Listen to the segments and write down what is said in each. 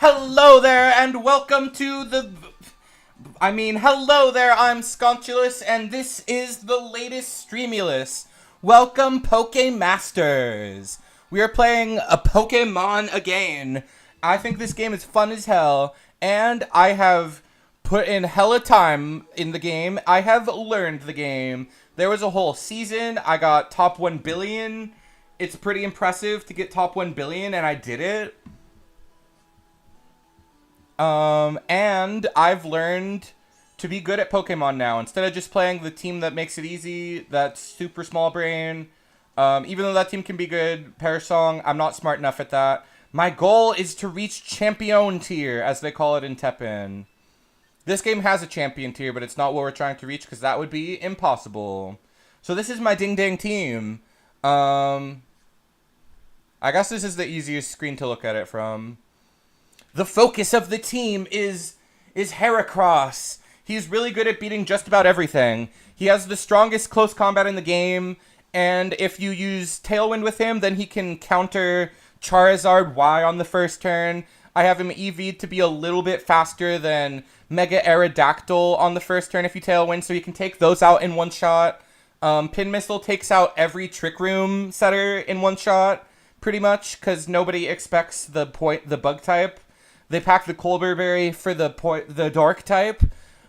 Hello there, and welcome to hello there, I'm Sconchulus, and this is the latest Streamulus. Welcome, Pokemasters! We are playing a Pokemon again. I think this game is fun as hell, and I have put in hella time in the game. I have learned the game. There was a whole season. I got top 1 billion. It's pretty impressive to get top 1 billion, and I did it. And I've learned to be good at Pokemon now. Instead of just playing the team that makes it easy, that's super small brain. Even though that team can be good, Parasong, I'm not smart enough at that. My goal is to reach Champion tier, as they call it in Teppen. This game has a Champion tier, but it's not what we're trying to reach, because that would be impossible. So this is my ding-dang team. I guess this is the easiest screen to look at it from. The focus of the team is Heracross. He's really good at beating just about everything. He has the strongest close combat in the game, and if you use Tailwind with him, then he can counter Charizard Y on the first turn. I have him EV'd to be a little bit faster than Mega Aerodactyl on the first turn if you Tailwind, so you can take those out in one shot. Pin Missile takes out every Trick Room setter in one shot, pretty much, because nobody expects the bug type. They pack the Colbur Berry for the Dark type,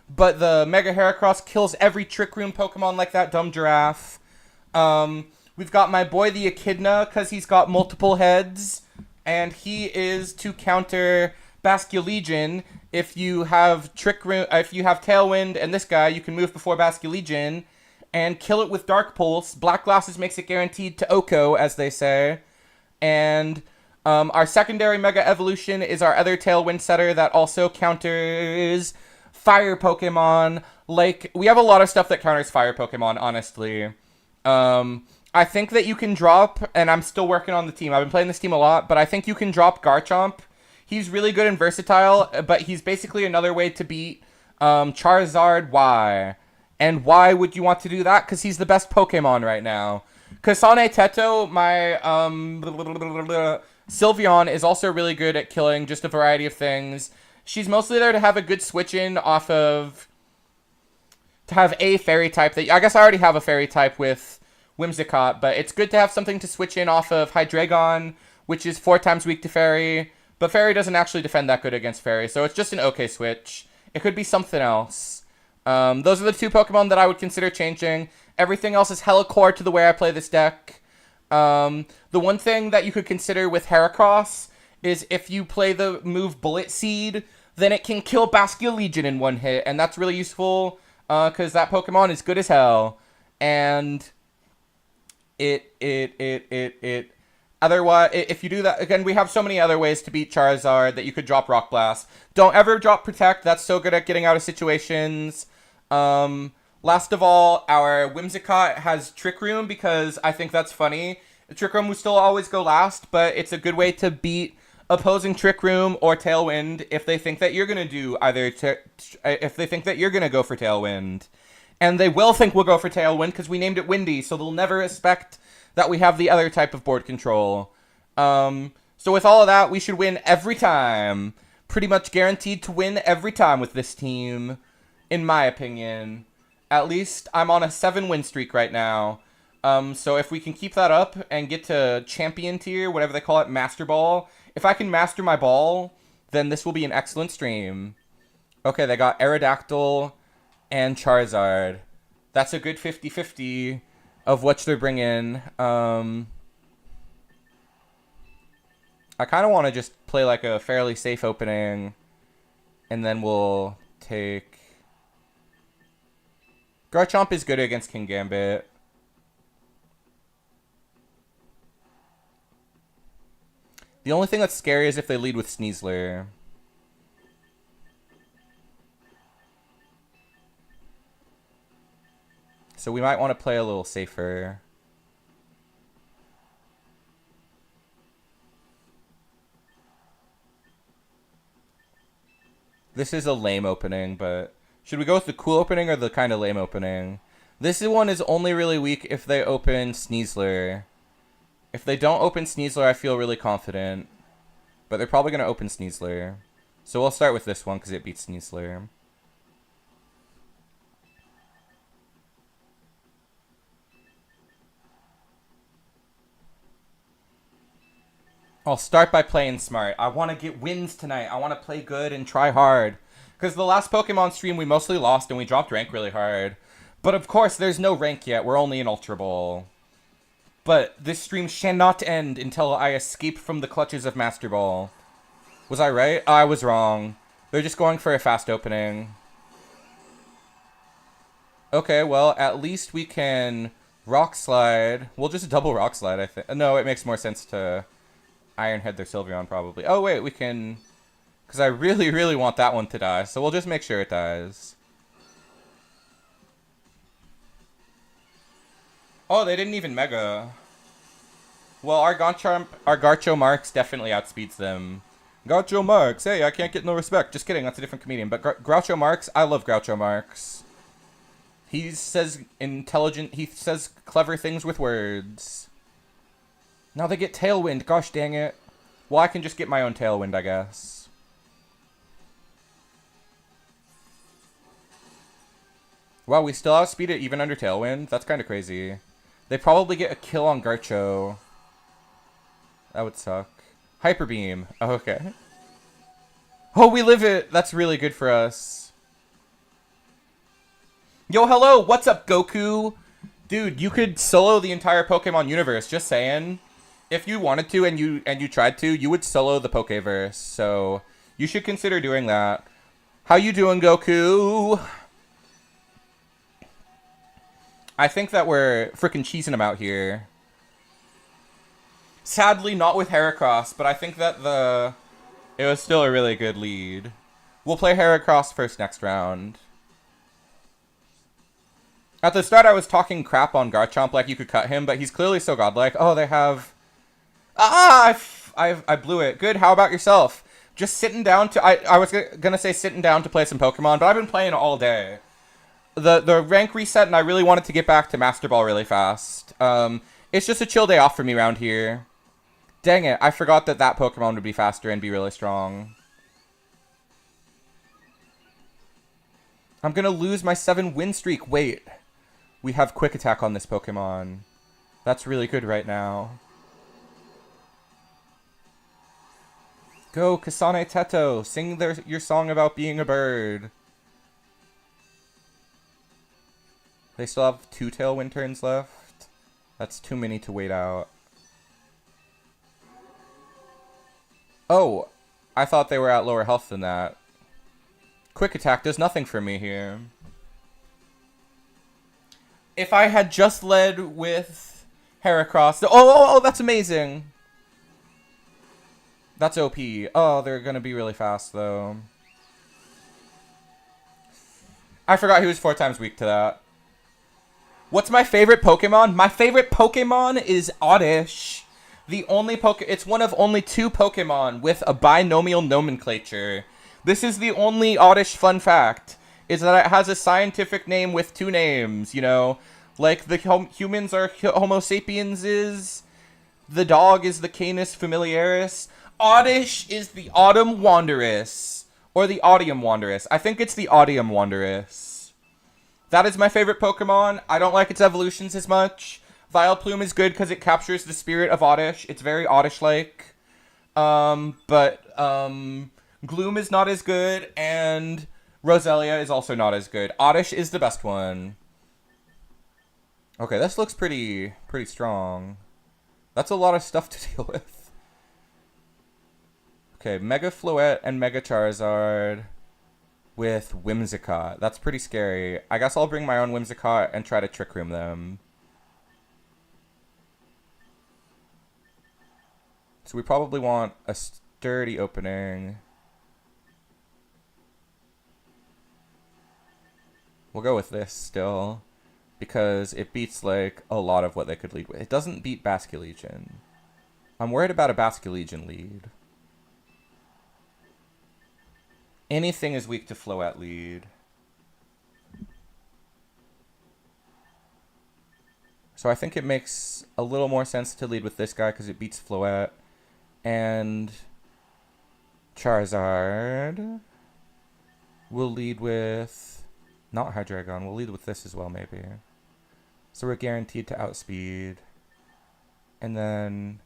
but the Mega Heracross kills every Trick Room Pokemon like that dumb giraffe. We've got my boy the Echidna, because he's got multiple heads, and he is to counter Basculegion. If you have Tailwind and this guy, you can move before Basculegion and kill it with Dark Pulse. Black Glasses makes it guaranteed to Oko, as they say. And our secondary Mega Evolution is our other Tailwind setter that also counters Fire Pokemon. Like, we have a lot of stuff that counters Fire Pokemon, honestly. I think that you can drop, and I'm still working on the team. I've been playing this team a lot, but I think you can drop Garchomp. He's really good and versatile, but he's basically another way to beat Charizard Y. And why would you want to do that? Because he's the best Pokemon right now. Kasane Teto, my Sylveon, is also really good at killing just a variety of things. She's mostly there to have a good switch-in off of... to have a fairy type that... I guess I already have a fairy type with Whimsicott, but it's good to have something to switch in off of Hydreigon, which is 4 times weak to fairy, but fairy doesn't actually defend that good against fairy, so it's just an okay switch. It could be something else. Those are the 2 Pokemon that I would consider changing. Everything else is hella core to the way I play this deck. The one thing that you could consider with Heracross is if you play the move Bullet Seed, then it can kill Basculegion in one hit, and that's really useful, because that Pokemon is good as hell. And otherwise, if you do that, again, we have so many other ways to beat Charizard that you could drop Rock Blast. Don't ever drop Protect, that's so good at getting out of situations. Last of all, our Whimsicott has Trick Room because I think that's funny. Trick Room will still always go last, but it's a good way to beat opposing Trick Room or Tailwind if they think that you're going to do if they think that you're going to go for Tailwind. And they will think we'll go for Tailwind because we named it Windy, so they'll never expect that we have the other type of board control. So with all of that, we should win every time. Pretty much guaranteed to win every time with this team, in my opinion. At least I'm on a 7-win streak right now. So if we can keep that up and get to Champion tier, whatever they call it, Master Ball. If I can master my ball, then this will be an excellent stream. Okay, they got Aerodactyl and Charizard. That's a good 50-50 of what they're bringing. I kind of want to just play like a fairly safe opening, and then we'll take... Garchomp is good against King Gambit. The only thing that's scary is if they lead with Sneasler. So we might want to play a little safer. This is a lame opening, but... should we go with the cool opening or the kind of lame opening? This one is only really weak if they open Sneasler. If they don't open Sneasler, I feel really confident. But they're probably going to open Sneasler. So we'll start with this one because it beats Sneasler. I'll start by playing smart. I want to get wins tonight. I want to play good and try hard. Because the last Pokemon stream, we mostly lost and we dropped rank really hard. But of course, there's no rank yet. We're only in Ultra Ball. But this stream shall not end until I escape from the clutches of Master Ball. Was I right? I was wrong. They're just going for a fast opening. Okay, well, at least we can Rock Slide. We'll just double Rock Slide, I think. No, it makes more sense to Iron Head their Sylveon, probably. Oh, wait, we can... Because I really, really want that one to die, so we'll just make sure it dies. Oh, they didn't even Mega. Well, our Garcho Marks definitely outspeeds them. Groucho Marx, hey, I can't get no respect. Just kidding, that's a different comedian. But Groucho Marx, I love Groucho Marx. He says he says clever things with words. Now they get Tailwind, gosh dang it. Well, I can just get my own Tailwind, I guess. Wow, we still outspeed it even under Tailwind? That's kind of crazy. They probably get a kill on Garcho. That would suck. Hyper Beam. Oh, okay. Oh, we live it. That's really good for us. Yo, hello. What's up, Goku? Dude, you could solo the entire Pokemon universe. Just saying. If you wanted to and you tried to, you would solo the Pokeverse. So you should consider doing that. How you doing, Goku? I think that we're freaking cheesing them out here. Sadly, not with Heracross, but I think that it was still a really good lead. We'll play Heracross first next round. At the start, I was talking crap on Garchomp like you could cut him, but he's clearly so godlike. Oh, they have... Ah! I blew it. Good, how about yourself? Just sitting down to... I was gonna say sitting down to play some Pokemon, but I've been playing all day. The rank reset, and I really wanted to get back to Master Ball really fast. It's just a chill day off for me around here. Dang it, I forgot that Pokemon would be faster and be really strong. I'm gonna lose my 7-win streak. Wait. We have Quick Attack on this Pokemon. That's really good right now. Go, Kasane Teto. Sing your song about being a bird. They still have 2 Tailwind turns left. That's too many to wait out. Oh, I thought they were at lower health than that. Quick Attack does nothing for me here. If I had just led with Heracross... Oh, that's amazing! That's OP. Oh, they're gonna be really fast, though. I forgot he was 4 times weak to that. What's my favorite Pokemon? My favorite Pokemon is Oddish. It's one of only 2 Pokemon with a binomial nomenclature. This is the only Oddish fun fact, is that it has a scientific name with 2 names, you know? Like, the humans are Homo sapienses, the dog is the Canis familiaris. Oddish is the Autumn Wanderess, or the Audium Wanderess. I think it's the Audium Wanderess. That is my favorite Pokemon. I don't like its evolutions as much. Vileplume is good because it captures the spirit of Oddish. It's very Oddish-like. But Gloom is not as good, and Roselia is also not as good. Oddish is the best one. Okay, this looks pretty strong. That's a lot of stuff to deal with. Okay, Mega Floette and Mega Charizard with Whimsicott. That's pretty scary. I guess I'll bring my own Whimsicott and try to Trick Room them. So we probably want a sturdy opening. We'll go with this still, because it beats like a lot of what they could lead with. It doesn't beat Basculegion. I'm worried about a Basculegion lead. Anything is weak to Floette lead. So I think it makes a little more sense to lead with this guy because it beats Floette. And Charizard. We'll lead with... Not Hydreigon. We'll lead with this as well, maybe. So we're guaranteed to outspeed. And then...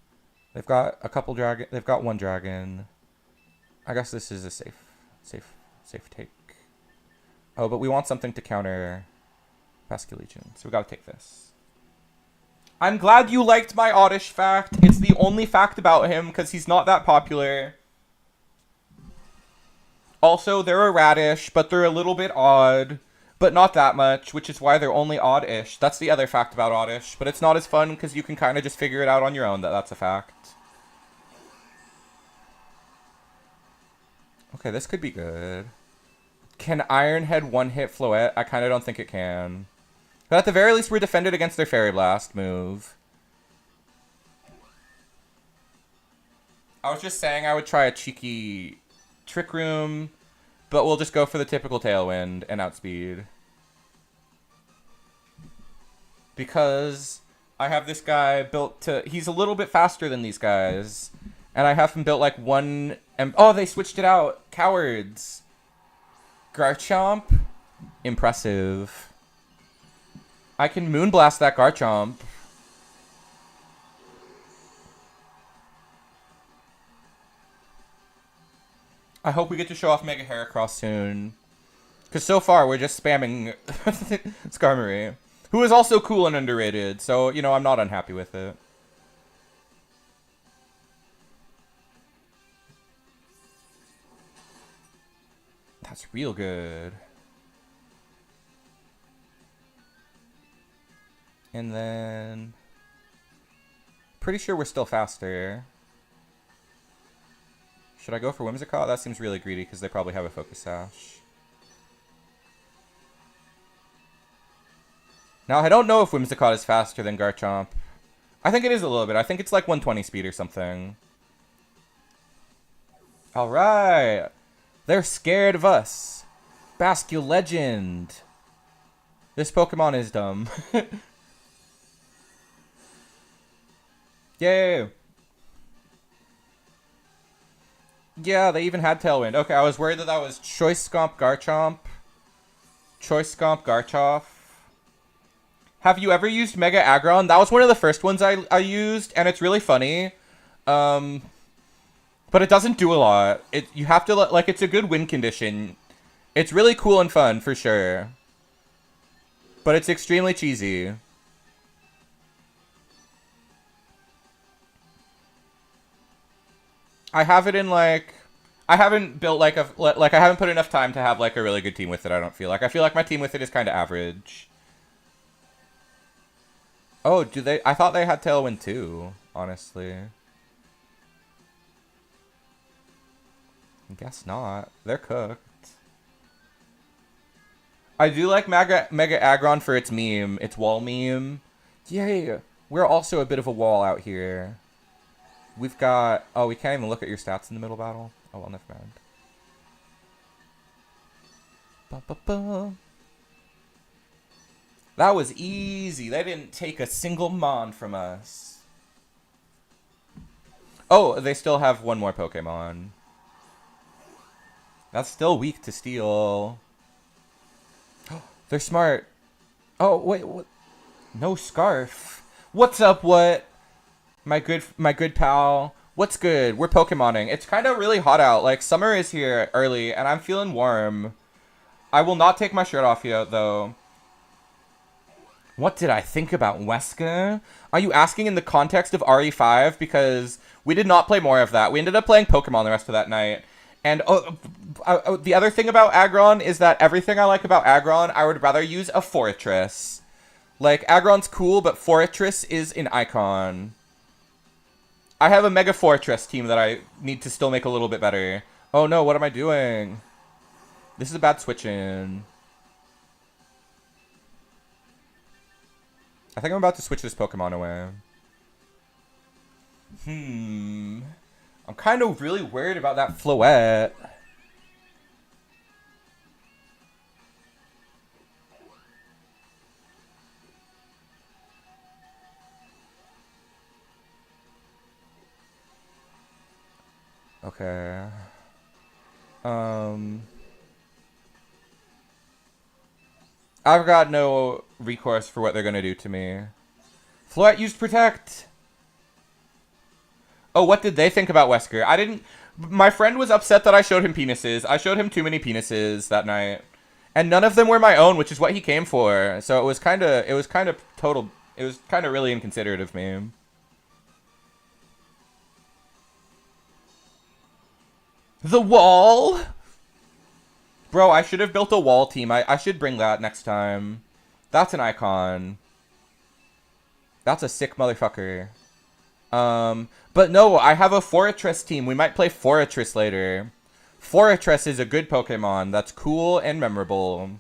They've got a couple dragon... They've got one dragon. I guess this is a safe take. Oh, but we want something to counter Basculegion. So we gotta take this. I'm glad you liked my Oddish fact. It's the only fact about him because he's not that popular. Also, they're a radish, but they're a little bit odd. But not that much, which is why they're only odd-ish. That's the other fact about oddish. But it's not as fun because you can kind of just figure it out on your own that that's a fact. Okay, this could be good. Can Ironhead one-hit Floette? I kind of don't think it can. But at the very least, we're defended against their Fairy Blast move. I was just saying I would try a cheeky Trick Room, but we'll just go for the typical Tailwind and outspeed. Because I have this guy built to... He's a little bit faster than these guys. And I have him built like one... Oh, they switched it out. Cowards. Garchomp. Impressive. I can Moonblast that Garchomp. I hope we get to show off Mega Heracross soon. Because so far, we're just spamming Skarmory. Who is also cool and underrated. So, you know, I'm not unhappy with it. That's real good. And then... Pretty sure we're still faster. Should I go for Whimsicott? That seems really greedy because they probably have a Focus Sash. Now, I don't know if Whimsicott is faster than Garchomp. I think it is a little bit. I think it's like 120 speed or something. Alright. They're scared of us. Basculegend. This Pokemon is dumb. Yay. Yeah, they even had Tailwind. Okay, I was worried that that was Choice Scomp Garchomp. Choice Scomp Garchomp. Have you ever used Mega Aggron? That was one of the first ones I used, and it's really funny. But it doesn't do a lot. You have to, like, it's a good win condition. It's really cool and fun, for sure. But it's extremely cheesy. I have it in, like... I haven't built, like, I haven't put enough time to have, like, a really good team with it, I don't feel like. I feel like my team with it is kind of average. Oh, do they... I thought they had Tailwind, too, honestly. I guess not. They're cooked. I do like Mega Aggron for its meme. Its wall meme. Yay! We're also a bit of a wall out here. We've got... Oh, we can't even look at your stats in the middle battle? Oh, well, never mind. Ba-ba-ba. That was easy. They didn't take a single Mon from us. Oh, they still have one more Pokemon. That's still weak to Steel. They're smart. Oh, wait, what? No Scarf. What's up, what? My good pal. What's good? We're Pokemoning. It's kind of really hot out. Like, summer is here early, and I'm feeling warm. I will not take my shirt off yet, though. What did I think about Wesker? Are you asking in the context of RE5? Because we did not play more of that. We ended up playing Pokemon the rest of that night. And the other thing about Aggron is that everything I like about Aggron, I would rather use a Fortress. Like, Aggron's cool, but Fortress is an icon. I have a Mega Fortress team that I need to still make a little bit better. Oh no, what am I doing? This is a bad switch-in. I think I'm about to switch this Pokemon away. I'm kind of really worried about that Floette. Okay. I've got no recourse for what they're gonna do to me. Floette used Protect! Oh, what did they think about Wesker? I didn't... My friend was upset that I showed him penises. I showed him too many penises that night. And none of them were my own, which is what he came for. So it was kind of really inconsiderate of me. The wall? Bro, I should have built a wall team. I should bring that next time. That's an icon. That's a sick motherfucker. But no, I have a Fortress team. We might play Fortress later. Fortress is a good Pokemon that's cool and memorable.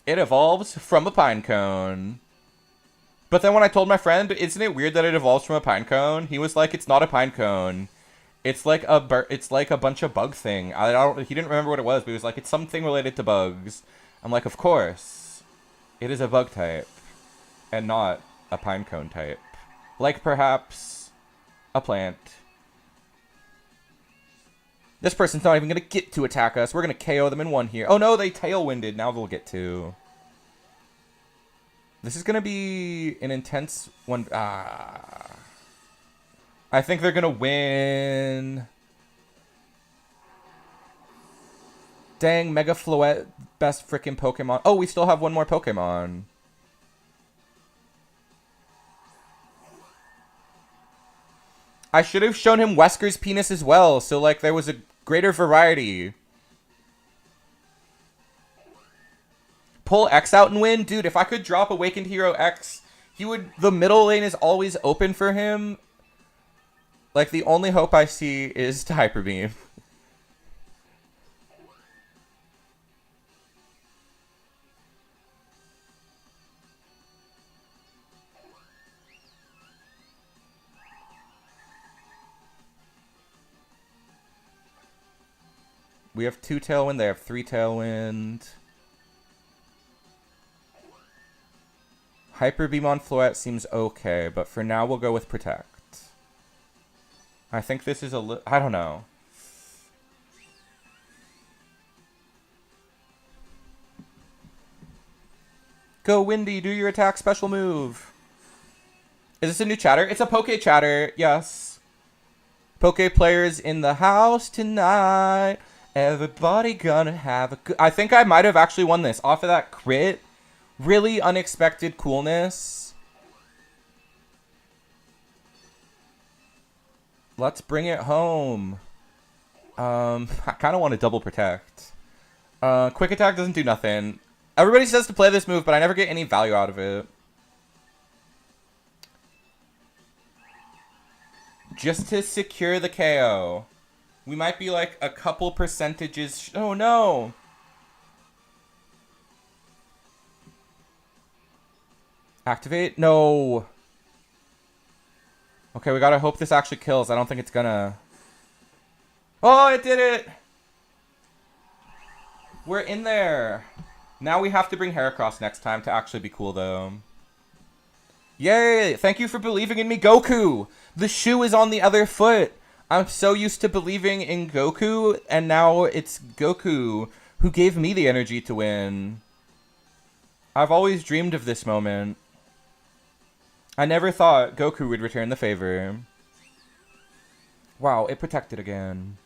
It evolves from a pinecone. But then when I told my friend, isn't it weird that it evolves from a pinecone? He was like, it's not a pinecone. It's like a bunch of bug thing. He didn't remember what it was, but he was like, it's something related to bugs. I'm like, of course. It is a bug type. And not a pinecone type. Like perhaps a plant. This person's not even going to get to attack us. We're going to KO them in one here. Oh no, they tailwinded. Now they'll get to. This is going to be an intense one. I think they're going to win. Dang, Mega Floette, best freaking Pokemon. Oh, we still have one more Pokemon. I should have shown him Wesker's penis as well, so like there was a greater variety. Pull X out and win? Dude, if I could drop Awakened Hero X, the middle lane is always open for him. Like the only hope I see is to Hyper Beam. We have 2 Tailwind, they have 3 Tailwind. Hyper Beam on Floette seems okay, but for now we'll go with Protect. I think this is I don't know. Go Windy, do your attack special move. Is this a new chatter? It's a Poke chatter, yes. Poke players in the house tonight. Everybody gonna have a good... I think I might have actually won this off of that crit. Really unexpected coolness. Let's bring it home. I kind of want to double protect. Quick attack doesn't do nothing. Everybody says to play this move, but I never get any value out of it. Just to secure the KO. We might be like a couple percentages. Oh no! Activate? No. Okay, we gotta hope this actually kills. I don't think it's gonna. Oh, it did it! We're in there. Now we have to bring Heracross next time to actually be cool, though. Yay! Thank you for believing in me, Goku! The shoe is on the other foot! I'm so used to believing in Goku, and now it's Goku who gave me the energy to win. I've always dreamed of this moment. I never thought Goku would return the favor. Wow, it protected again.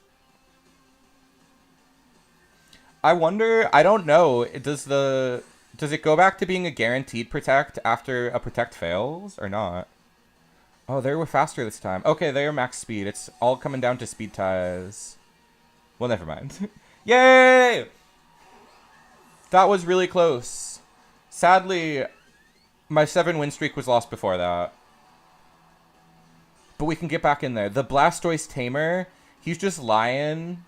I wonder, I don't know, does it go back to being a guaranteed protect after a protect fails, or not? Oh, they were faster this time. Okay, they are max speed. It's all coming down to speed ties. Well, never mind. Yay! That was really close. Sadly, my 7-win streak was lost before that. But we can get back in there. The Blastoise Tamer, he's just lying.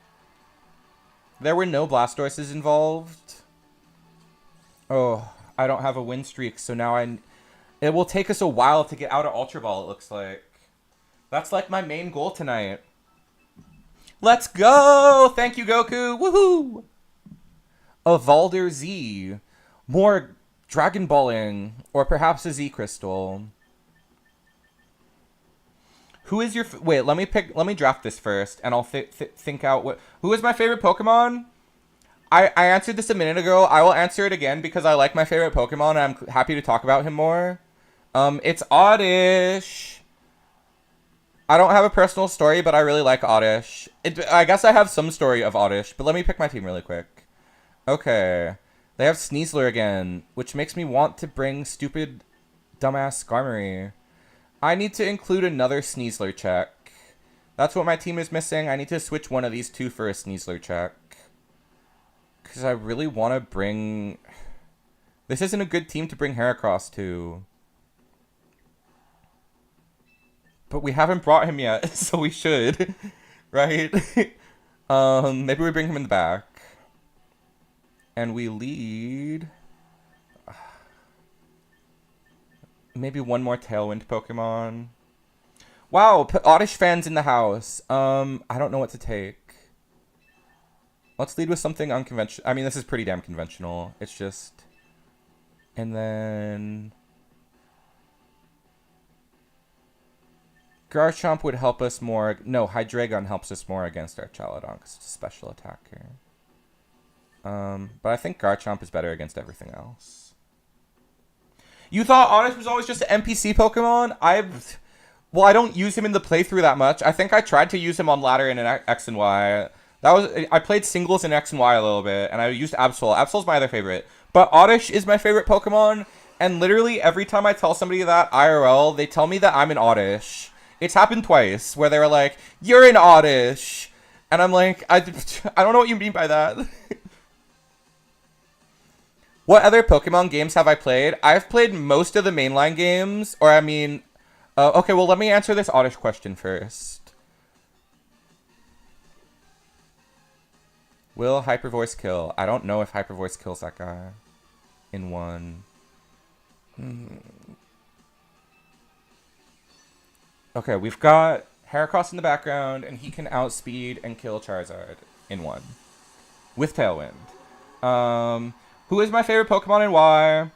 There were no Blastoises involved. Oh, I don't have a win streak, so now it will take us a while to get out of Ultra Ball, it looks like. That's like my main goal tonight. Let's go! Thank you, Goku! Woohoo! Evolder Z. More Dragon Balling. Or perhaps a Z Crystal. Who is your... Wait, let me draft this first, and I'll think out who is my favorite Pokemon? I answered this a minute ago. I will answer it again because I like my favorite Pokemon, and I'm happy to talk about him more. It's Oddish. I don't have a personal story, but I really like Oddish. I guess I have some story of Oddish, but let me pick my team really quick. Okay. They have Sneasler again, which makes me want to bring stupid, dumbass Skarmory. I need to include another Sneasler check. That's what my team is missing. I need to switch one of these two for a Sneasler check. Because I really want to bring... This isn't a good team to bring Heracross to. But we haven't brought him yet, so we should. Right? Maybe we bring him in the back. And we lead... Maybe one more Tailwind Pokemon. Wow, Oddish fans in the house. I don't know what to take. Let's lead with something unconventional. I mean, this is pretty damn conventional. It's just... And then... Garchomp would help us more... No, Hydreigon helps us more against our Chaladon because it's a special attacker. But I think Garchomp is better against everything else. You thought Oddish was always just an NPC Pokemon? Well, I don't use him in the playthrough that much. I think I tried to use him on ladder in an X and Y. I played singles in X and Y a little bit, and I used Absol. Absol's my other favorite. But Oddish is my favorite Pokemon, and literally every time I tell somebody that IRL, they tell me that I'm an Oddish. It's happened twice, where they were like, "You're an Oddish!" And I'm like, I don't know what you mean by that. What other Pokemon games have I played? I've played most of the mainline games, or I mean... okay, well, let me answer this Oddish question first. Will Hyper Voice kill? I don't know if Hyper Voice kills that guy in one. Okay, we've got Heracross in the background, and he can outspeed and kill Charizard in one. With Tailwind. Who is my favorite Pokemon and why?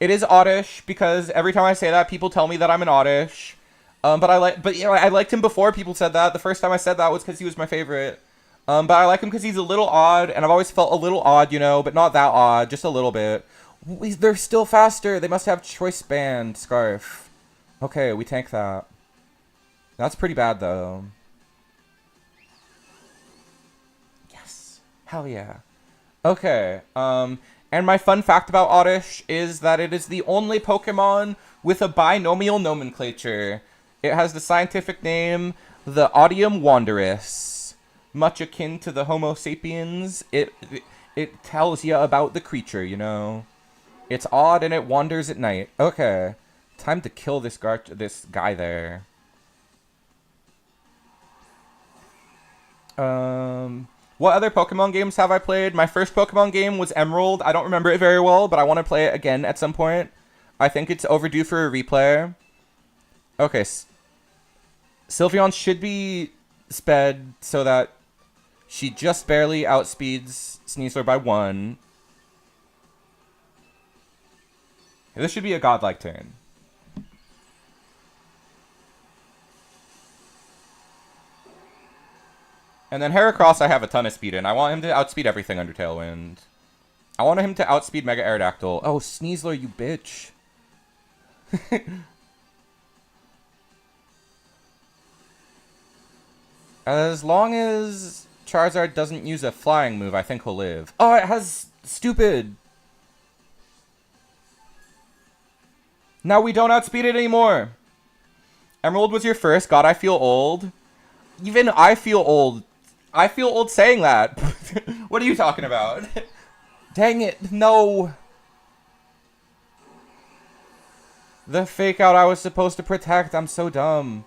It is Oddish, because every time I say that, people tell me that I'm an Oddish. But you know, I liked him before people said that. The first time I said that was because he was my favorite. But I like him because he's a little odd, and I've always felt a little odd, you know, but not that odd, just a little bit. They're still faster. They must have Choice Band Scarf. Okay, we tank that. That's pretty bad, though. Yes. Hell yeah. Okay, and my fun fact about Oddish is that it is the only Pokemon with a binomial nomenclature. It has the scientific name, the Odium Wanderus. Much akin to the Homo sapiens, it tells you about the creature, you know? It's odd and it wanders at night. Okay, time to kill this guy there. What other Pokemon games have I played? My first Pokemon game was Emerald. I don't remember it very well, but I want to play it again at some point. I think it's overdue for a replay. Okay. Sylveon should be sped so that she just barely outspeeds Sneasler by 1. This should be a godlike turn. And then Heracross I have a ton of speed in. I want him to outspeed everything under Tailwind. I want him to outspeed Mega Aerodactyl. Oh, Sneasler, you bitch. As long as Charizard doesn't use a flying move, I think he'll live. Oh, it has stupid. Now we don't outspeed it anymore. Emerald was your first. God, I feel old. Even I feel old. I feel old saying that. What are you talking about? Dang it, no. The fake out I was supposed to protect. I'm so dumb.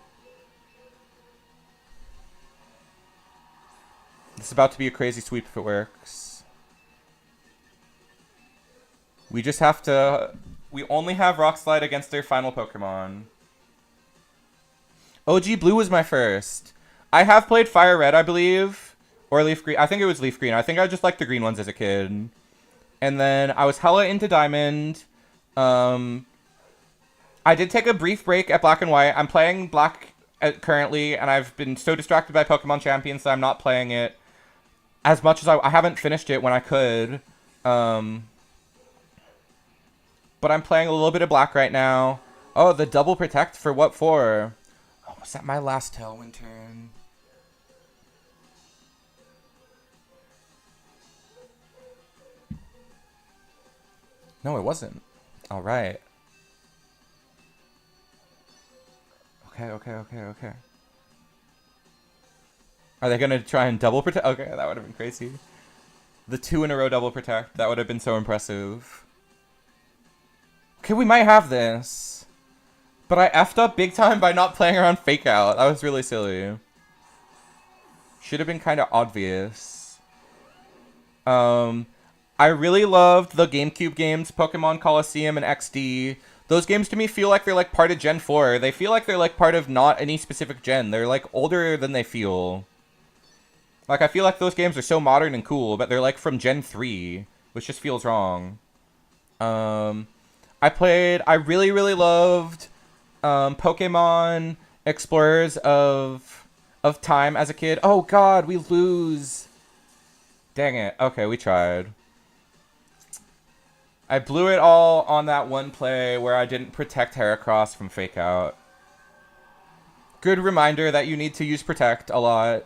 This is about to be a crazy sweep if it works. We just have to... We only have Rock Slide against their final Pokemon. OG Blue was my first. I have played Fire Red, I believe. Or Leaf Green. I think it was Leaf Green. I think I just liked the green ones as a kid. And then I was hella into Diamond. I did take a brief break at Black and White. I'm playing Black currently, and I've been so distracted by Pokemon Champions that I'm not playing it as much as I haven't finished it when I could. But I'm playing a little bit of Black right now. Oh, the double protect for what for? Oh, was that my last Tailwind turn? No, it wasn't. All right. Okay. Are they going to try and double protect? Okay, that would have been crazy. The 2 in a row double protect. That would have been so impressive. Okay, we might have this. But I effed up big time by not playing around Fake Out. That was really silly. Should have been kind of obvious. I really loved the GameCube games, Pokemon Coliseum and XD. Those games to me feel like they're like part of Gen 4. They feel like they're like part of not any specific gen. They're like older than they feel. Like I feel like those games are so modern and cool, but they're like from Gen 3, which just feels wrong. I really loved Pokemon Explorers of Time as a kid. Oh god, we lose. Dang it. Okay, we tried. I blew it all on that one play where I didn't protect Heracross from Fake Out. Good reminder that you need to use Protect a lot.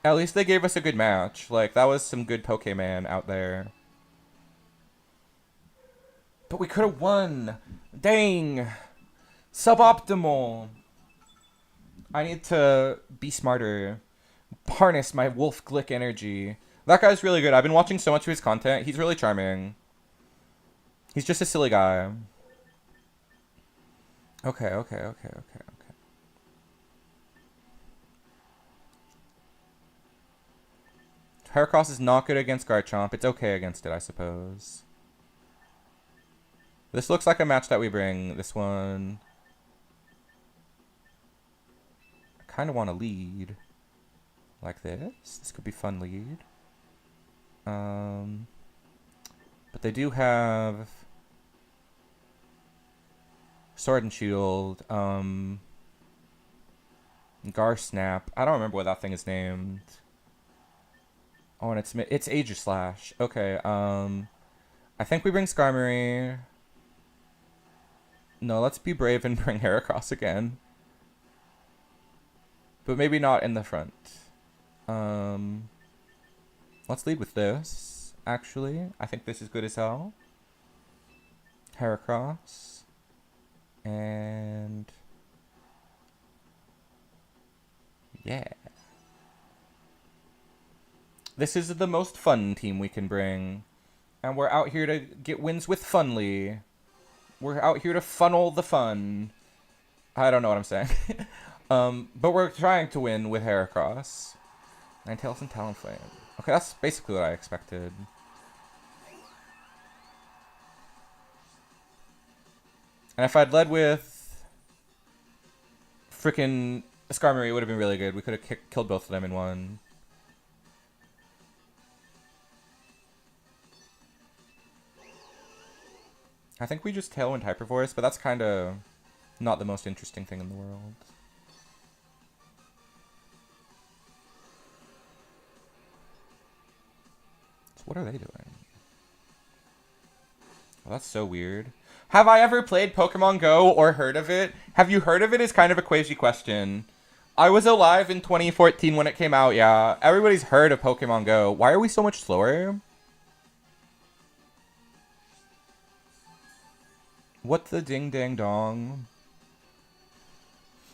At least they gave us a good match. Like, that was some good Pokemon out there. But we could have won. Dang. Suboptimal. I need to be smarter. Harness my Wolf Glick energy. That guy's really good. I've been watching so much of his content. He's really charming. He's just a silly guy. Okay. Heracross is not good against Garchomp. It's okay against it, I suppose. This looks like a match that we bring. This one. I kind of want to lead. Like this. This could be fun lead. But they do have Sword and Shield. Garsnap. I don't remember what that thing is named. Oh, and it's Aegislash. Okay, I think we bring Skarmory. No, let's be brave and bring Heracross again. But maybe not in the front. Let's lead with this, actually. I think this is good as hell. Heracross. And... yeah. This is the most fun team we can bring. And we're out here to get wins with Funly. We're out here to funnel the fun. I don't know what I'm saying. But we're trying to win with Heracross. Ninetales and Talonflame. Okay, that's basically what I expected. And if I'd led with frickin' Skarmory, it would have been really good. We could have killed both of them in one. I think we just Tailwind Hyperforce, but that's kind of not the most interesting thing in the world. So what are they doing? Well, that's so weird. Have I ever played Pokemon Go or heard of it? Have you heard of it is kind of a quasi question. I was alive in 2014 when it came out, yeah. Everybody's heard of Pokemon Go. Why are we so much slower? What the ding dang dong?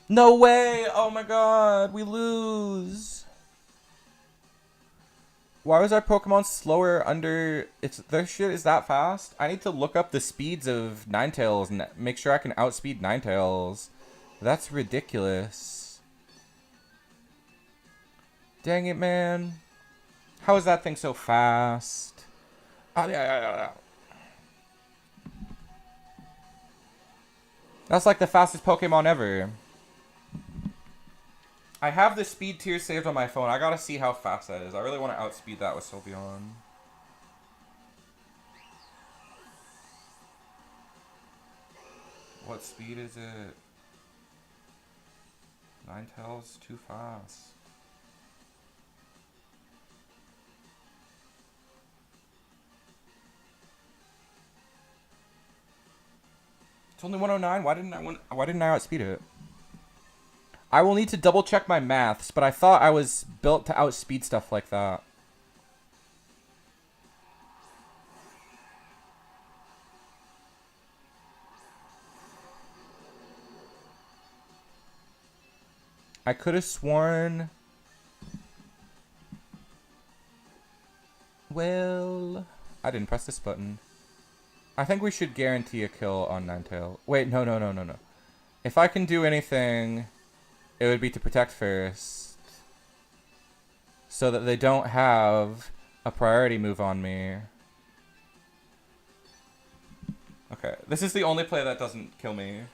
No way! Oh my god, we lose! Why was our Pokemon slower under... their shit is that fast? I need to look up the speeds of Ninetales and make sure I can outspeed Ninetales. That's ridiculous. Dang it, man. How is that thing so fast? That's like the fastest Pokemon ever. I have the speed tier saved on my phone. I gotta see how fast that is. I really want to outspeed that with Sylveon. What speed is it? Ninetales too fast. It's only 109. Why didn't I outspeed it? I will need to double check my maths, but I thought I was built to outspeed stuff like that. I could have sworn. Well, I didn't press this button. I think we should guarantee a kill on Ninetale. Wait, no. If I can do anything, it would be to protect first. So that they don't have a priority move on me. Okay, this is the only play that doesn't kill me.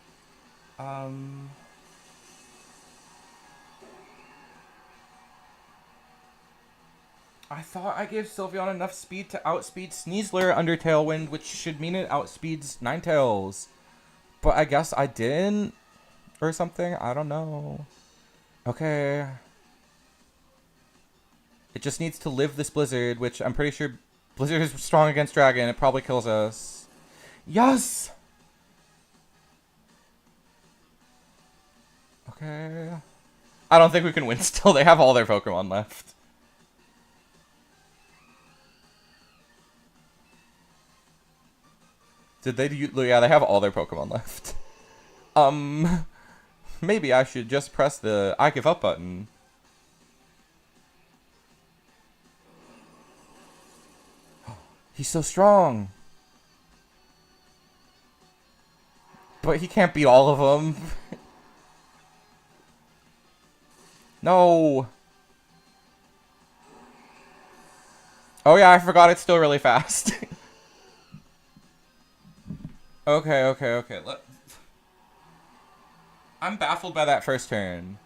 I thought I gave Sylveon enough speed to outspeed Sneasler under Tailwind, which should mean it outspeeds Ninetales. But I guess I didn't. Or something. I don't know. Okay. It just needs to live this Blizzard, which I'm pretty sure Blizzard is strong against Dragon. It probably kills us. Yes! Okay. I don't think we can win still. They have all their Pokemon left. Did they do... Yeah, they have all their Pokemon left. Maybe I should just press the I give up button. He's so strong. But he can't beat all of them. No. Oh yeah, I forgot it's still really fast. Okay. I'm baffled by that first turn.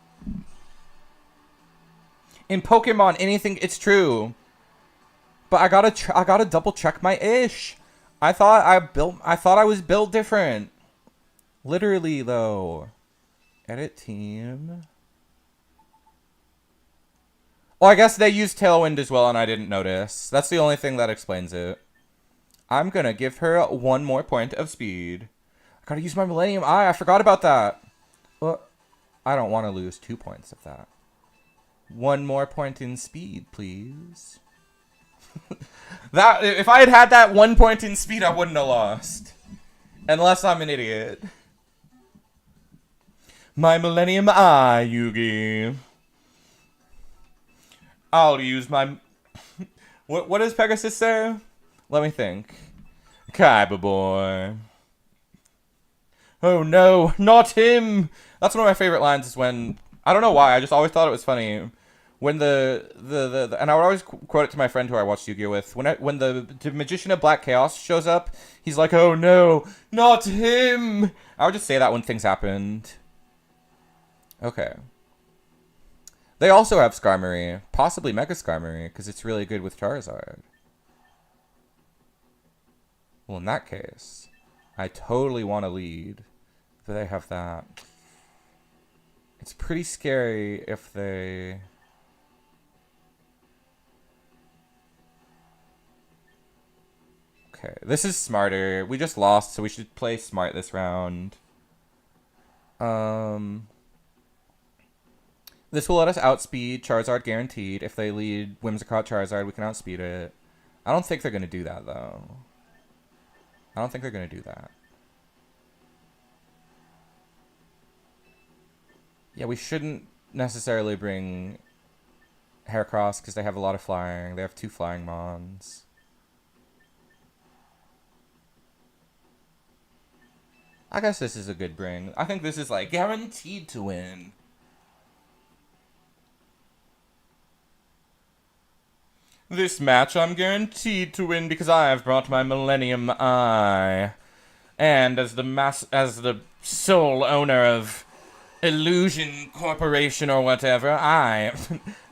In Pokemon, anything, it's true. But I gotta double check my ish. I thought I was built different. Literally though. Edit team. Oh, I guess they used Tailwind as well and I didn't notice. That's the only thing that explains it. I'm gonna give her 1 more point of speed. I gotta use my Millennium Eye. I forgot about that. Well, I don't want to lose 2 points of that. 1 more point in speed, please. That if I had had that 1 point in speed, I wouldn't have lost. Unless I'm an idiot. My Millennium Eye, Yugi. I'll use my... What does Pegasus say? Let me think. Kaiba boy. Oh no, not him! That's one of my favorite lines is when... I don't know why, I just always thought it was funny. When and I would always quote it to my friend who I watched Yu-Gi-Oh! With. When the Magician of Black Chaos shows up, he's like, oh no, not him! I would just say that when things happened. Okay. They also have Skarmory. Possibly Mega Skarmory, because it's really good with Charizard. Well, in that case, I totally want to lead. But they have that. It's pretty scary if they... Okay, this is smarter. We just lost, so we should play smart this round. This will let us outspeed Charizard guaranteed. If they lead Whimsicott Charizard, we can outspeed it. I don't think they're going to do that, though. I don't think they're going to do that. Yeah, we shouldn't necessarily bring Heracross because they have a lot of flying. They have 2 flying mons. I guess this is a good bring. I think this is like guaranteed to win. This match I'm guaranteed to win because I have brought my Millennium Eye. And as the sole owner of Illusion Corporation or whatever,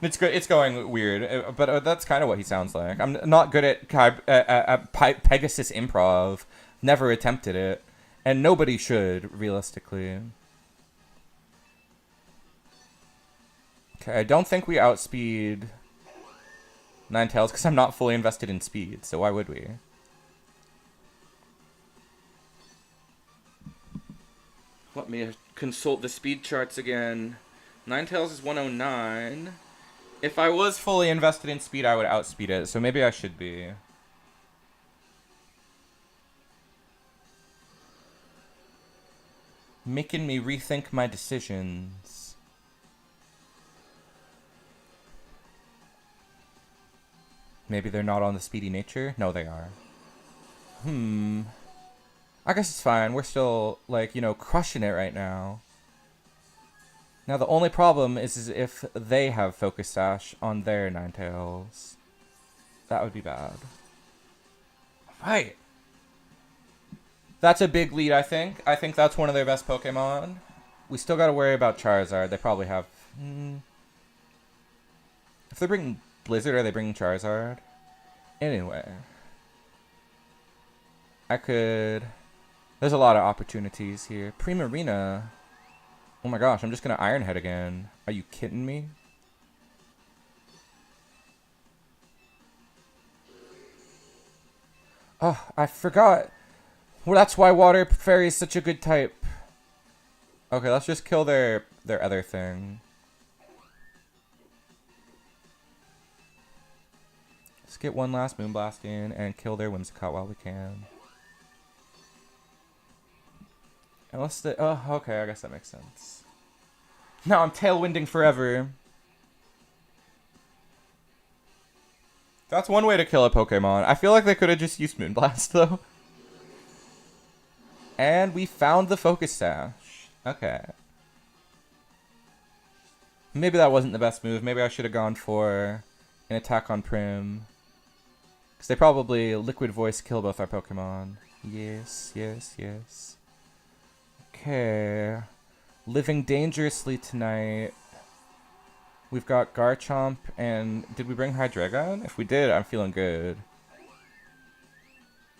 it's going weird, but that's kind of what he sounds like. I'm not good at Pegasus improv. Never attempted it. And nobody should, realistically. Okay, I don't think we outspeed Ninetales because I'm not fully invested in speed, so why would we? Let me consult the speed charts again. Ninetales is 109. If I was fully invested in speed, I would outspeed it, so maybe I should be. Making me rethink my decisions. Maybe they're not on the speedy nature? No, they are. I guess it's fine. We're still, like, you know, crushing it right now. Now, the only problem is if they have Focus Sash on their Ninetales. That would be bad. Right. That's a big lead, I think. I think that's one of their best Pokemon. We still gotta worry about Charizard. They probably have... If they're bringing Blizzard, are they bringing Charizard? Anyway. I could... There's a lot of opportunities here. Primarina. Oh my gosh, I'm just gonna Iron Head again. Are you kidding me? Oh, I forgot. Well, that's why Water Fairy is such a good type. Okay, let's just kill their other thing. Let's get one last Moonblast in and kill their Whimsicott while we can. Unless the... Oh, okay, I guess that makes sense. Now I'm tailwinding forever. That's one way to kill a Pokemon. I feel like they could have just used Moonblast, though. And we found the Focus Sash. Okay. Maybe that wasn't the best move. Maybe I should have gone for an attack on Prim. Because they probably Liquid Voice kill both our Pokemon. Yes, yes, yes. Okay. Living dangerously tonight. We've got Garchomp and... Did we bring Hydreigon? If we did, I'm feeling good.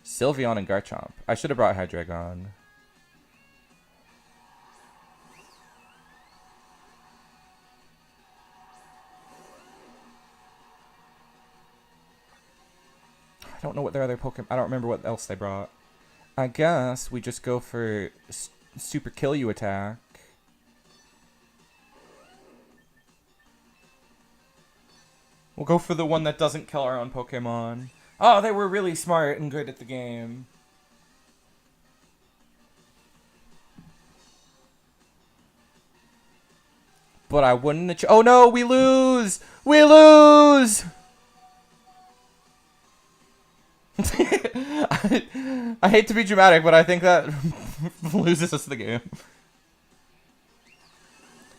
Sylveon and Garchomp. I should have brought Hydreigon. I don't know what their other Pokemon... I don't remember what else they brought. I guess we just go for Super Kill You attack. We'll go for the one that doesn't kill our own Pokemon. Oh, they were really smart and good at the game. But I wouldn't... Oh no, we lose! We lose! I hate to be dramatic, but I think that loses us the game.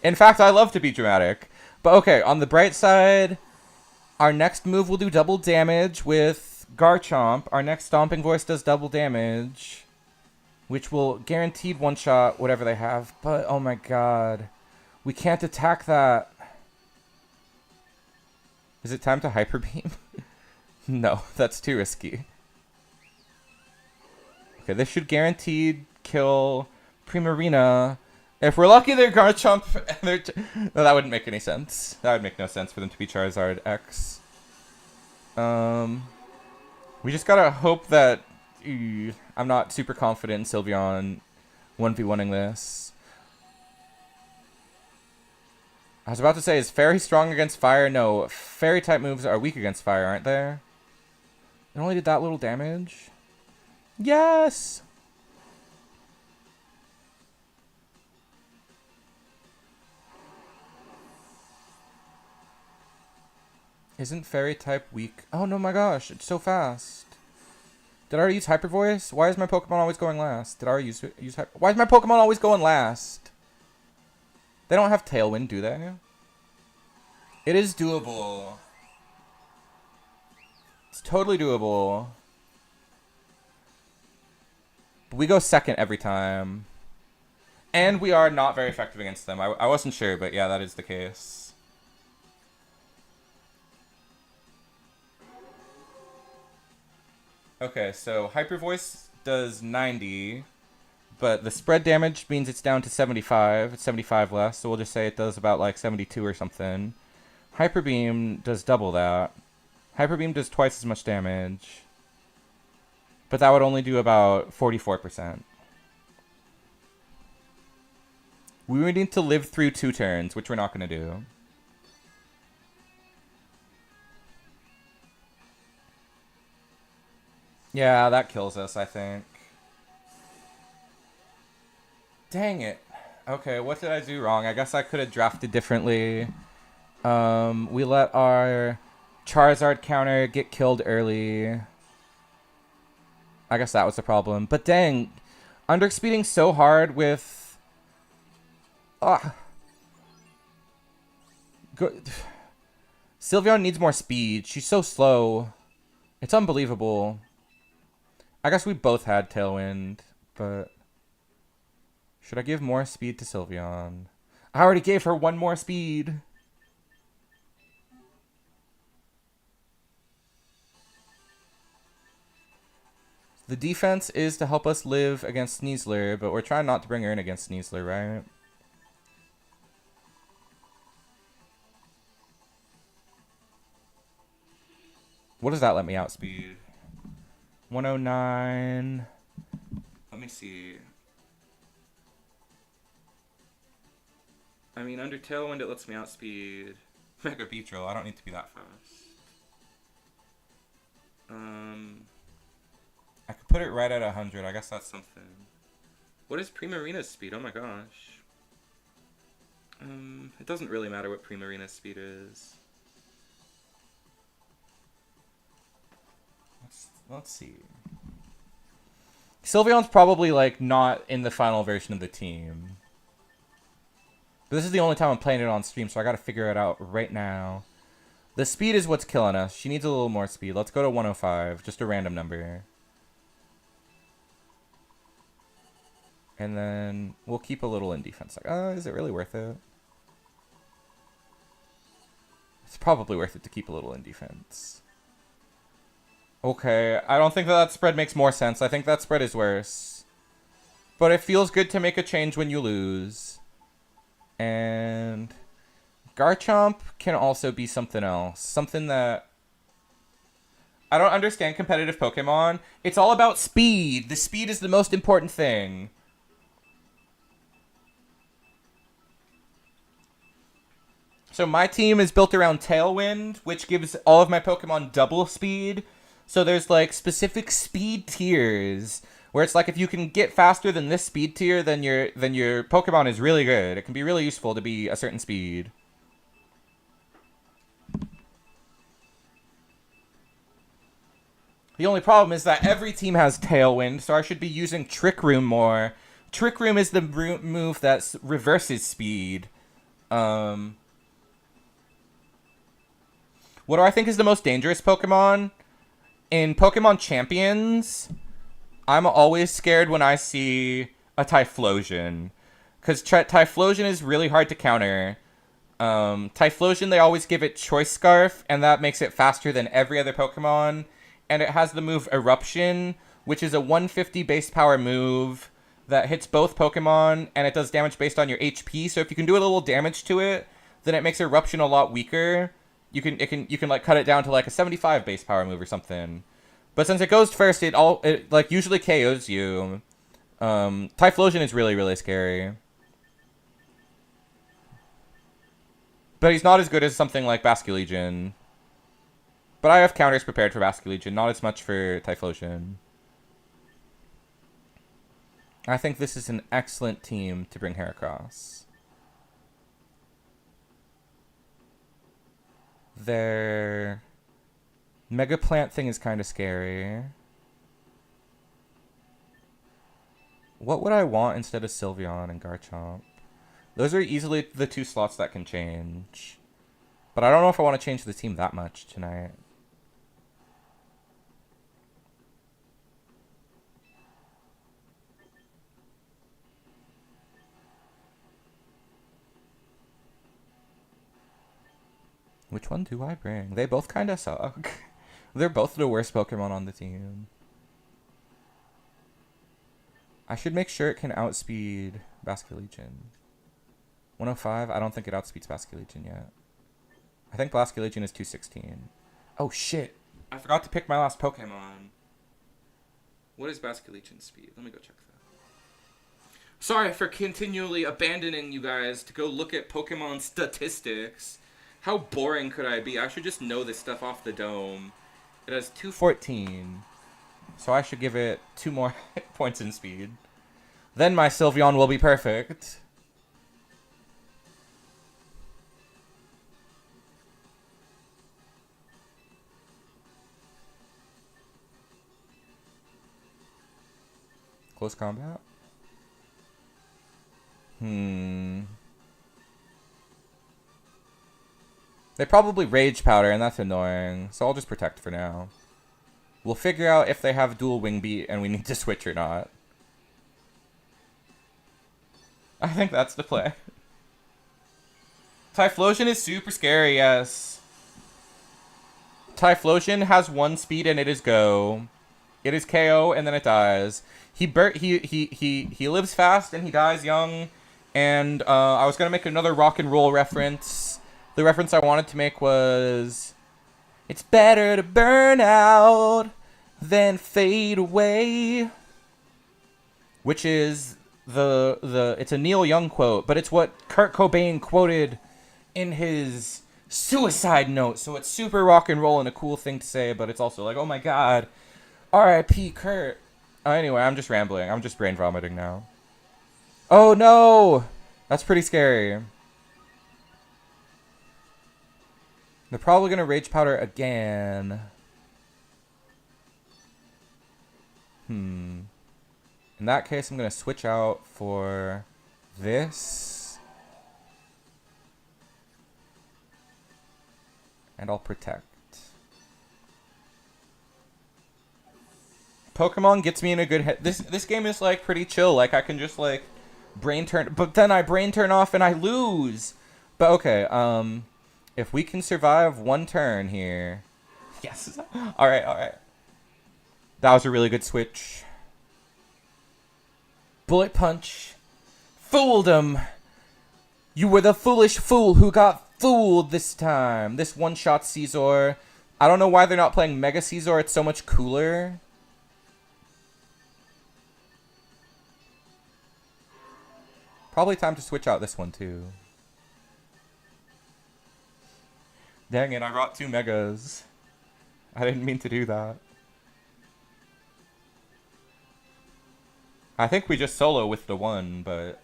In fact, I love to be dramatic. But okay, on the bright side... Our next move will do double damage with Garchomp. Our next Stomping Voice does double damage, which will guaranteed one-shot whatever they have. But, oh my god. We can't attack that. Is it time to Hyper Beam? No, that's too risky. Okay, this should guaranteed kill Primarina. If we're lucky, they're Garchomp. No, that wouldn't make any sense. That would make no sense for them to be Charizard X. We just gotta hope that... I'm not super confident in Sylveon 1v1ing this. I was about to say, is Fairy strong against fire? No, Fairy-type moves are weak against fire, aren't they? It only did that little damage? Yes! Isn't Fairy type weak? Oh no, my gosh, it's so fast. Did I already use Hyper Voice? Why is my Pokemon always going last? Did I already use Why is my Pokemon always going last? They don't have Tailwind, do they? It is doable. It's totally doable. But we go second every time. And we are not very effective against them. I wasn't sure, but yeah, that is the case. Okay, so Hyper Voice does 90. But the spread damage means it's down to 75. It's 75 less, so we'll just say it does about like 72 or something. Hyper Beam does double that. Hyper Beam does twice as much damage. But that would only do about 44%. We would need to live through 2 turns, which we're not going to do. Yeah, that kills us, I think. Dang it. Okay, what did I do wrong? I guess I could have drafted differently. We let our Charizard counter get killed early. I guess that was the problem. But dang, underspeeding so hard with... Sylveon needs more speed. She's so slow. It's unbelievable. I guess we both had Tailwind, but... Should I give more speed to Sylveon? I already gave her 1 more speed. The defense is to help us live against Sneasler, but we're trying not to bring her in against Sneasler, right? What does that let me outspeed? 109. Let me see. I mean, under Tailwind, it lets me outspeed Mega Beetle. I don't need to be that fast. I could put it right at 100. I guess that's something. What is Primarina's speed? Oh my gosh. It doesn't really matter what Primarina's speed is. Let's see. Sylveon's probably, like, not in the final version of the team. But this is the only time I'm playing it on stream, so I gotta figure it out right now. The speed is what's killing us. She needs a little more speed. Let's go to 105, just a random number. And then we'll keep a little in defense. Like, is it really worth it? It's probably worth it to keep a little in defense. Okay, I don't think that spread makes more sense. I think that spread is worse. But it feels good to make a change when you lose. And Garchomp can also be something else. Something that... I don't understand competitive Pokemon. It's all about speed. The speed is the most important thing. So my team is built around Tailwind, which gives all of my Pokemon double speed. So there's like specific speed tiers where it's like if you can get faster than this speed tier, then your Pokemon is really good. It can be really useful to be a certain speed. The only problem is that every team has Tailwind, so I should be using Trick Room more. Trick Room is the move that reverses speed. What do I think is the most dangerous Pokemon? In Pokemon Champions, I'm always scared when I see a Typhlosion. Because Typhlosion is really hard to counter. Typhlosion, they always give it Choice Scarf, and that makes it faster than every other Pokemon. And it has the move Eruption, which is a 150 base power move that hits both Pokemon, and it does damage based on your HP. So if you can do a little damage to it, then it makes Eruption a lot weaker. You can like cut it down to like a 75 base power move or something. But since it goes first, it like usually KOs you. Typhlosion is really, really scary. But he's not as good as something like Basculegion. But I have counters prepared for Basculegion, not as much for Typhlosion. I think this is an excellent team to bring Heracross. Their Mega Plant thing is kind of scary. What would I want instead of Sylveon and Garchomp? Those are easily the 2 slots that can change. But I don't know if I want to change the team that much tonight. Which one do I bring? They both kind of suck. They're both the worst Pokemon on the team. I should make sure it can outspeed Basculegion. 105? I don't think it outspeeds Basculegion yet. I think Basculegion is 216. Oh, shit. I forgot to pick my last Pokemon. What is Basculegion's speed? Let me go check that. Sorry for continually abandoning you guys to go look at Pokemon statistics. How boring could I be? I should just know this stuff off the dome. It has 214. So I should give it 2 more points in speed. Then my Sylveon will be perfect. Close combat? They probably Rage Powder, and that's annoying. So I'll just Protect for now. We'll figure out if they have dual Wing Beat and we need to switch or not. I think that's the play. Typhlosion is super scary, yes. Typhlosion has 1 speed and it is Go. It is KO and then it dies. He lives fast and he dies young. And I was gonna make another rock and roll reference. The reference I wanted to make was, it's better to burn out than fade away. Which is it's a Neil Young quote, but it's what Kurt Cobain quoted in his suicide note. So it's super rock and roll and a cool thing to say, but it's also like, oh my god, R.I.P. Kurt. Anyway, I'm just rambling. I'm just brain vomiting now. Oh no! That's pretty scary. They're probably going to Rage Powder again. In that case, I'm going to switch out for this. And I'll Protect. Pokemon gets me in a good head. This game is like pretty chill. Like I can just like brain turn, but then I brain turn off and I lose. But okay, if we can survive 1 turn here. Yes. All right. That was a really good switch. Bullet Punch. Fooled him. You were the foolish fool who got fooled this time. This one-shot Scizor. I don't know why they're not playing Mega Scizor. It's so much cooler. Probably time to switch out this one too. Dang it, I brought 2 Megas. I didn't mean to do that. I think we just solo with the 1, but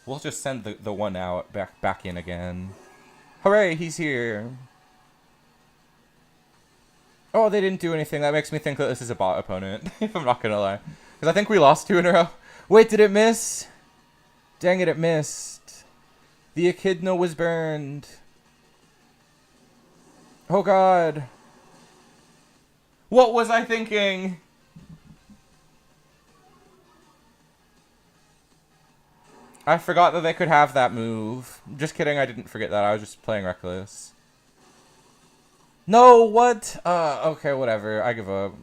we'll just send the 1 out back in again. Hooray, he's here. Oh, they didn't do anything. That makes me think that this is a bot opponent, if I'm not gonna lie. Because I think we lost 2 in a row. Wait, did it miss? Dang it, it missed. The Echidna was burned. Oh god. What was I thinking? I forgot that they could have that move. Just kidding, I didn't forget that. I was just playing reckless. No, what? Okay, whatever. I give up.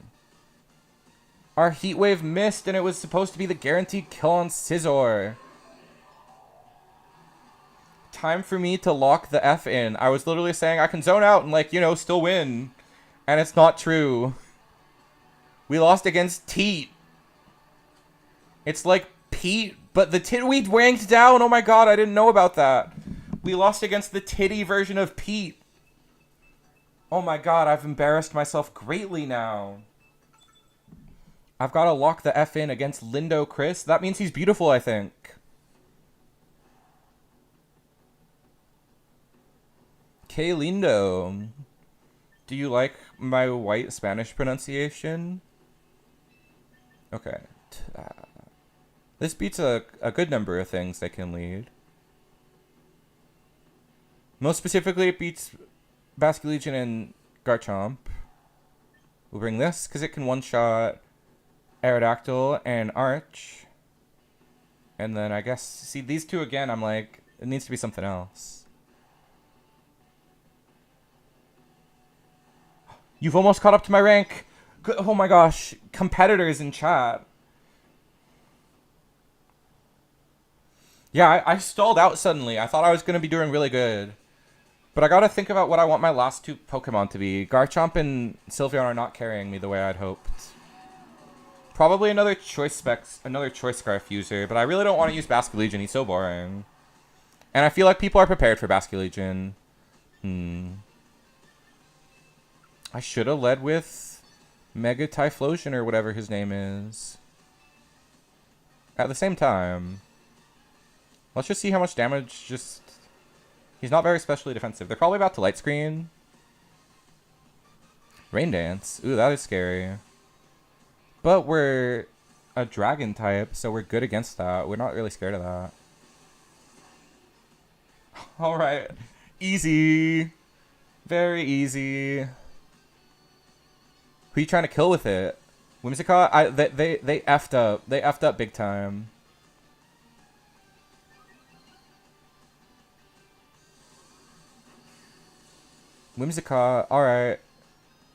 Our Heat Wave missed, and it was supposed to be the guaranteed kill on Scizor. Time for me to lock the F in. I was literally saying I can zone out and, like, you know, still win. And it's not true. We lost against Teat. It's like Pete, but the Titweed ranked down. Oh my god, I didn't know about that. We lost against the titty version of Pete. Oh my god, I've embarrassed myself greatly now. I've got to lock the F in against Lindo Chris. That means he's beautiful, I think. Que lindo. Do you like my white Spanish pronunciation? Okay. This beats a good number of things they can lead. Most specifically, it beats Basculegion and Garchomp. We'll bring this, because it can one-shot Aerodactyl and Arch. And then I guess, see, these 2 again, I'm like, it needs to be something else. You've almost caught up to my rank. Oh my gosh, competitors in chat. Yeah, I stalled out suddenly. I thought I was going to be doing really good. But I gotta think about what I want my last two Pokemon to be. Garchomp and Sylveon are not carrying me the way I'd hoped. Probably another Choice Scarf user, but I really don't want to use Basculegion. He's so boring. And I feel like people are prepared for Basculegion. I should have led with Mega Typhlosion or whatever his name is. At the same time, let's just see how much damage just... He's not very specially defensive. They're probably about to Light Screen. Rain Dance. Ooh, that is scary. But we're a Dragon type, so we're good against that. We're not really scared of that. Alright. Easy. Very easy. Who are you trying to kill with it? Whimsicott? They effed up. They effed up big time. Whimsicott, alright.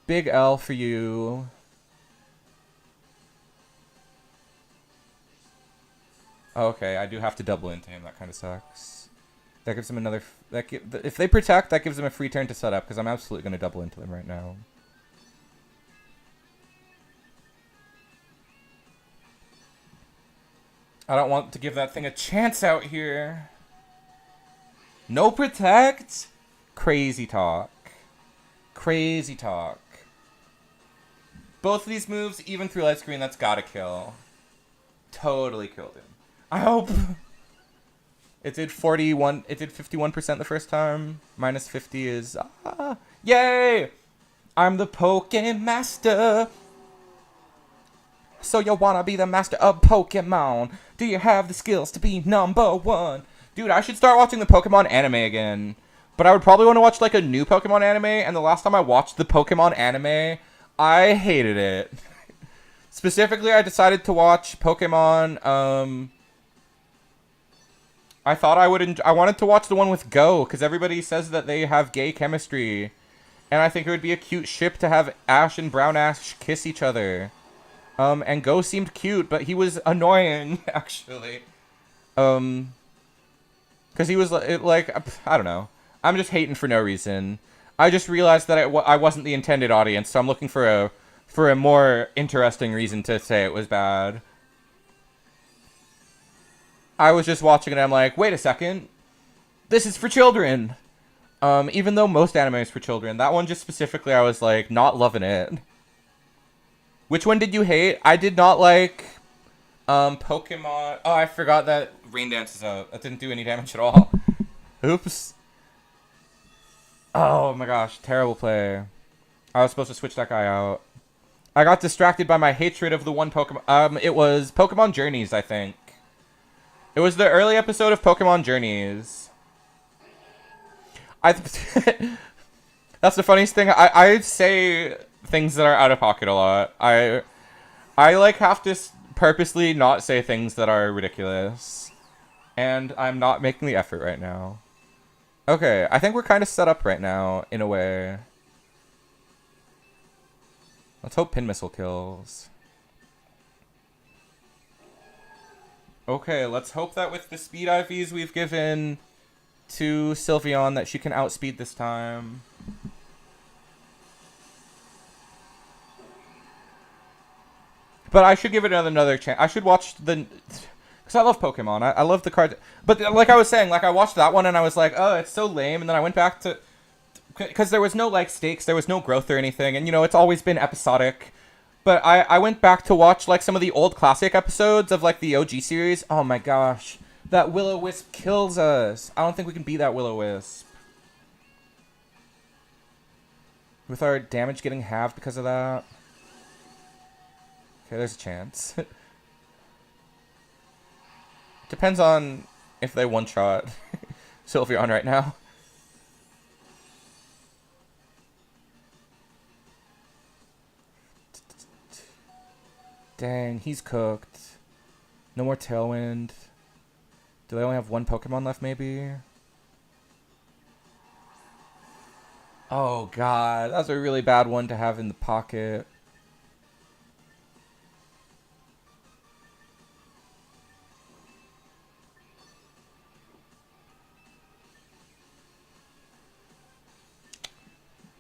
Big L for you. Okay, I do have to double into him. That kind of sucks. That gives him another... if they protect, that gives him a free turn to set up, because I'm absolutely going to double into them right now. I don't want to give that thing a chance out here. No protect? Crazy talk. Crazy talk. Both of these moves, even through Light Screen, that's gotta kill. Totally killed him. I hope. It did 41. It did 51% the first time. Minus 50 is... yay! I'm the Pokemon Master. So you wanna be the master of Pokemon? Do you have the skills to be #1? Dude, I should start watching the Pokemon anime again. But I would probably want to watch, like, a new Pokemon anime, and the last time I watched the Pokemon anime, I hated it. Specifically, I decided to watch Pokemon, I thought I wanted to watch the one with Go, because everybody says that they have gay chemistry. And I think it would be a cute ship to have Ash and Brown Ash kiss each other. And Go seemed cute, but he was annoying, actually. Because he was, like, I don't know. I'm just hating for no reason. I just realized that I wasn't the intended audience, so I'm looking for a more interesting reason to say it was bad. I was just watching it and I'm like, wait a second. This is for children. Even though most anime is for children. That one just specifically, I was like, not loving it. Which one did you hate? I did not like Pokemon... Oh, I forgot that Rain Dance is out. That didn't do any damage at all. Oops. Oh my gosh, terrible play. I was supposed to switch that guy out. I got distracted by my hatred of the one Pokemon. It was Pokemon Journeys, I think. It was the early episode of Pokemon Journeys. That's the funniest thing. I say things that are out of pocket a lot. I like have to purposely not say things that are ridiculous. And I'm not making the effort right now. Okay, I think we're kind of set up right now, in a way. Let's hope Pin Missile kills. Okay, let's hope that with the speed IVs we've given to Sylveon that she can outspeed this time. But I should give it another chance. I should watch the... Because I love Pokemon. I love the card. But like I was saying, like I watched that one and I was like, oh, it's so lame. And then I went back to... Because there was no like stakes. There was no growth or anything. And, you know, it's always been episodic. But I went back to watch like some of the old classic episodes of like the OG series. Oh my gosh. That Will-O-Wisp kills us. I don't think we can beat that Will-O-Wisp. With our damage getting halved because of that. Okay, there's a chance. Depends on if they one-shot Sylveon right now. Dang, he's cooked. No more Tailwind. Do they only have one Pokemon left, maybe? Oh, God. That's a really bad one to have in the pocket.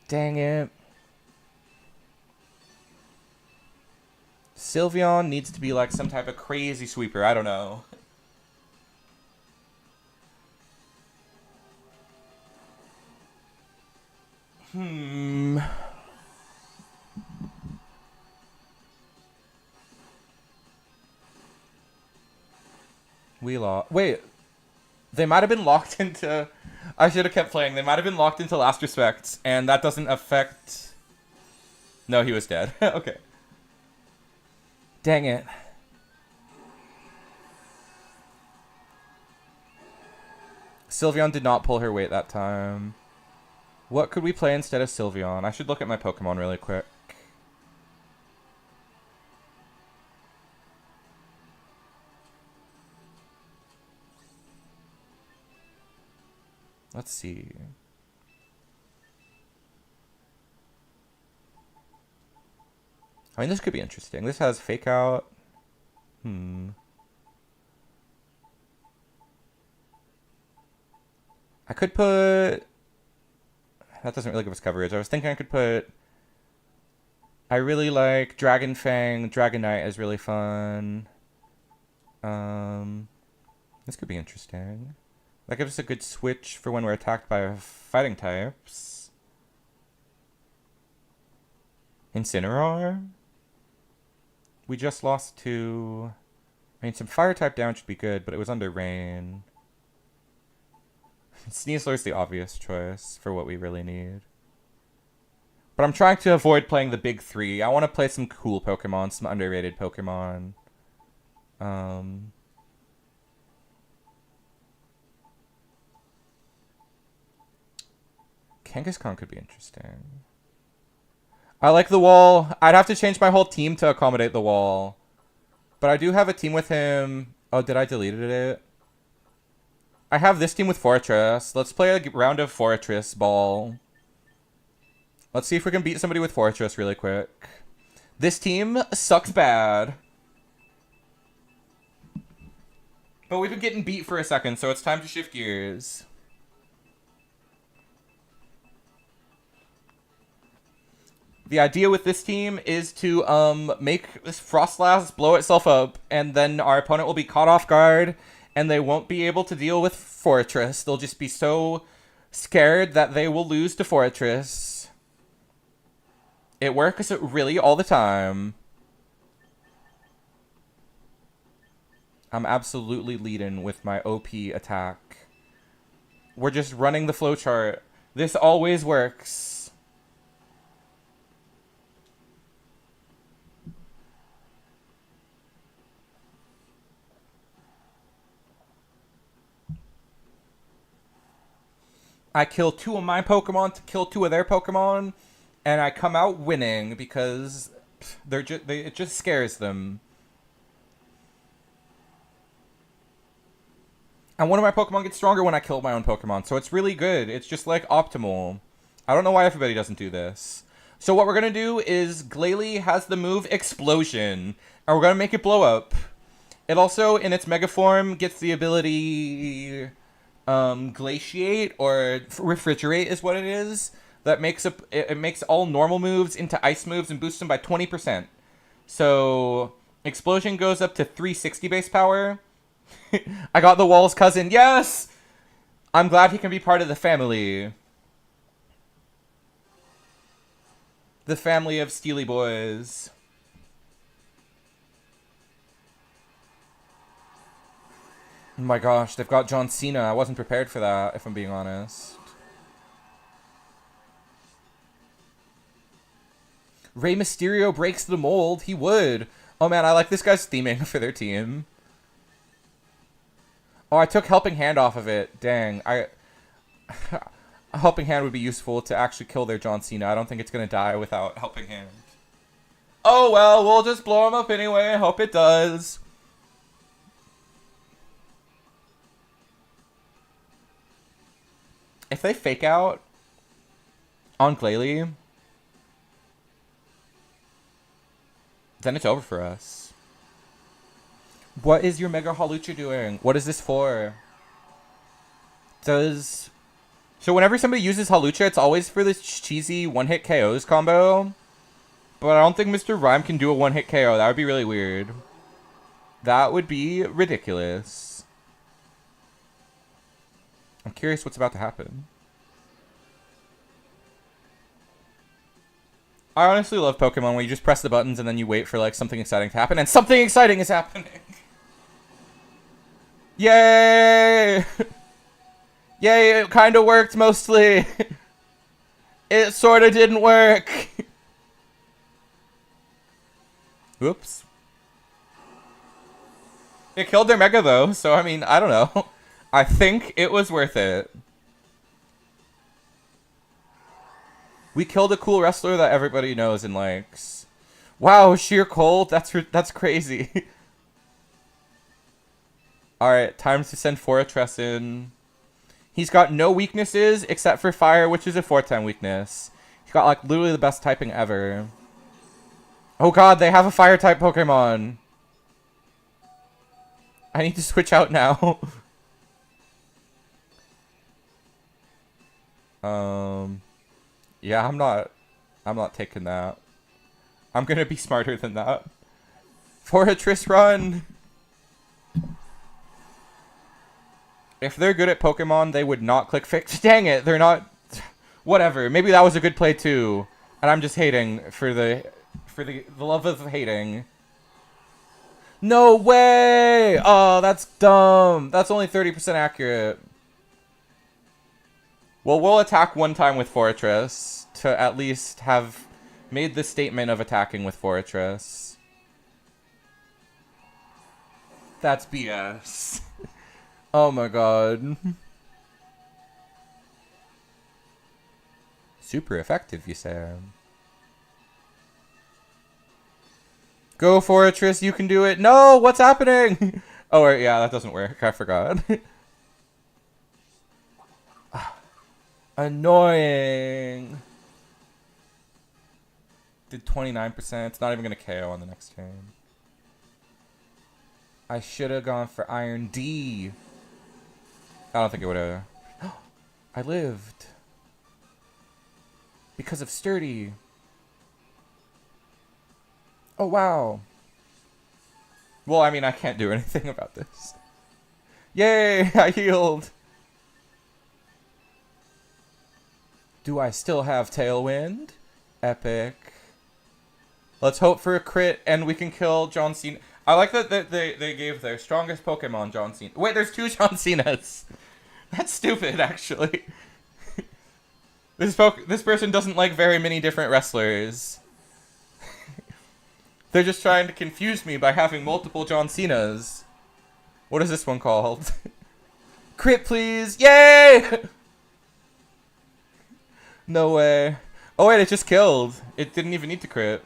Dang it. Sylveon needs to be like some type of crazy sweeper. I don't know. We lost. Wait. They might have been locked into... I should have kept playing. They might have been locked into Last Respects, and that doesn't affect... No, he was dead. Okay. Dang it. Sylveon did not pull her weight that time. What could we play instead of Sylveon? I should look at my Pokemon really quick. Let's see. I mean, this could be interesting. This has Fake Out. I could put... That doesn't really give us coverage. I was thinking I could put... I really like Dragon Fang. Dragonite is really fun. This could be interesting. That gives us a good switch for when we're attacked by fighting types. Incineroar. We just lost to... I mean, some fire type down should be good, but it was under rain. Sneasler is the obvious choice for what we really need. But I'm trying to avoid playing the big three. I want to play some cool Pokemon, some underrated Pokemon. Kangaskhan could be interesting. I like the wall. I'd have to change my whole team to accommodate the wall. But I do have a team with him. Oh, did I deleted it? I have this team with Fortress. Let's play a round of Fortress Ball. Let's see if we can beat somebody with Fortress really quick. This team sucks bad. But we've been getting beat for a second, so it's time to shift gears. The idea with this team is to make this Frostlass blow itself up, and then our opponent will be caught off guard, and they won't be able to deal with Fortress. They'll just be so scared that they will lose to Fortress. It works really all the time. I'm absolutely leading with my OP attack. We're just running the flowchart. This always works. I kill 2 of my Pokemon to kill 2 of their Pokemon, and I come out winning because it just scares them. And one of my Pokemon gets stronger when I kill my own Pokemon, so it's really good. It's just like optimal. I don't know why everybody doesn't do this. So what we're gonna do is Glalie has the move Explosion, and we're gonna make it blow up. It also, in its Mega form, gets the ability Glaciate or Refrigerate is what it is. That makes it makes all normal moves into ice moves and boosts them by 20%. So Explosion goes up to 360 base power. I got the Wall's cousin. Yes! I'm glad he can be part of the family. The family of Steely Boys. Oh my gosh, they've got John Cena. I wasn't prepared for that, if I'm being honest. Rey Mysterio breaks the mold. He would. Oh man, I like this guy's theming for their team. Oh, I took Helping Hand off of it. Dang. A Helping Hand would be useful to actually kill their John Cena. I don't think it's going to die without Helping Hand. Oh well, we'll just blow him up anyway. I hope it does. If they Fake Out on Glalie, then it's over for us. What is your Mega Hawlucha doing? What is this for? Does So whenever somebody uses Halucha, it's always for this cheesy one-hit KOs combo. But I don't think Mr. Rhyme can do a one-hit KO. That would be really weird. That would be ridiculous. I'm curious what's about to happen. I honestly love Pokemon where you just press the buttons and then you wait for like something exciting to happen, and something exciting is happening. Yay! Yay, it kind of worked mostly. It sort of didn't work. Oops. It killed their Mega though, so I mean, I don't know. I think it was worth it. We killed a cool wrestler that everybody knows and likes. Wow, sheer cold? That's crazy. Alright, time to send Fortress in. He's got no weaknesses except for fire, which is a 4-time weakness. He's got like literally the best typing ever. Oh god, they have a fire type Pokemon. I need to switch out now. Yeah, I'm not taking that. I'm gonna be smarter than that. Fortress run! If they're good at Pokemon, they would not click fix. Dang it, they're not. Whatever. Maybe that was a good play too, and I'm just hating for the love of hating. No way! Oh, that's dumb. That's only 30% accurate. Well, we'll attack one time with Fortress to at least have made the statement of attacking with Fortress. That's BS. Oh my god. Super effective, you say. Go, Fortress, you can do it. No, what's happening? Oh, wait, yeah, that doesn't work. I forgot. Annoying. Did 29%. It's not even going to KO on the next turn. I should have gone for Iron D. I don't think it would have. I lived. Because of Sturdy. Oh, wow. Well, I mean, I can't do anything about this. Yay, I healed. Do I still have Tailwind? Epic. Let's hope for a crit and we can kill John Cena. I like that they gave their strongest Pokemon John Cena. Wait, there's 2 John Cenas. That's stupid, actually. This person doesn't like very many different wrestlers. They're just trying to confuse me by having multiple John Cenas. What is this one called? Crit, please! Yay! No way. Oh wait, it just killed. It didn't even need to crit.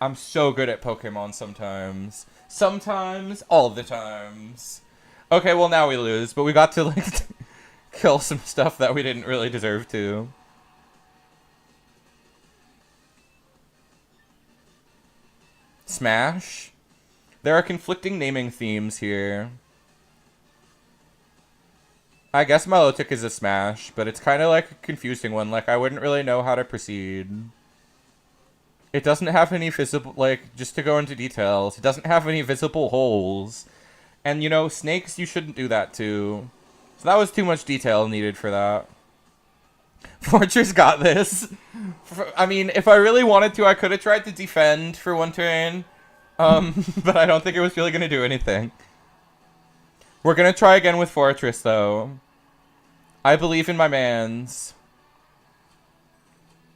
I'm so good at Pokemon sometimes. Sometimes, all the times. Okay, well now we lose, but we got to like kill some stuff that we didn't really deserve to. Smash? There are conflicting naming themes here. I guess Milotic is a smash, but it's kind of like a confusing one. Like, I wouldn't really know how to proceed. It doesn't have any visible, like, just to go into details, it doesn't have any visible holes. And, you know, snakes, you shouldn't do that to. So that was too much detail needed for that. Fortress got this. I mean, if I really wanted to, I could have tried to defend for one turn. But I don't think it was really going to do anything. We're going to try again with Fortress, though. I believe in my mans.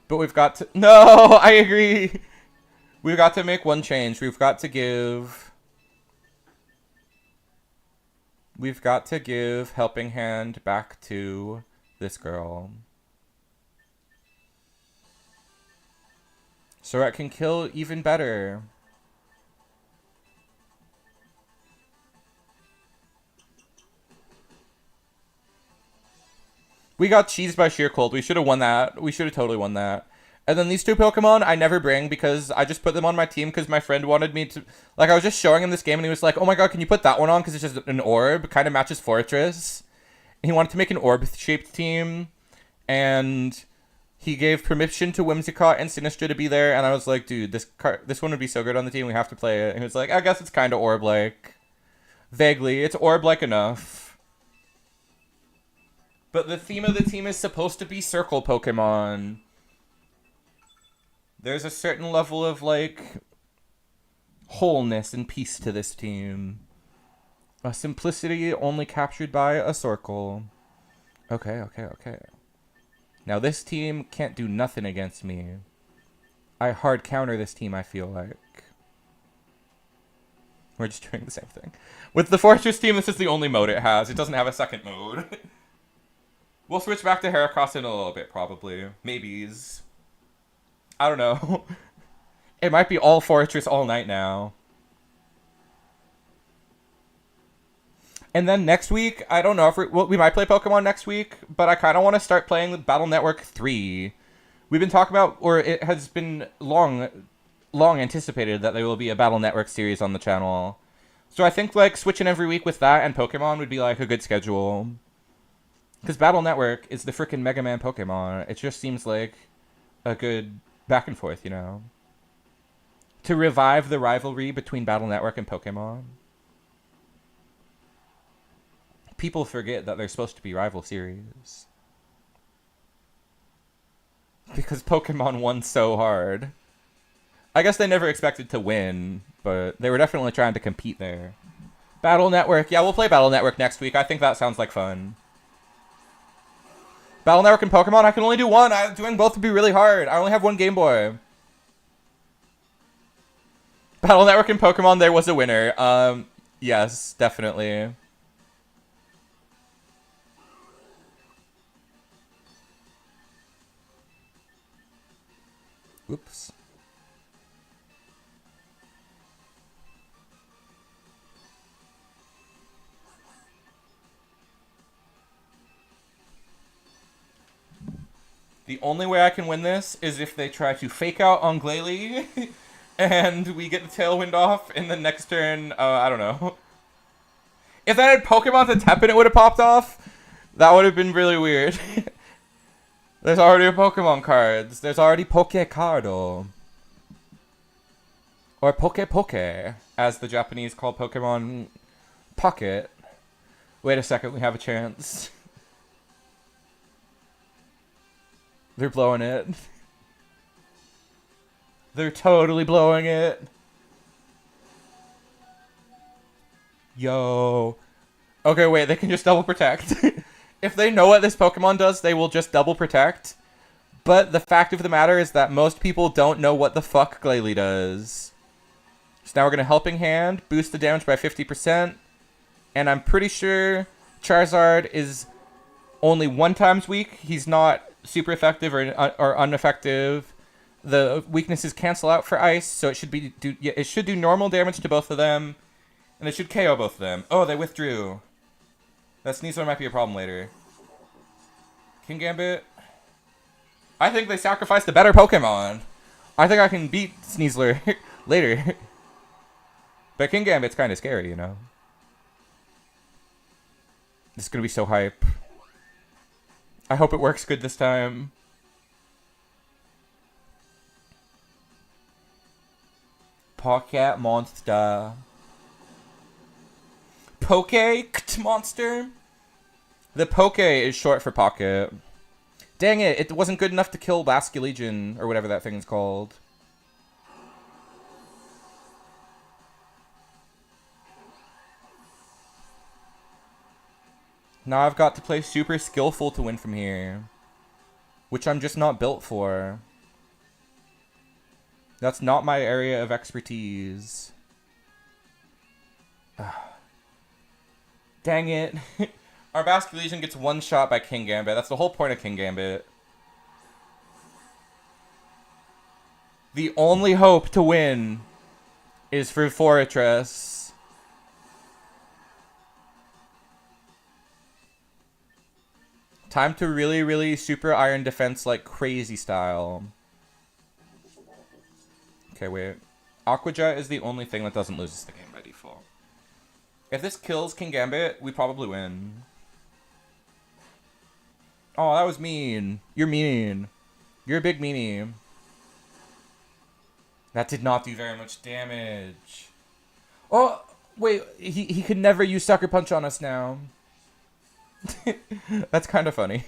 But we've got to... No, I agree. We've got to make one change. We've got to give Helping Hand back to this girl. So it can kill even better. We got cheesed by Sheer Cold. We should have won that. We should have totally won that. And then these 2 Pokemon I never bring because I just put them on my team because my friend wanted me to... Like, I was just showing him this game and he was like, oh my god, can you put that one on? Because it's just an orb. Kind of matches Fortress. He wanted to make an orb-shaped team, and he gave permission to Whimsicott and Sinistra to be there, and I was like, dude, this one would be so good on the team, we have to play it. And he was like, I guess it's kind of orb-like. Vaguely. It's orb-like enough. But the theme of the team is supposed to be circle Pokemon. There's a certain level of, like, wholeness and peace to this team. A simplicity only captured by a circle. Okay. Now this team can't do nothing against me. I hard counter this team, I feel like. We're just doing the same thing. With the Fortress team, this is the only mode it has. It doesn't have a second mode. We'll switch back to Heracross in a little bit, probably. Maybes. I don't know. It might be all Fortress all night now. And then next week, I don't know if we might play Pokemon next week, but I kind of want to start playing Battle Network 3. We've been talking about, or it has been long anticipated that there will be a Battle Network series on the channel. So I think like switching every week with that and Pokemon would be like a good schedule. Because Battle Network is the frickin' Mega Man Pokemon. It just seems like a good back and forth, you know? To revive the rivalry between Battle Network and Pokemon. People forget that they're supposed to be rival series. Because Pokemon won so hard. I guess they never expected to win, but they were definitely trying to compete there. Battle Network. Yeah, we'll play Battle Network next week. I think that sounds like fun. Battle Network and Pokemon, I can only do one. Doing both would be really hard. I only have one Game Boy. Battle Network and Pokemon, there was a winner. Yes, definitely. Oops. The only way I can win this is if they try to fake out on Glalie and we get the Tailwind off in the next turn. I don't know. If that had Pokemon to tap and it would have popped off, that would have been really weird. There's already Pokemon cards. There's already Pokecardo. Or Poke, as the Japanese call Pokemon Pocket. Wait a second, we have a chance. They're blowing it. They're totally blowing it. Yo. Okay, wait, they can just double protect. If they know what this Pokemon does, they will just double protect. But the fact of the matter is that most people don't know what the fuck Glalie does. So now we're going to Helping Hand, boost the damage by 50%. And I'm pretty sure Charizard is only 1 times weak. He's not super effective or ineffective. The weaknesses cancel out for Ice, so it should do normal damage to both of them. And it should KO both of them. Oh, they withdrew. That Sneasler might be a problem later. King Gambit. I think they sacrificed the better Pokemon. I think I can beat Sneasler later. But King Gambit's kind of scary, you know? This is going to be so hype. I hope it works good this time. Pocket Monster. Poke Monster? The Poke is short for Pocket. Dang it, it wasn't good enough to kill Basculegion, or whatever that thing's called. Now I've got to play super skillful to win from here. Which I'm just not built for. That's not my area of expertise. Dang it. Our Basculegion gets one shot by King Gambit. That's the whole point of King Gambit. The only hope to win is for Fortress. Time to really, really super iron defense like crazy style. Okay, wait. Aqua Jet is the only thing that doesn't lose us the game by default. If this kills King Gambit, we probably win. Oh, that was mean. You're mean. You're a big meanie. That did not do very much damage. Oh, wait. He could never use Sucker Punch on us now. That's kind of funny.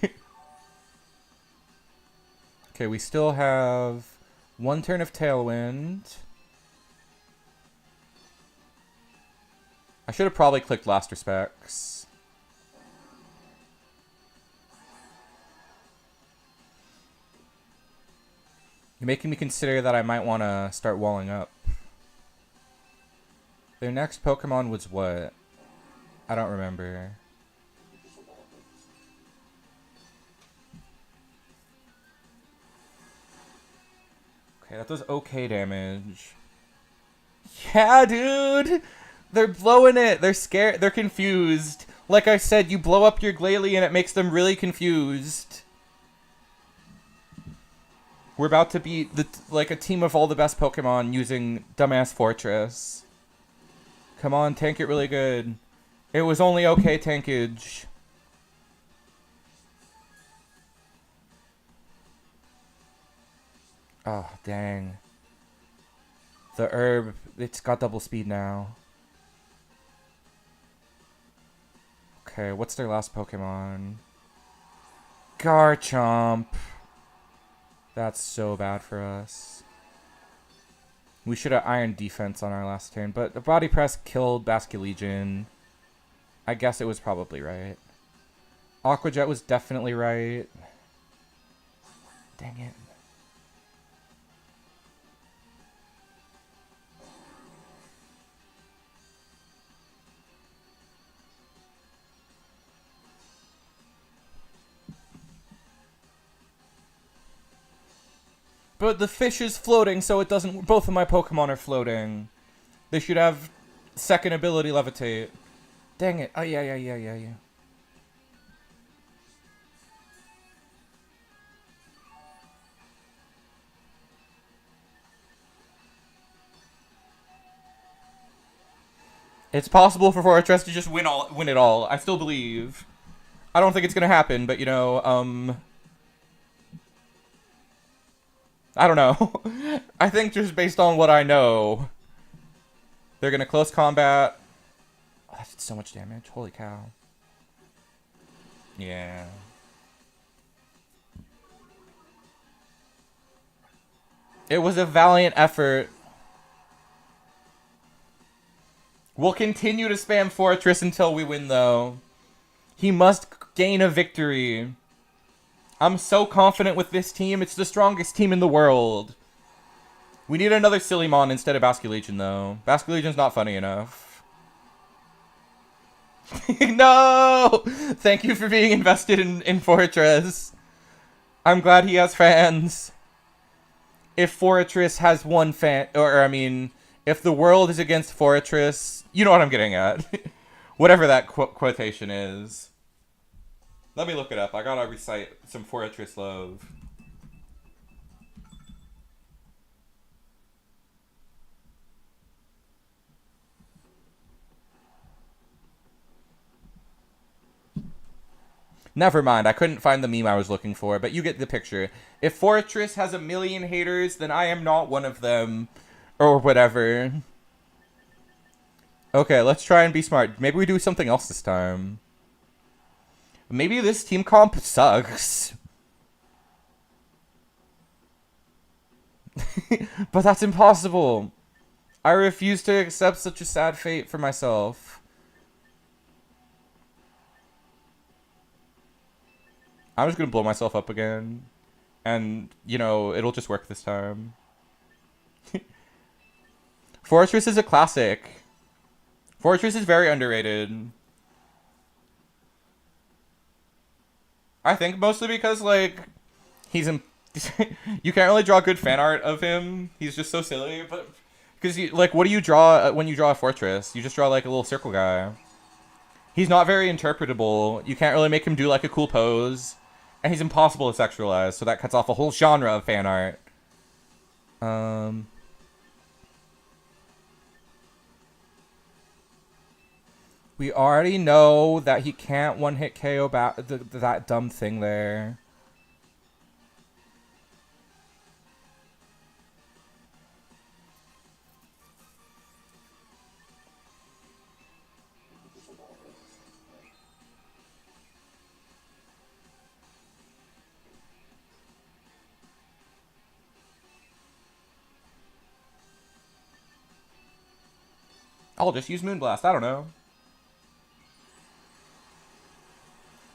Okay, we still have one turn of Tailwind. I should have probably clicked Last Respects. You're making me consider that I might want to start walling up. Their next Pokemon was what? I don't remember. Okay, that does okay damage. Yeah, dude! They're blowing it! They're scared. They're confused. Like I said, you blow up your Glalie and it makes them really confused. We're about to beat like a team of all the best Pokemon using Dumbass Fortress. Come on, tank it really good. It was only okay tankage. Oh, dang. The herb, it's got double speed now. Okay, what's their last Pokemon? Garchomp. That's so bad for us. We should have Iron Defense on our last turn, but the Body Press killed Basculegion. I guess it was probably right. Aqua Jet was definitely right. Dang it. But the fish is floating, so it doesn't... Both of my Pokemon are floating. They should have second ability Levitate. Dang it. Oh, yeah. It's possible for Fortress to just win it all. I still believe. I don't think it's gonna happen, but you know, I don't know. I think just based on what I know, they're gonna close combat. Oh, that did so much damage. Holy cow. Yeah. It was a valiant effort. We'll continue to spam Fortress until we win, though. He must gain a victory. I'm so confident with this team. It's the strongest team in the world. We need another Silymon instead of Basculegion, though. Basculegion's not funny enough. No! Thank you for being invested in Fortress. I'm glad he has fans. If Fortress has one fan... Or, I mean... If the world is against Fortress... You know what I'm getting at. Whatever that quotation is. Let me look it up. I gotta recite some Fortress love. Never mind, I couldn't find the meme I was looking for, but you get the picture. If Fortress has 1 million haters, then I am not one of them. Or whatever. Okay, let's try and be smart. Maybe we do something else this time. Maybe this team comp sucks. But that's impossible. I refuse to accept such a sad fate for myself. I'm just gonna blow myself up again. And, you know, it'll just work this time. Fortress is a classic. Fortress is very underrated. I think mostly because, like, he's in... You can't really draw good fan art of him. He's just so silly, but... Because, like, what do you draw when you draw a Fortress? You just draw, like, a little circle guy. He's not very interpretable. You can't really make him do, like, a cool pose. And he's impossible to sexualize, so that cuts off a whole genre of fan art. We already know that he can't one-hit KO that dumb thing there. I'll just use Moonblast. I don't know.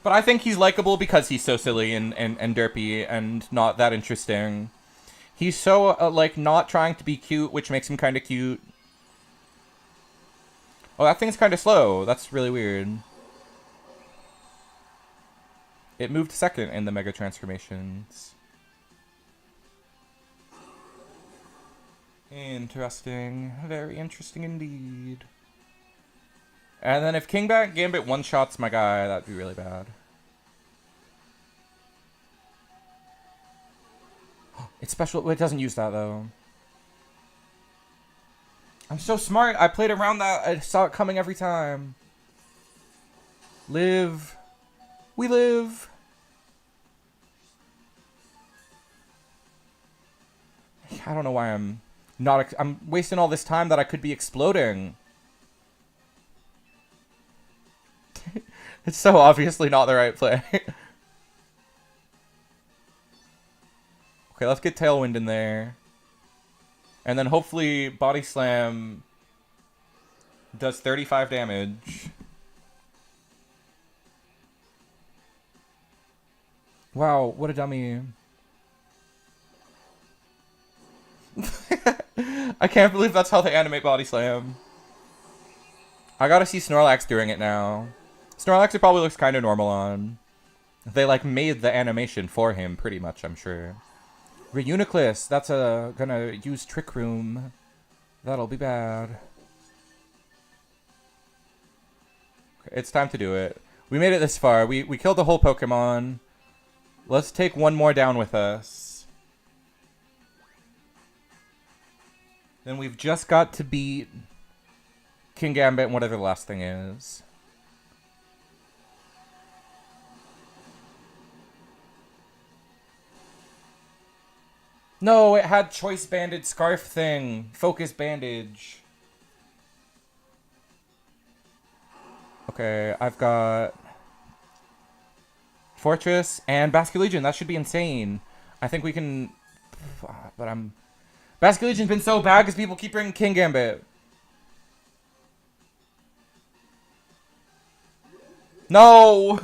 But I think he's likable because he's so silly and derpy and not that interesting. He's so, like, not trying to be cute, which makes him kind of cute. Oh, that thing's kind of slow. That's really weird. It moved second in the Mega Transformations. Interesting. Very interesting indeed. And then if King Gambit one-shots my guy, that'd be really bad. It's special. It doesn't use that, though. I'm so smart. I played around that. I saw it coming every time. Live. We live. I don't know why I'm not... I'm wasting all this time that I could be exploding. It's so obviously not the right play. Okay, let's get Tailwind in there. And then hopefully Body Slam does 35 damage. Wow, what a dummy. I can't believe that's how they animate Body Slam. I gotta see Snorlax doing it now. Snorlax it probably looks kind of normal on. They like made the animation for him pretty much, I'm sure. Reuniclus, that's gonna use Trick Room. That'll be bad. Okay, it's time to do it. We made it this far. We killed the whole Pokemon. Let's take one more down with us. Then we've just got to beat King Gambit and whatever the last thing is. No, it had Choice Banded Scarf thing. Focus Bandage. Okay, I've got Fortress and Basculegion. That should be insane. I think we can... But I'm... Basculegion's been so bad because people keep bringing King Gambit. No!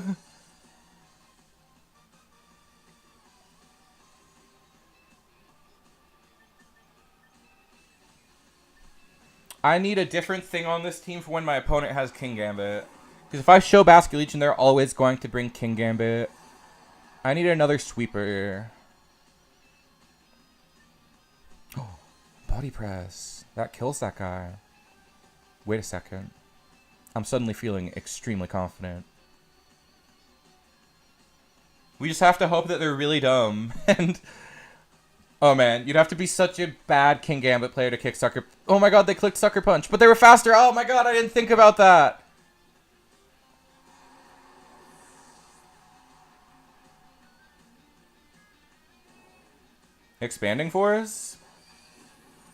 I need a different thing on this team for when my opponent has King Gambit. Because if I show Basculegion, they're always going to bring King Gambit. I need another sweeper. Oh, Body Press. That kills that guy. Wait a second. I'm suddenly feeling extremely confident. We just have to hope that they're really dumb. And... Oh man, you'd have to be such a bad King Gambit player to kick Sucker... Oh my god, they clicked Sucker Punch, but they were faster! Oh my god, I didn't think about that! Expanding Force?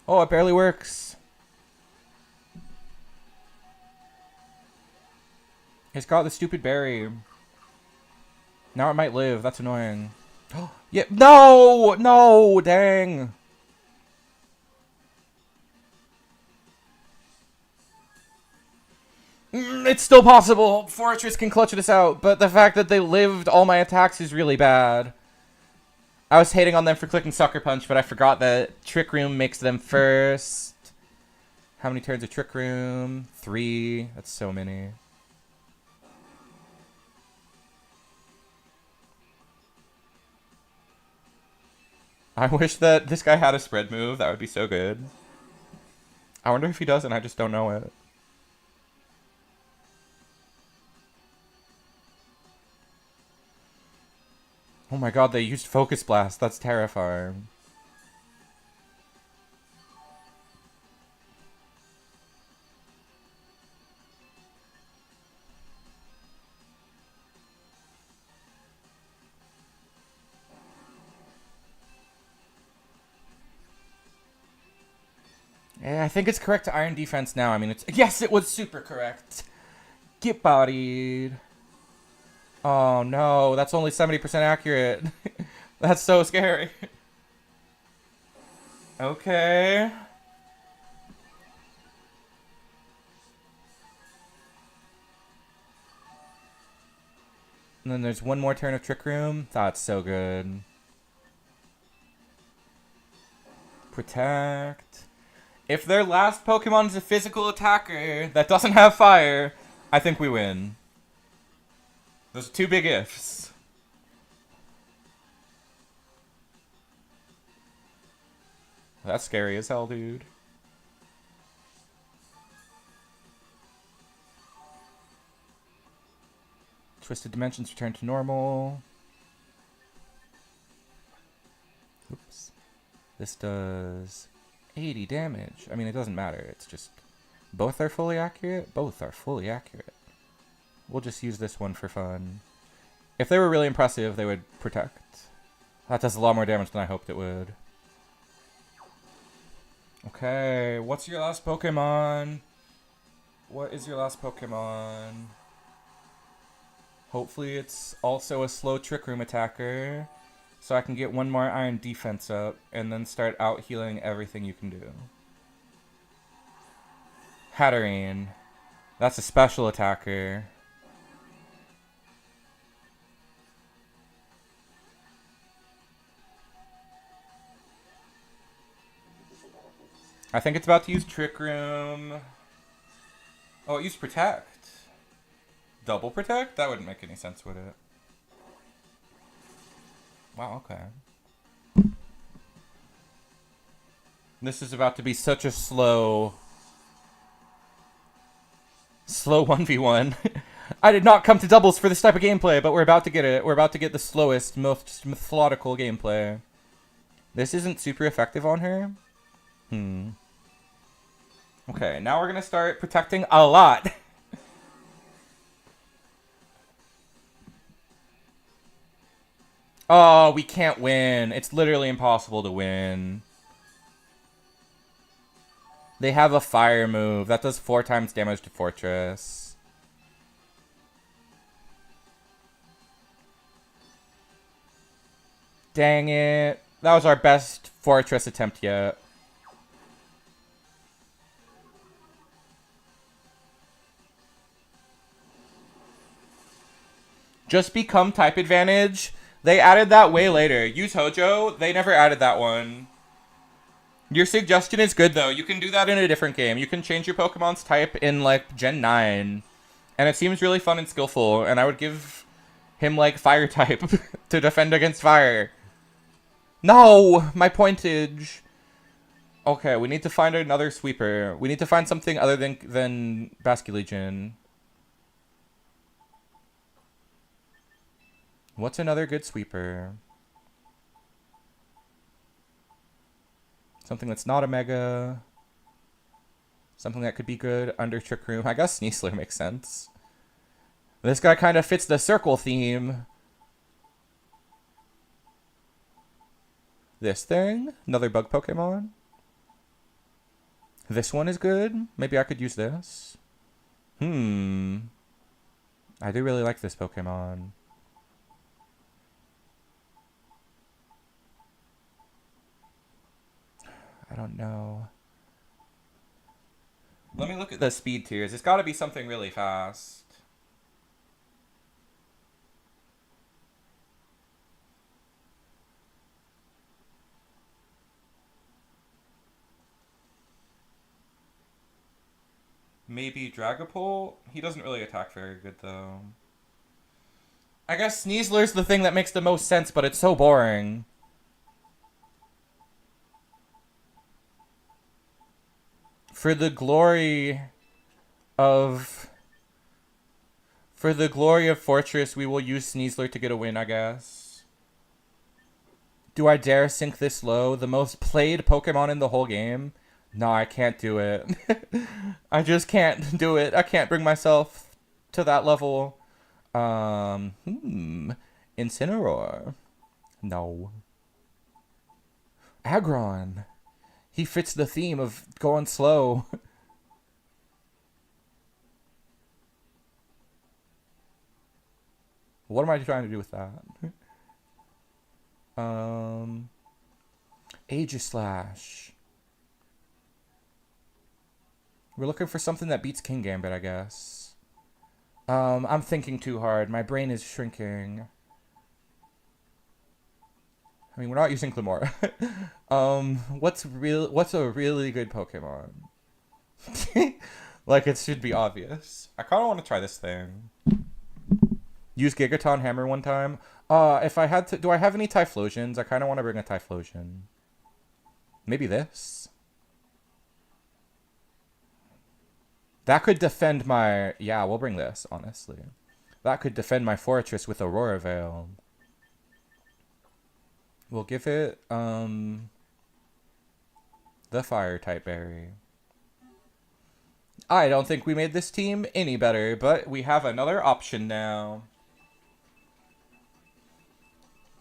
Oh, it barely works. It's got the stupid berry. Now it might live, that's annoying. Yeah, no! No! Dang! It's still possible! Fortress can clutch this out, but the fact that they lived all my attacks is really bad. I was hating on them for clicking Sucker Punch, but I forgot that Trick Room makes them first. How many turns of Trick Room? 3. That's so many. I wish that this guy had a spread move. That would be so good. I wonder if he does, and I just don't know it. Oh my god, they used Focus Blast. That's terrifying. Yeah, I think it's correct to Iron Defense now. I mean, it's... Yes, it was super correct. Get bodied. Oh, no. That's only 70% accurate. That's so scary. Okay. And then there's one more turn of Trick Room. That's so good. Protect. If their last Pokemon is a physical attacker that doesn't have fire, I think we win. Those are two big ifs. That's scary as hell, dude. Twisted Dimensions return to normal. Oops. This does 80 damage. I mean, it doesn't matter. It's just... Both are fully accurate? Both are fully accurate. We'll just use this one for fun. If they were really impressive, they would protect. That does a lot more damage than I hoped it would. Okay, what's your last Pokemon? What is your last Pokemon? Hopefully it's also a slow Trick Room attacker, so I can get one more Iron Defense up, and then start out healing everything you can do. Hatterene. That's a special attacker. I think it's about to use Trick Room. Oh, it used Protect. Double Protect? That wouldn't make any sense, would it? Wow, okay. This is about to be such a slow 1v1. I did not come to doubles for this type of gameplay, but we're about to get it. We're about to get the slowest, most methodical gameplay. This isn't super effective on her. Okay, now we're gonna start protecting a lot. Oh, we can't win. It's literally impossible to win. They have a fire move. That does 4 times damage to Fortress. Dang it. That was our best Fortress attempt yet. Just become type advantage. They added that way later. Use Hojo. They never added that one. Your suggestion is good, though. You can do that in a different game. You can change your Pokemon's type in, like, Gen 9. And it seems really fun and skillful. And I would give him, like, Fire type to defend against fire. No! My pointage. Okay, we need to find another sweeper. We need to find something other than Basculegion. What's another good sweeper? Something that's not a mega. Something that could be good under Trick Room. I guess Sneasler makes sense. This guy kind of fits the circle theme. This thing? Another bug Pokemon? This one is good. Maybe I could use this. I do really like this Pokemon. I don't know. Let me look at the speed tiers. It's got to be something really fast. Maybe Dragapult? He doesn't really attack very good, though. I guess Sneasler's the thing that makes the most sense, but it's so boring. For the glory of Fortress, we will use Sneasler to get a win, I guess. Do I dare sink this low? The most played Pokemon in the whole game? No, I can't do it. I just can't do it. I can't bring myself to that level. Incineroar. No. Aggron. He fits the theme of going slow. What am I trying to do with that? Aegislash. We're looking for something that beats King Gambit, I guess. I'm thinking too hard. My brain is shrinking. I mean, we're not using Clamora. What's a really good Pokemon? Like, it should be obvious. I kind of want to try this thing. Use Gigaton Hammer one time. If I had to... Do I have any Typhlosions? I kind of want to bring a Typhlosion. Maybe this? That could defend my... Yeah, we'll bring this, honestly. That could defend my Fortress with Aurora Veil. We'll give it, the Fire-type berry. I don't think we made this team any better, but we have another option now.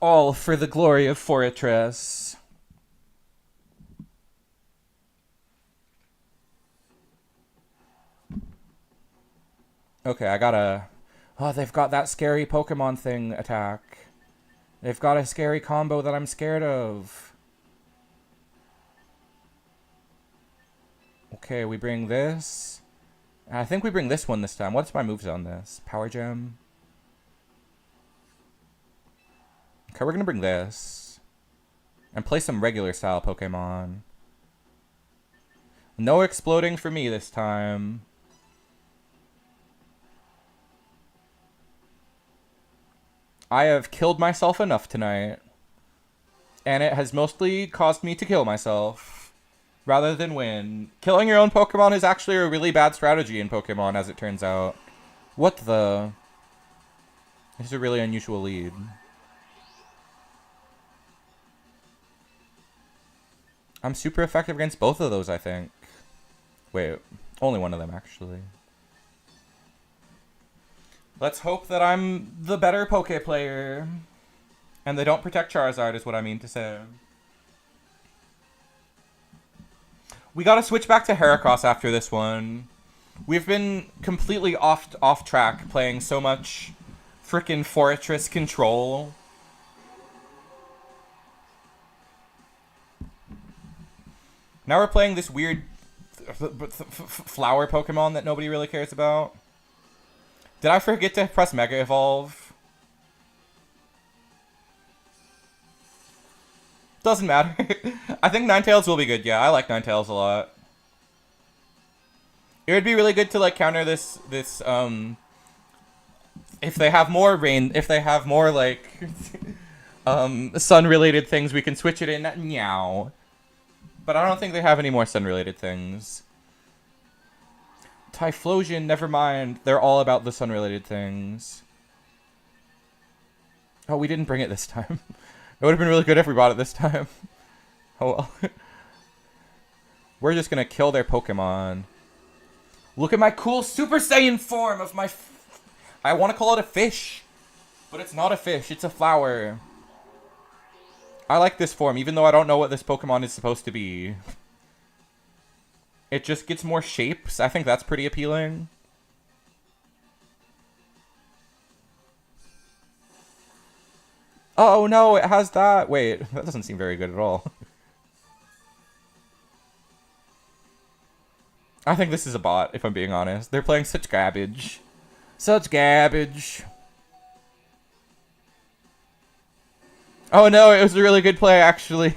All for the glory of Fortress. Okay, I gotta... Oh, they've got that scary Pokemon thing attack. They've got a scary combo that I'm scared of. Okay, we bring this. I think we bring this one this time. What's my moves on this? Power Gem. Okay, we're gonna bring this. And play some regular style Pokemon. No exploding for me this time. I have killed myself enough tonight. And it has mostly caused me to kill myself. Rather than win. Killing your own Pokemon is actually a really bad strategy in Pokemon, as it turns out. What the... This is a really unusual lead. I'm super effective against both of those, I think. Wait, only one of them, actually. Let's hope that I'm the better Poke player. And they don't protect Charizard, is what I mean to say. We gotta switch back to Heracross after this one. We've been completely off track playing so much frickin' Fortress control. Now we're playing this weird flower Pokemon that nobody really cares about. Did I forget to press Mega Evolve? Doesn't matter. I think Ninetales will be good. Yeah, I like Ninetales a lot. It would be really good to like counter this if they have more rain, if they have more like sun related things, we can switch it in. Meow. But I don't think they have any more sun related things. Typhlosion, never mind. They're all about the sun related things. Oh, we didn't bring it this time. It would have been really good if we bought it this time. Oh well. We're just gonna kill their Pokemon. Look at my cool Super Saiyan form of my... I want to call it a fish. But it's not a fish, it's a flower. I like this form, even though I don't know what this Pokemon is supposed to be. It just gets more shapes. I think that's pretty appealing. Oh no, it has that. Wait, that doesn't seem very good at all. I think this is a bot, if I'm being honest. They're playing such garbage. Such garbage. Oh no, it was a really good play, actually.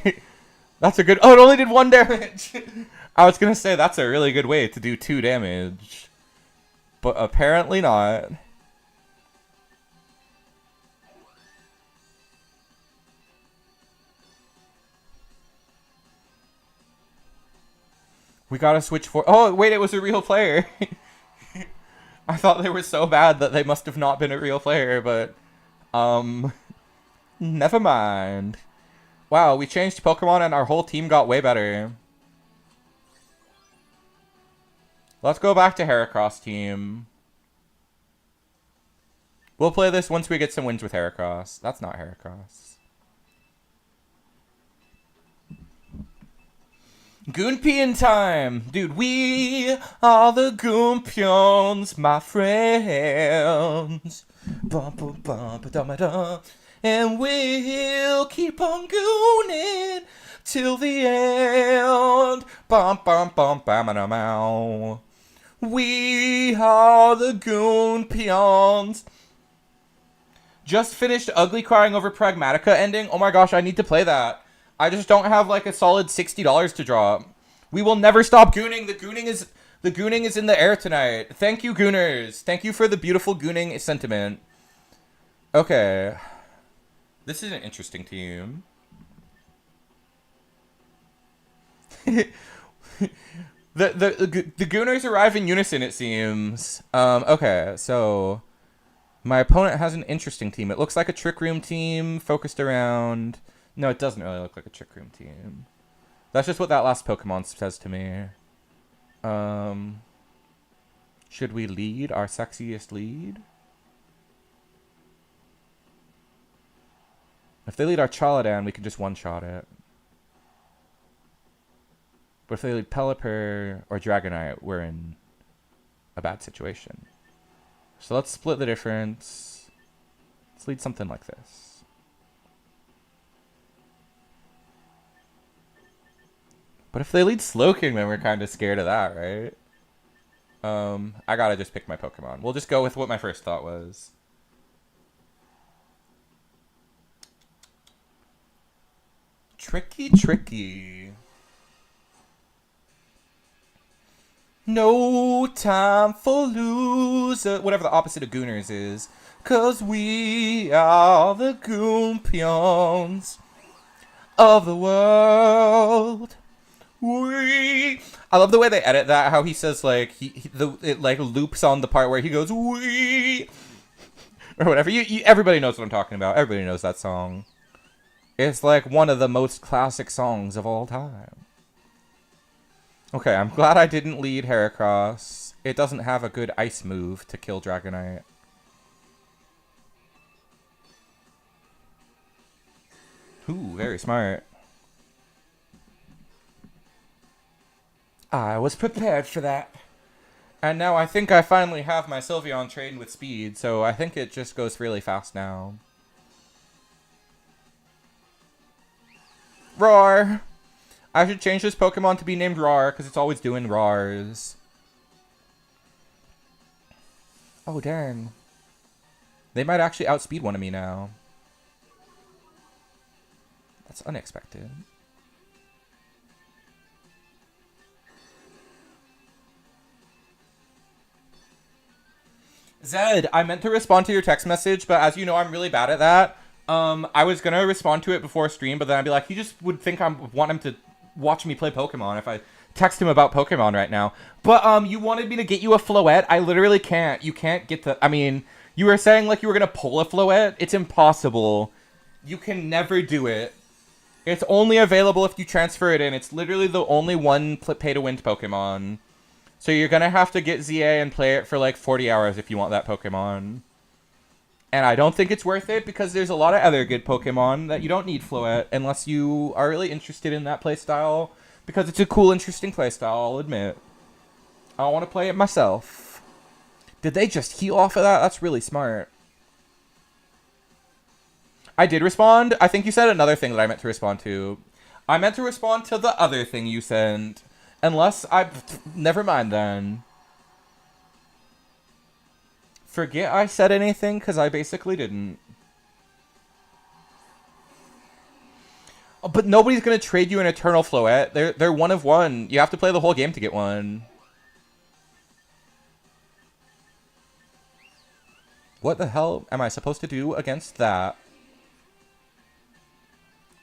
That's a good... Oh, it only did 1 damage. I was gonna say, that's a really good way to do 2 damage. But apparently not. We gotta switch for... Oh, wait, it was a real player. I thought they were so bad that they must have not been a real player, but... Never mind. Wow, we changed Pokemon and our whole team got way better. Let's go back to Heracross team. We'll play this once we get some wins with Heracross. That's not Heracross. Goonpion time! Dude, we are the Goompions, my friends. Bum, bum, bum, ba-dum-ba-dum. And we'll keep on gooning till the end. Bum, bum, bum, bam, bam, bam. We are the Goonpions. Just finished Ugly Crying Over Pragmatica ending. Oh my gosh, I need to play that. I just don't have like a solid $60 to drop. We will never stop gooning. The gooning is in the air tonight. Thank you, gooners. Thank you for the beautiful gooning sentiment. Okay. This is an interesting team. the gooners arrive in unison, it seems. Okay, so my opponent has an interesting team. It looks like a Trick Room team focused around... No, it doesn't really look like a Trick Room team. That's just what that last Pokemon says to me. Should we lead our sexiest lead? If they lead our Chaladan, we can just one-shot it. But if they lead Pelipper or Dragonite, we're in a bad situation. So let's split the difference. Let's lead something like this. But if they lead Slowking, then we're kind of scared of that, right? I gotta just pick my Pokemon. We'll just go with what my first thought was. Tricky, tricky. No time for loser. Whatever the opposite of Gooners is. 'Cause we are the Goompions of the world. We. I love the way they edit that. How he says like it like loops on the part where he goes we or whatever. Everybody knows what I'm talking about. Everybody knows that song. It's like one of the most classic songs of all time. Okay, I'm glad I didn't lead Heracross. It doesn't have a good ice move to kill Dragonite. Ooh, very smart. I was prepared for that. And now I think I finally have my Sylveon trained with speed, so I think it just goes really fast now. Roar! I should change this Pokemon to be named Roar, because it's always doing roars. Oh, dang. They might actually outspeed one of me now. That's unexpected. Zed, I meant to respond to your text message, but as you know, I'm really bad at that. I was gonna respond to it before stream, but then I'd be like, he just would think I want him to watch me play Pokemon if I text him about Pokemon right now. But, you wanted me to get you a Floette? I literally can't. You can't get the... I mean, you were saying, like, you were gonna pull a Floette? It's impossible. You can never do it. It's only available if you transfer it in. It's literally the only one pay-to-win Pokemon. So you're gonna have to get ZA and play it for, like, 40 hours if you want that Pokemon. And I don't think it's worth it because there's a lot of other good Pokemon that you don't need Floette unless you are really interested in that playstyle. Because it's a cool, interesting playstyle, I'll admit. I want to play it myself. Did they just heal off of that? That's really smart. I did respond. I think you said another thing that I meant to respond to. I meant to respond to the other thing you sent. Unless I... Never mind then. Forget I said anything, because I basically didn't. Oh, but nobody's going to trade you an Eternal Floette. They're one of one. You have to play the whole game to get one. What the hell am I supposed to do against that?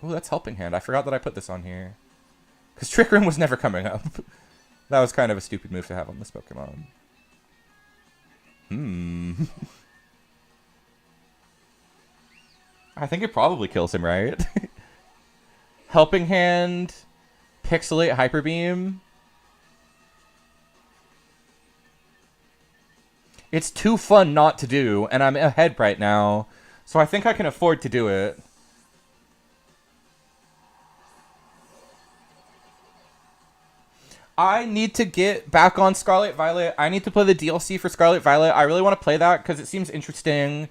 Oh, that's Helping Hand. I forgot that I put this on here. Because Trick Room was never coming up. That was kind of a stupid move to have on this Pokemon. I think it probably kills him, right? Helping Hand, Pixelate Hyper Beam. It's too fun not to do, and I'm ahead right now, so I think I can afford to do it. I need to get back on Scarlet Violet. I need to play the DLC for Scarlet Violet. I really want to play that because it seems interesting.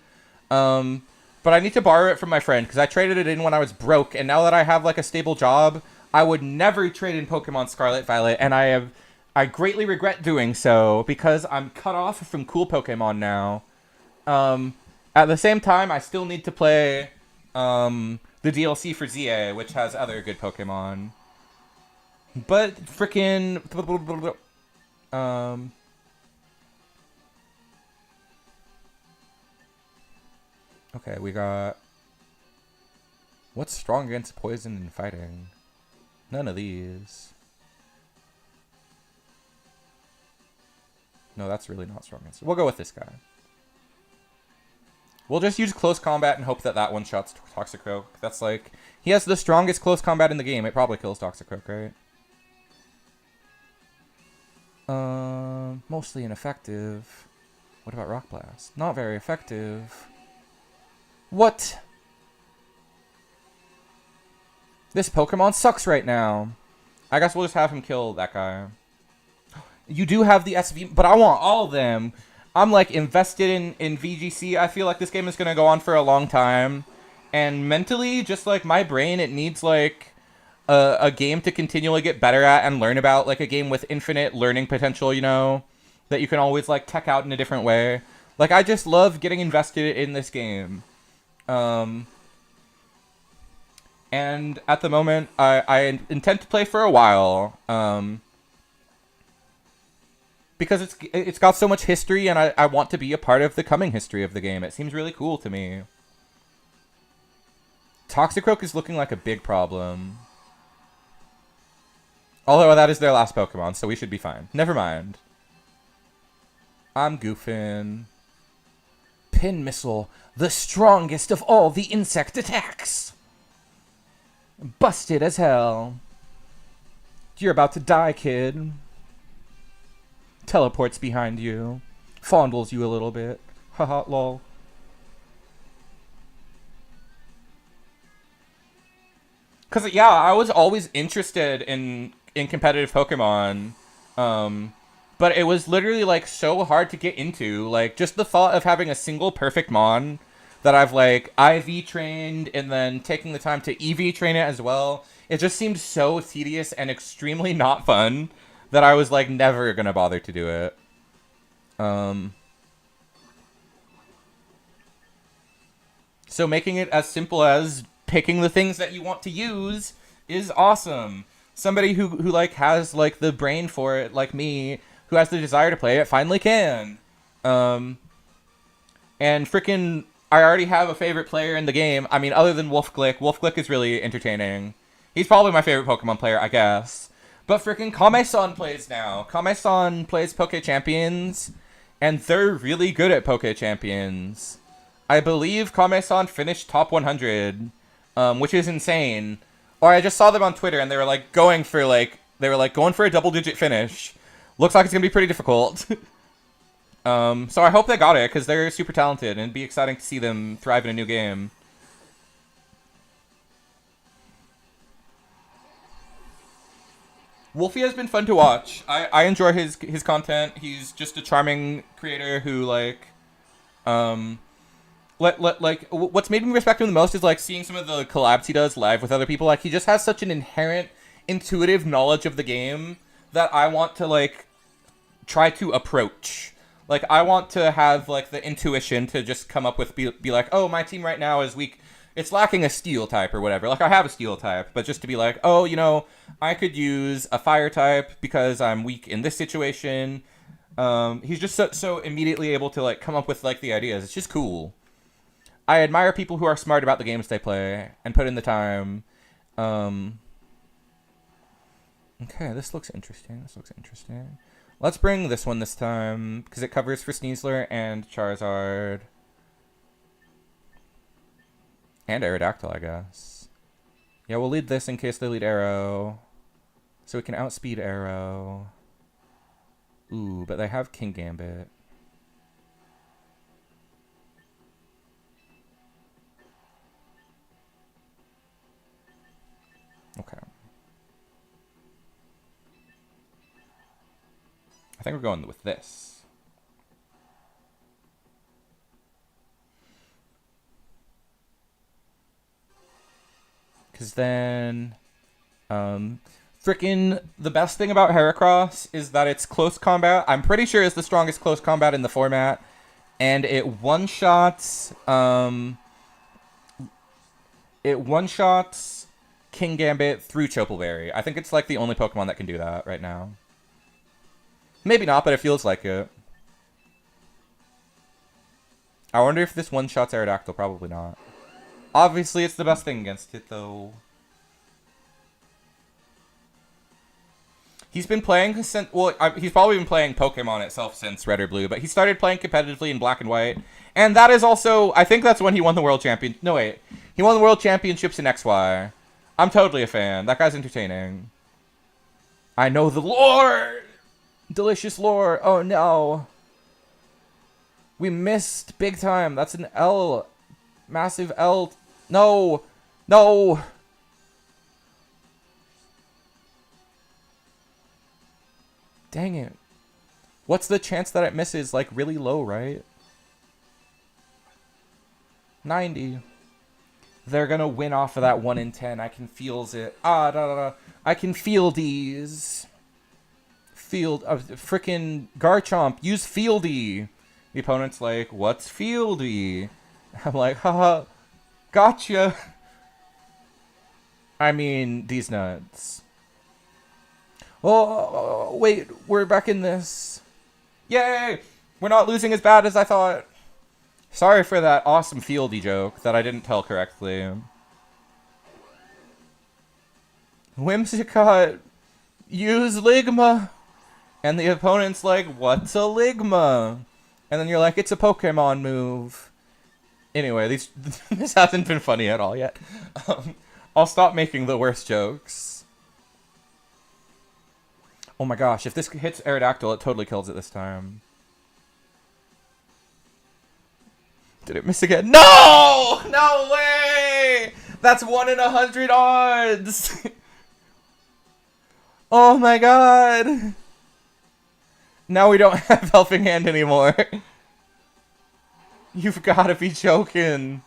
But I need to borrow it from my friend because I traded it in when I was broke, and now that I have like a stable job, I would never trade in Pokemon Scarlet Violet, and I greatly regret doing so because I'm cut off from cool Pokemon now. At the same time, I still need to play the DLC for ZA, which has other good Pokemon. But freaking okay, we got what's strong against poison and fighting? None of these. No, that's really not strong against. We'll go with this guy. We'll just use close combat and hope that that one shots Toxicroak. That's like he has the strongest close combat in the game. It probably kills Toxicroak, right? Mostly ineffective. What about Rock Blast? Not very effective. What? This Pokemon sucks right now. I guess we'll just have him kill that guy. You do have the SV, but I want all of them. I'm like invested in VGC. I feel like this game is going to go on for a long time. And mentally, just like my brain, it needs like a game to continually get better at and learn about, like a game with infinite learning potential, you know, that you can always like tech out in a different way. Like I just love getting invested in this game. And at the moment, I intend to play for a while. Because it's got so much history, and I want to be a part of the coming history of the game. It seems really cool to me. Toxicroak is looking like a big problem. Although that is their last Pokemon, so we should be fine. Never mind. I'm goofing. Pin Missile, the strongest of all the insect attacks. Busted as hell. You're about to die, kid. Teleports behind you. Fondles you a little bit. Haha, lol. Because, yeah, I was always interested in competitive Pokemon. But it was literally, like, so hard to get into. Like, just the thought of having a single perfect Mon that I've, like, IV trained and then taking the time to EV train it as well. It just seemed so tedious and extremely not fun that I was, like, never gonna bother to do it. So making it as simple as picking the things that you want to use is awesome. Somebody who like, has, like, the brain for it, like me, who has the desire to play it, finally can. And frickin' I already have a favorite player in the game. I mean, other than Wolfglick. Wolfglick is really entertaining. He's probably my favorite Pokemon player, I guess. But frickin' Kame-san plays now. Kame-san plays Poke Champions, and they're really good at Poke Champions. I believe Kame-san finished top 100, which is insane. Or I just saw them on Twitter, and they were like going for a double-digit finish. Looks like it's gonna be pretty difficult. So I hope they got it, because they're super talented, and it'd be exciting to see them thrive in a new game. Wolfie has been fun to watch. I enjoy his content. He's just a charming creator who, like, what's made me respect him the most is, like, seeing some of the collabs he does live with other people. Like, he just has such an inherent, intuitive knowledge of the game that I want to, like, try to approach. Like, I want to have, like, the intuition to just come up with, be like, oh, my team right now is weak. It's lacking a steel type or whatever. Like, I have a steel type, but just to be like, oh, you know, I could use a fire type because I'm weak in this situation. He's just so immediately able to, like, come up with, like, the ideas. It's just cool. I admire people who are smart about the games they play and put in the time. Okay, this looks interesting. Let's bring this one this time, because it covers for Sneasler and Charizard. And Aerodactyl, I guess. Yeah, we'll lead this in case they lead Arrow. So we can outspeed Arrow. Ooh, but they have King Gambit. Okay. I think we're going with this. Because then... Frickin' the best thing about Heracross is that it's close combat. I'm pretty sure it's the strongest close combat in the format. And it one-shots... It one-shots King Gambit through Choppleberry. I think it's like the only Pokemon that can do that right now. Maybe not, but it feels like it. I wonder if this one-shots Aerodactyl. Probably not. Obviously, it's the best thing against it, though. He's been playing since... Well, he's probably been playing Pokemon itself since Red or Blue, but he started playing competitively in Black and White. And that is also... I think that's when he won the World Champion... No, wait. He won the World Championships in XY. I'm totally a fan. That guy's entertaining. I know the lore! Delicious lore. Oh, no. We missed big time. That's an L. Massive L. No. No. Dang it. What's the chance that it misses? Like, really low, right? 90. They're gonna win off of that 1 in 10. I can feels it. I can feel these. Frickin' Garchomp. Use Fieldy. The opponent's like, what's Fieldy? I'm like, haha. Gotcha. I mean, these nuts. Oh, wait, we're back in this. Yay! We're not losing as bad as I thought. Sorry for that awesome Fieldy joke that I didn't tell correctly. Whimsicott, use Ligma. And the opponent's like, what's a Ligma? And then you're like, it's a Pokemon move. Anyway, this hasn't been funny at all yet. I'll stop making the worst jokes. Oh my gosh, if this hits Aerodactyl, it totally kills it this time. Did it miss again? No! No way! That's 1 in 100 odds! Oh my god! Now we don't have Helping Hand anymore. You've gotta be joking.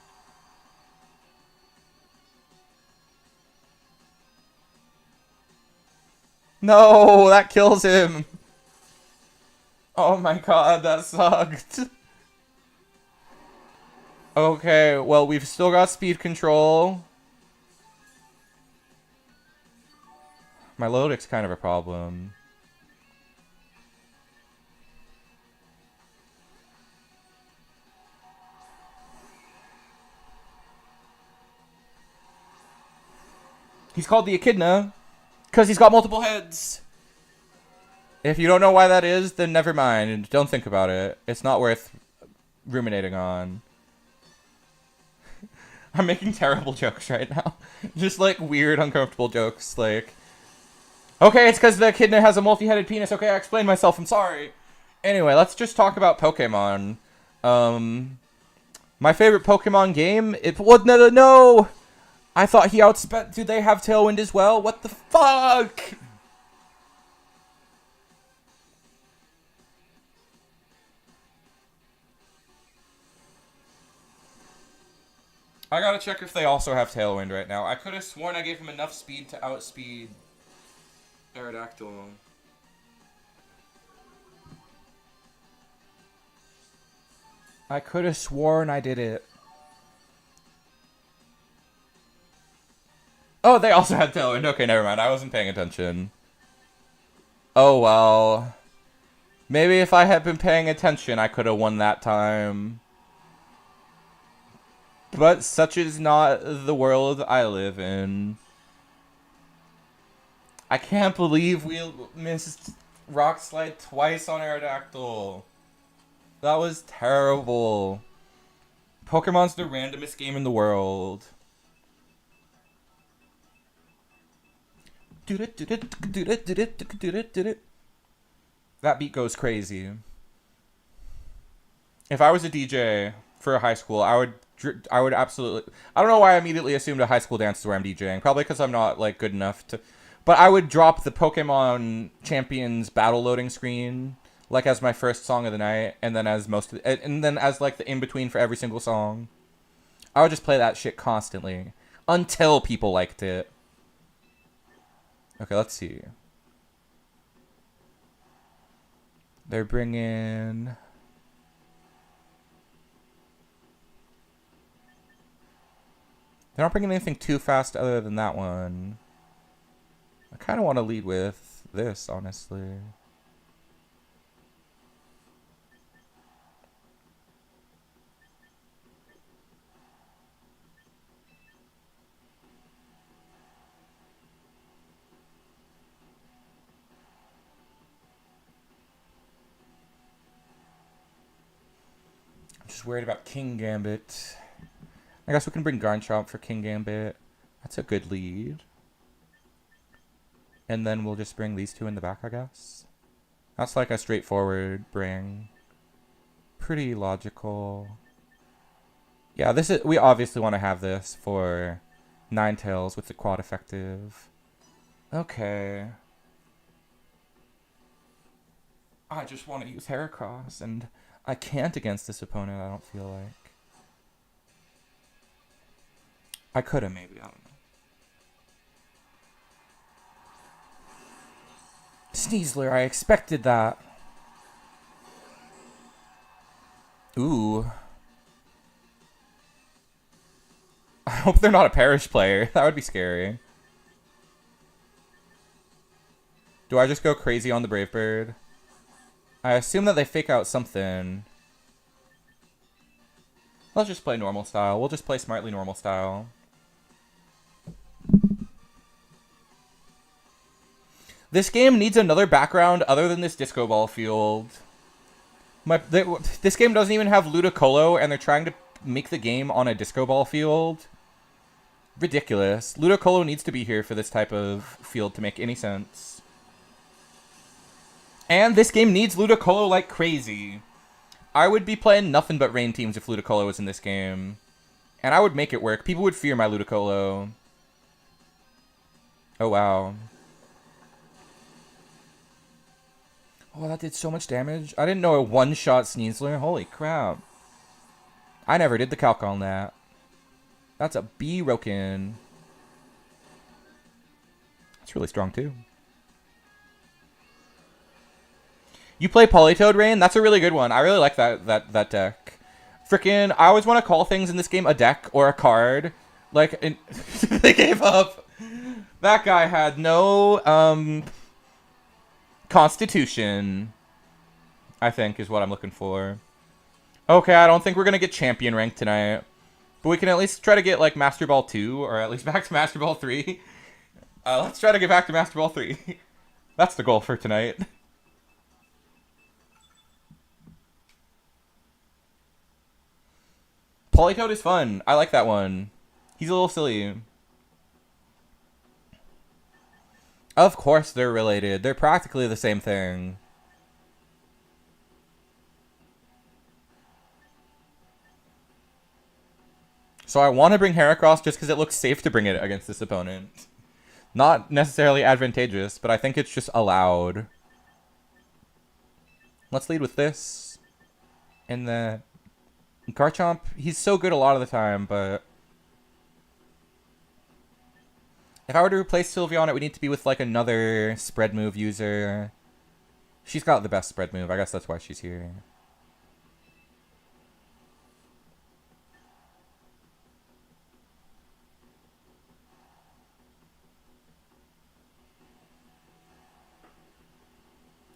No, that kills him. Oh my god, that sucked. Okay, well, we've still got speed control. My Lodic's kind of a problem. He's called the Echidna. Because he's got multiple heads. If you don't know why that is, then never mind. Don't think about it. It's not worth ruminating on. I'm making terrible jokes right now. Just like weird, uncomfortable jokes. Like, okay, it's because the Echidna has a multi-headed penis. Okay, I explained myself. I'm sorry. Anyway, let's just talk about Pokemon. My favorite Pokemon game. No. I thought he outspent... Do they have Tailwind as well? What the fuck? I gotta check if they also have Tailwind right now. I could have sworn I gave him enough speed to outspeed Aerodactyl. I could have sworn I did it. Oh, they also had Tailwind. Okay, never mind. I wasn't paying attention. Oh, well. Maybe if I had been paying attention, I could have won that time. But such is not the world I live in. I can't believe we missed Rock Slide twice on Aerodactyl. That was terrible. Pokemon's the randomest game in the world. That beat goes crazy. If I was a DJ for a high school, I would absolutely... I don't know why I immediately assumed a high school dance is where I'm DJing. Probably because I'm not, good enough to... But I would drop the Pokemon Champions battle loading screen like as my first song of the night, and then as and then as like the in between for every single song. I would just play that shit constantly until people liked it. Okay, let's see. They're bringing. They're not bringing anything too fast other than that one. I kind of want to lead with this, honestly. I'm just worried about King Gambit. I guess we can bring Garchomp for King Gambit. That's a good lead. And then we'll just bring these two in the back, I guess. That's like a straightforward bring. Pretty logical. Yeah, this is. We obviously want to have this for Ninetales with the quad effective. Okay. I just want to use Heracross, and I can't against this opponent, I don't feel like. I could have maybe, I don't know. Sneasler, I expected that. Ooh. I hope they're not a Parish player. That would be scary. Do I just go crazy on the Brave Bird? I assume that they fake out something. Let's just play normal style. We'll just play smartly normal style. This game needs another background other than this disco ball field. This game doesn't even have Ludicolo, and they're trying to make the game on a disco ball field. Ridiculous. Ludicolo needs to be here for this type of field to make any sense. And this game needs Ludicolo like crazy. I would be playing nothing but rain teams if Ludicolo was in this game. And I would make it work. People would fear my Ludicolo. Oh, wow. Oh, that did so much damage. I didn't know a one-shot Sneasler. Holy crap. I never did the calc on that. That's a B-Roken. That's really strong, too. You play Politoed Rain? That's a really good one. I really like that deck. Frickin', I always want to call things in this game a deck or a card. Like, they gave up. That guy had no, constitution, I think, is what I'm looking for. Okay, I don't think we're going to get champion rank tonight. But we can at least try to get, like, Master Ball 2, or at least back to Master Ball 3. Let's try to get back to Master Ball 3. That's the goal for tonight. Politoed is fun. I like that one. He's a little silly. Of course they're related. They're practically the same thing. So I want to bring Heracross just because it looks safe to bring it against this opponent. Not necessarily advantageous, but I think it's just allowed. Let's lead with this. And then Garchomp, he's so good a lot of the time, but if I were to replace Sylvia on it, we need to be with like another spread move user. She's got the best spread move. I guess that's why she's here.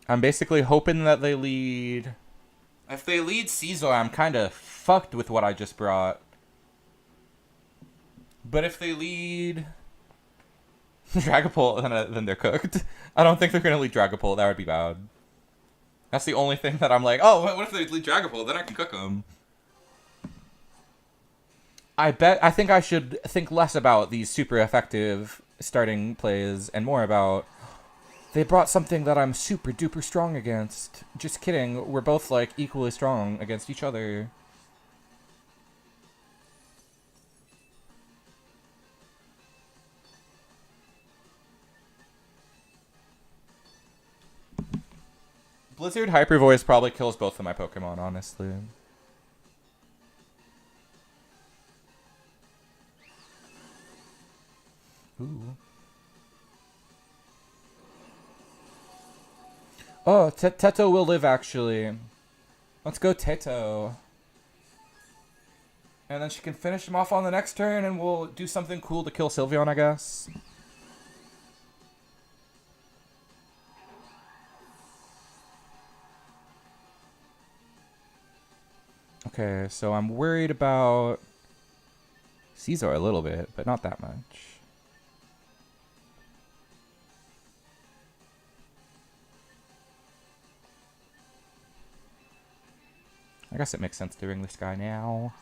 I'm basically hoping that they lead. If they lead Caesar, I'm kind of fucked with what I just brought. But if they lead Dragapult, then they're cooked. I don't think they're going to lead Dragapult. That would be bad. That's the only thing that I'm like, oh, what if they lead Dragapult? Then I can cook them. I think I should think less about these super effective starting plays and more about they brought something that I'm super duper strong against. Just kidding. We're both like equally strong against each other. Blizzard Hyper Voice probably kills both of my Pokemon, honestly. Ooh. Oh, Teto will live, actually. Let's go Teto. And then she can finish him off on the next turn, and we'll do something cool to kill Sylveon, I guess. Okay, so I'm worried about Caesar a little bit, but not that much. I guess it makes sense to ring this guy now.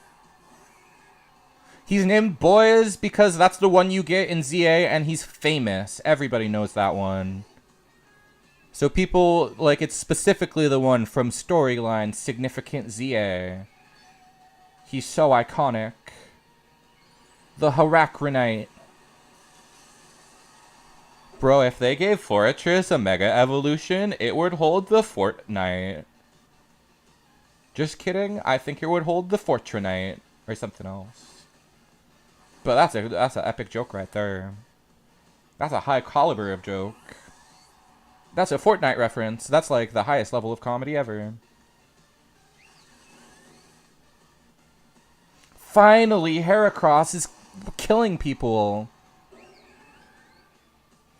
He's named Boys because that's the one you get in ZA, and he's famous. Everybody knows that one. So people, like, it's specifically the one from Storyline Significant ZA. He's so iconic. The Heracross. Bro, if they gave Fortress a Mega Evolution, it would hold the Fortnite. Just kidding. I think it would hold the Fortnite or something else. But that's an epic joke right there. That's a high caliber of joke. That's a Fortnite reference. That's like the highest level of comedy ever. Finally, Heracross is killing people.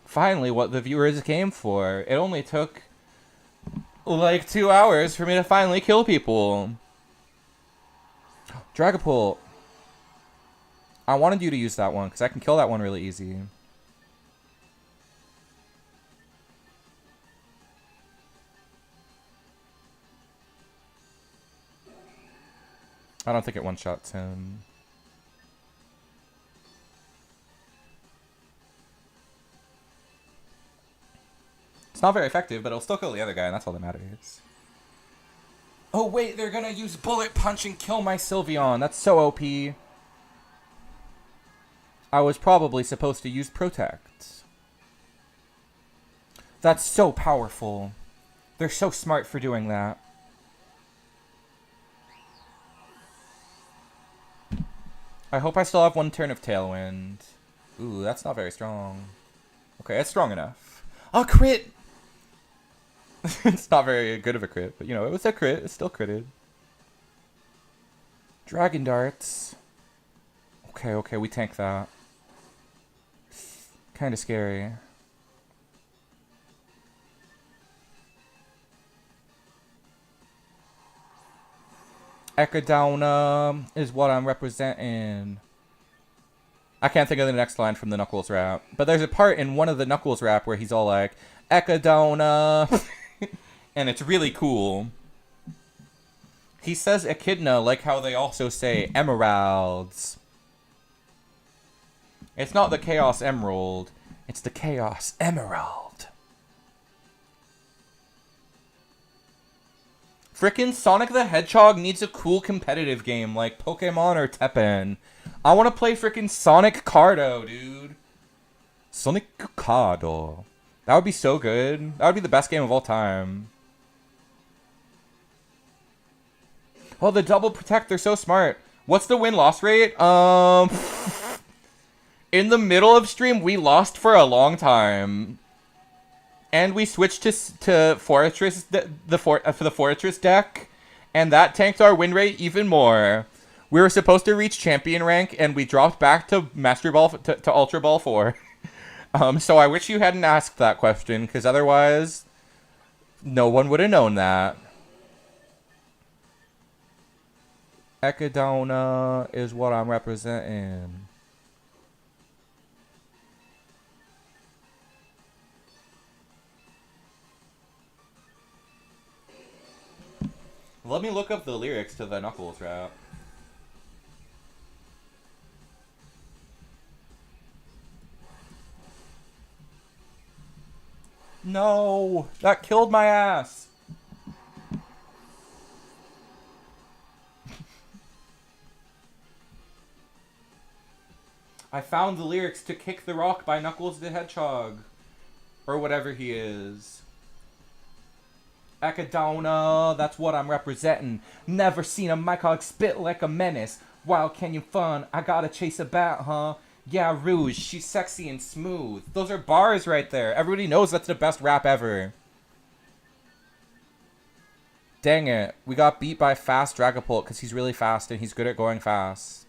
Finally, what the viewers came for. It only took like 2 hours for me to finally kill people. Dragapult. I wanted you to use that one because I can kill that one really easy. I don't think it one-shots him. It's not very effective, but it'll still kill the other guy, and that's all that matters. Oh, wait, they're gonna use Bullet Punch and kill my Sylveon. That's so OP. I was probably supposed to use Protect. That's so powerful. They're so smart for doing that. I hope I still have one turn of Tailwind. Ooh, that's not very strong. Okay, it's strong enough. A crit! It's not very good of a crit, but you know, it was a crit. It's still critted. Dragon Darts. Okay, we tank that. Kind of scary. Echidna is what I'm representing. I can't think of the next line from the Knuckles rap. But there's a part in one of the Knuckles rap where he's all like, Echidna. And it's really cool. He says Echidna like how they also say emeralds. It's not the Chaos Emerald. It's the Chaos Emerald. Frickin' Sonic the Hedgehog needs a cool competitive game like Pokemon or Tekken. I want to play frickin' Sonic Cardo, dude. Sonic Cardo. That would be so good. That would be the best game of all time. Oh, the double protect, they're so smart. What's the win-loss rate? In the middle of stream, we lost for a long time. And we switched to Fortress, for the Fortress deck, and that tanked our win rate even more. We were supposed to reach champion rank, and we dropped back to Master Ball to Ultra Ball 4. So I wish you hadn't asked that question, because otherwise, no one would have known that. Echidna is what I'm representing. Let me look up the lyrics to the Knuckles rap. No! That killed my ass! I found the lyrics to Kick the Rock by Knuckles the Hedgehog. Or whatever he is. Echidna, that's what I'm representing. Never seen a Mycog spit like a menace. Wild Canyon fun, I gotta chase a bat, huh? Yeah, Rouge, she's sexy and smooth. Those are bars right there. Everybody knows that's the best rap ever. Dang it. We got beat by fast Dragapult because he's really fast and he's good at going fast.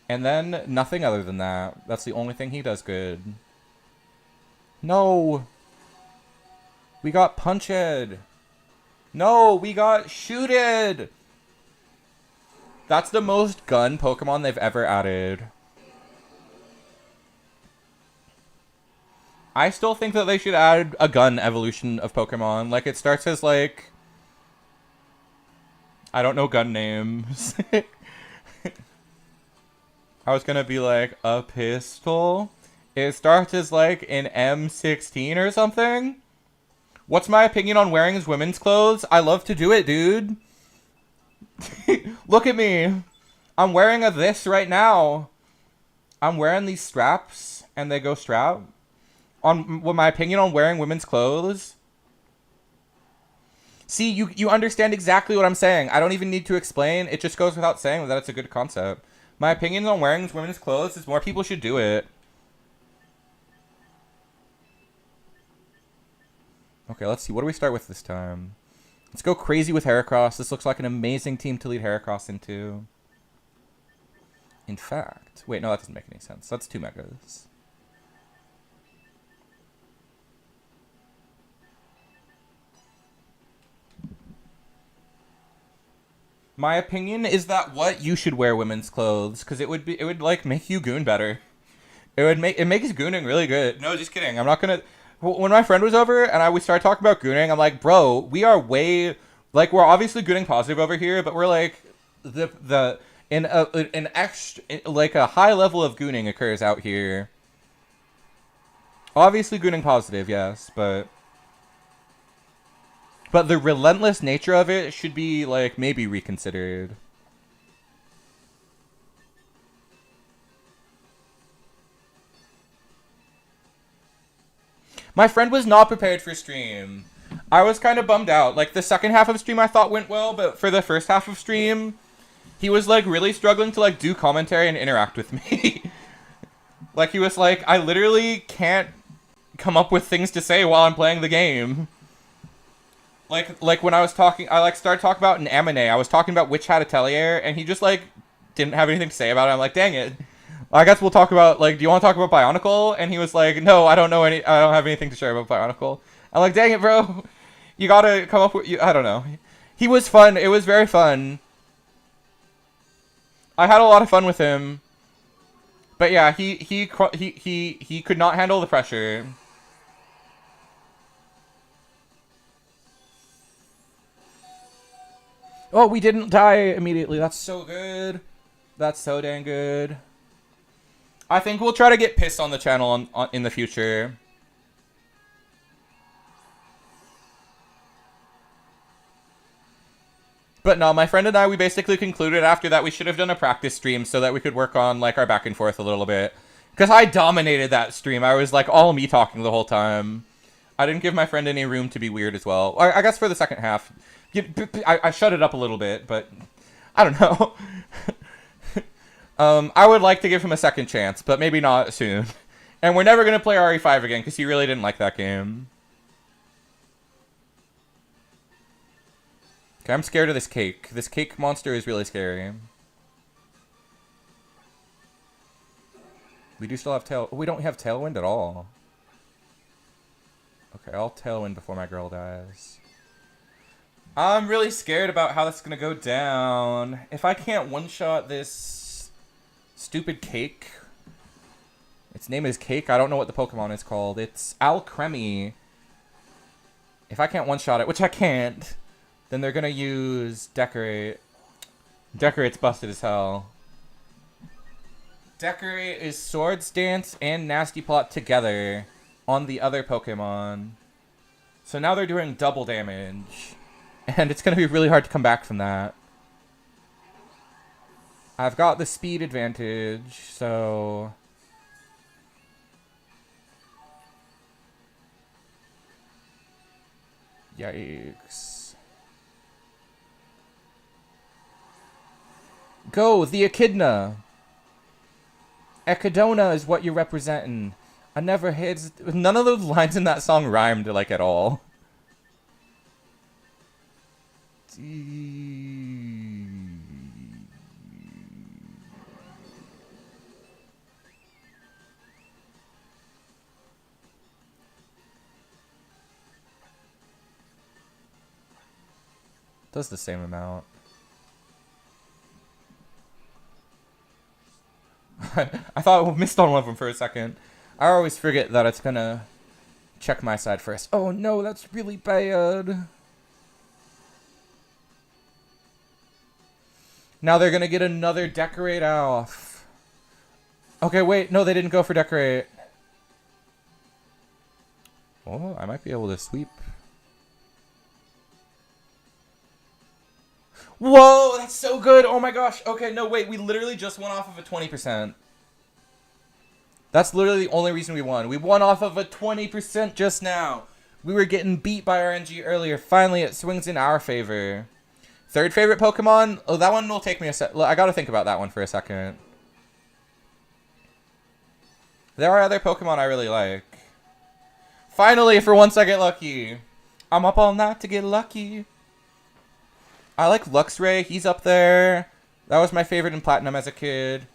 And then nothing other than that. That's the only thing he does good. No. We got punched. No, we got shooted. That's the most gun Pokemon they've ever added. I still think that they should add a gun evolution of Pokemon. Like, it starts as, like... I don't know gun names. I was gonna be like, a pistol? It starts as, like, an M16 or something? What's my opinion on wearing women's clothes? I love to do it, dude. Look at me. I'm wearing a this right now. I'm wearing these straps, and they go strap. On what my opinion on wearing women's clothes. See, you understand exactly what I'm saying. I don't even need to explain. It just goes without saying that it's a good concept. My opinion on wearing women's clothes is more people should do it. Okay, let's see. What do we start with this time? Let's go crazy with Heracross. This looks like an amazing team to lead Heracross into. In fact... Wait, no, that doesn't make any sense. That's 2 megas. My opinion is that you should wear women's clothes because it would like make you goon better. It makes gooning really good. No, just kidding. I'm not gonna. When my friend was over and we started talking about gooning, I'm like, bro, we are way like we're obviously gooning positive over here, but we're like an extra like a high level of gooning occurs out here. Obviously gooning positive, yes, but the relentless nature of it should be, like, maybe reconsidered. My friend was not prepared for stream. I was kind of bummed out. Like, the second half of stream I thought went well, but for the first half of stream, he was, like, really struggling to, like, do commentary and interact with me. Like, he was like, I literally can't come up with things to say while I'm playing the game. Like when I was talking, I started talking about an anime. I was talking about Witch Hat Atelier, and he just didn't have anything to say about it. I'm like, dang it. I guess we'll talk about do you want to talk about Bionicle? And he was like, no, I don't have anything to share about Bionicle. I'm like, dang it, bro. You gotta come up with I don't know. He was fun. It was very fun. I had a lot of fun with him. But yeah, he could not handle the pressure. Oh, we didn't die immediately. That's so good. That's so dang good. I think we'll try to get pissed on the channel in the future. But no, my friend and I, we basically concluded after that we should have done a practice stream so that we could work on, like, our back and forth a little bit. Because I dominated that stream. I was, like, all me talking the whole time. I didn't give my friend any room to be weird as well. I guess for the second half... I shut it up a little bit, but I don't know. I would like to give him a second chance, but maybe not soon. And we're never going to play RE5 again, because he really didn't like that game. Okay, I'm scared of this cake. This cake monster is really scary. We do still have tail... We don't have Tailwind at all. Okay, I'll Tailwind before my girl dies. I'm really scared about how that's gonna go down. If I can't one-shot this stupid cake... Its name is Cake. I don't know what the Pokemon is called. It's Alcremie. If I can't one-shot it, which I can't, then they're gonna use Decorate. Decorate's busted as hell. Decorate is Swords Dance and Nasty Plot together on the other Pokemon. So now they're doing double damage. And it's going to be really hard to come back from that. I've got the speed advantage, so... Yikes. Go, the echidna. Echidna is what you're representing. I never hit. None of those lines in that song rhymed, like, at all. Does the same amount. I thought I missed on one of them for a second. I always forget that it's gonna check my side first. Oh no, that's really bad. Now they're gonna get another decorate off. Okay, wait, no, they didn't go for decorate. Oh, I might be able to sweep. Whoa, that's so good. Oh my gosh. Okay, no, wait. We literally just won off of a 20%. That's literally the only reason we won. We won off of a 20% just now. We were getting beat by RNG earlier. Finally, it swings in our favor. Third favorite Pokemon? Oh, that one will take me a sec. I gotta think about that one for a second. There are other Pokemon I really like. Finally, for once I get lucky. I'm up all night to get lucky. I like Luxray. He's up there. That was my favorite in Platinum as a kid.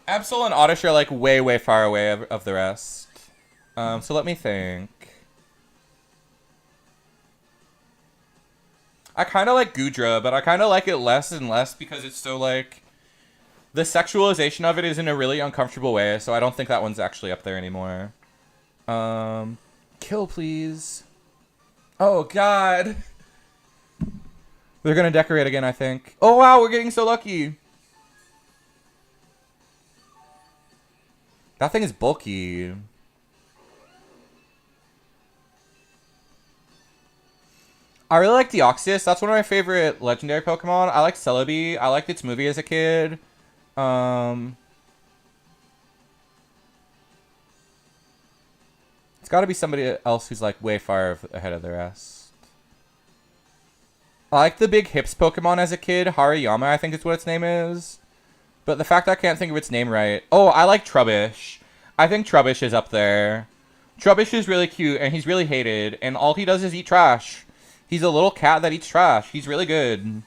Absol and Oddish are like way, way far away of the rest. So let me think. I kind of like Goodra, but I kind of like it less and less because it's so like... The sexualization of it is in a really uncomfortable way, so I don't think that one's actually up there anymore. Kill, please. Oh, God. They're gonna decorate again, I think. Oh, wow, we're getting so lucky. That thing is bulky. I really like Deoxys. That's one of my favorite legendary Pokemon. I like Celebi. I liked its movie as a kid. It's got to be somebody else who's like way far ahead of the rest. I like the big hips Pokemon as a kid. Hariyama, I think is what its name is. But the fact I can't think of its name right. Oh, I like Trubbish. I think Trubbish is up there. Trubbish is really cute, and he's really hated. And all he does is eat trash. He's a little cat that eats trash. He's really good.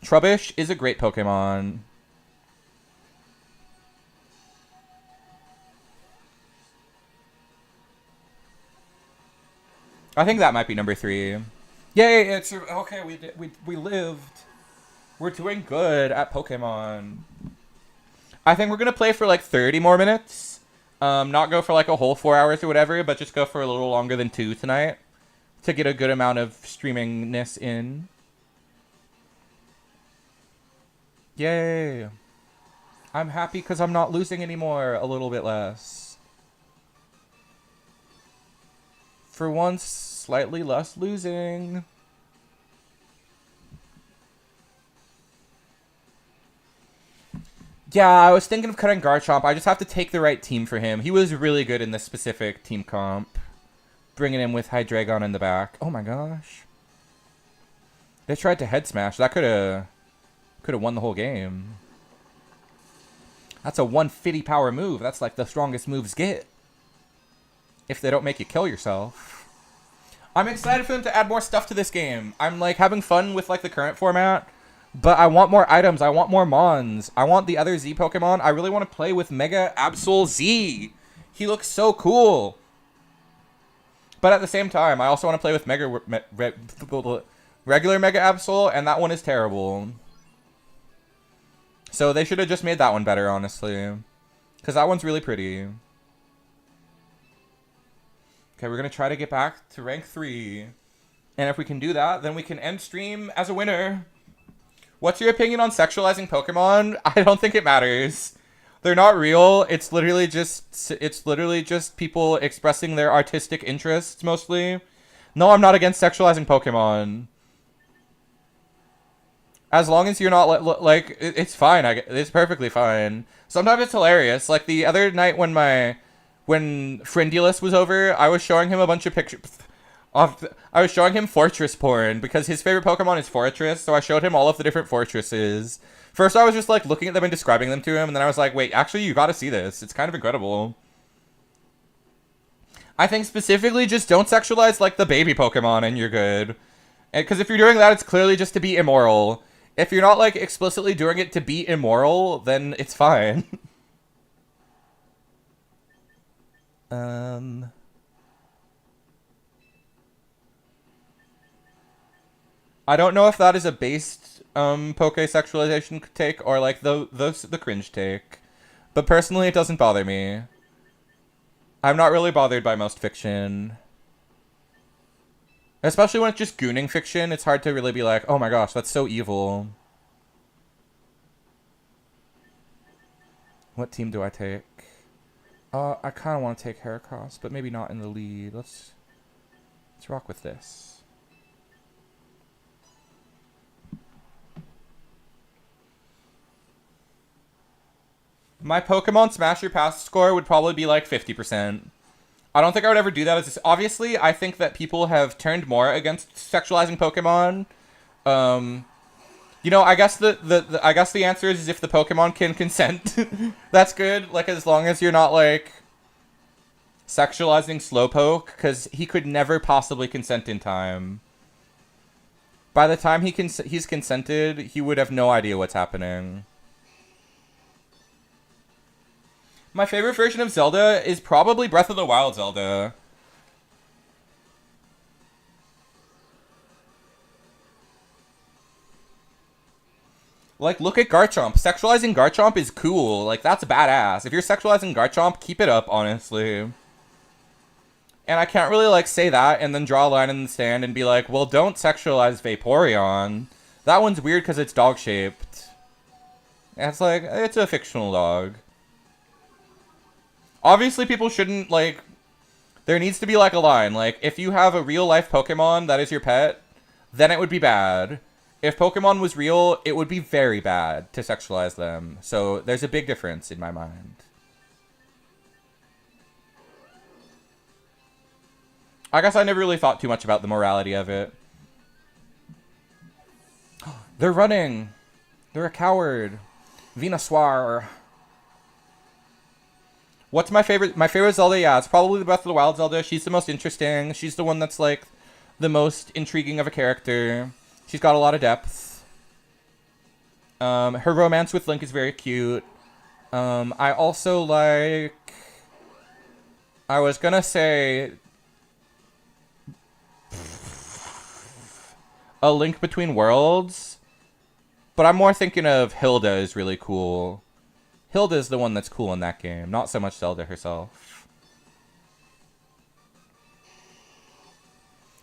Trubbish is a great Pokemon. I think that might be number 3. Yay, it's okay, we lived. We're doing good at Pokemon. I think we're going to play for like 30 more minutes. Not go for like a whole 4 hours or whatever, but just go for a little longer than 2 tonight to get a good amount of streamingness in. Yay. I'm happy because I'm not losing anymore, a little bit less. For once, slightly less losing. Yeah, I was thinking of cutting Garchomp. I just have to take the right team for him. He was really good in this specific team comp. Bringing him with Hydreigon in the back. Oh my gosh. They tried to head smash. That could have won the whole game. That's a 150 power move. That's like the strongest moves get. If they don't make you kill yourself. I'm excited for them to add more stuff to this game. I'm like having fun with like the current format. But I want more items. I want more Mons. I want the other Z Pokemon. I really want to play with Mega Absol Z. He looks so cool. But at the same time, I also want to play with regular Mega Absol, and that one is terrible. So they should have just made that one better, honestly. Because that one's really pretty. Okay, we're going to try to get back to rank 3. And if we can do that, then we can end stream as a winner. What's your opinion on sexualizing Pokemon? I don't think it matters. They're not real. It's literally just people expressing their artistic interests, mostly. No, I'm not against sexualizing Pokemon. As long as you're not, like, it's fine. It's perfectly fine. Sometimes it's hilarious. Like, the other night when Friendulous was over, I was showing him a bunch of pictures. I was showing him fortress porn because his favorite Pokemon is Fortress, so I showed him all of the different fortresses. First, I was just like looking at them and describing them to him, and then I was like, wait, actually, you gotta see this. It's kind of incredible. I think specifically just don't sexualize like the baby Pokemon and you're good. Because if you're doing that, it's clearly just to be immoral. If you're not like explicitly doing it to be immoral, then it's fine. I don't know if that is a based poke sexualization take or like the cringe take. But personally it doesn't bother me. I'm not really bothered by most fiction. Especially when it's just gooning fiction, it's hard to really be like, oh my gosh, that's so evil. What team do I take? I kind of want to take Heracross, but maybe not in the lead. Let's rock with this. My Pokemon Smasher Pass score would probably be like 50%. I don't think I would ever do that. Obviously, I think that people have turned more against sexualizing Pokemon. You know, I guess the answer is if the Pokemon can consent. That's good. Like, as long as you're not like sexualizing Slowpoke, because he could never possibly consent in time. By the time he's consented, he would have no idea what's happening. My favorite version of Zelda is probably Breath of the Wild Zelda. Like, look at Garchomp. Sexualizing Garchomp is cool. Like, that's badass. If you're sexualizing Garchomp, keep it up, honestly. And I can't really, like, say that and then draw a line in the sand and be like, well, don't sexualize Vaporeon. That one's weird because it's dog-shaped. And it's like, it's a fictional dog. Obviously, people shouldn't, like... There needs to be, like, a line. Like, if you have a real-life Pokemon that is your pet, then it would be bad. If Pokemon was real, it would be very bad to sexualize them. So, there's a big difference in my mind. I guess I never really thought too much about the morality of it. They're running! They're a coward. Venusaur. What's my favorite? My favorite Zelda, yeah, it's probably the Breath of the Wild Zelda. She's the most interesting. She's the one that's, like, the most intriguing of a character. She's got a lot of depth. Her romance with Link is very cute. I also like... I was gonna say... A Link Between Worlds. But I'm more thinking of Hilda is really cool. Hilda's the one that's cool in that game, not so much Zelda herself.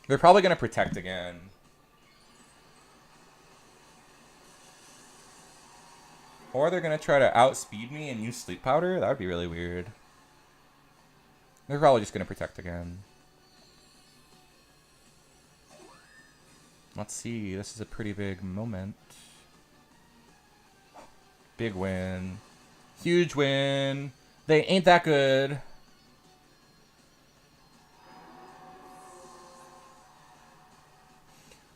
They're probably going to protect again. Or they're going to try to outspeed me and use Sleep Powder? That would be really weird. They're probably just going to protect again. Let's see, this is a pretty big moment. Big win. Huge win. They ain't that good.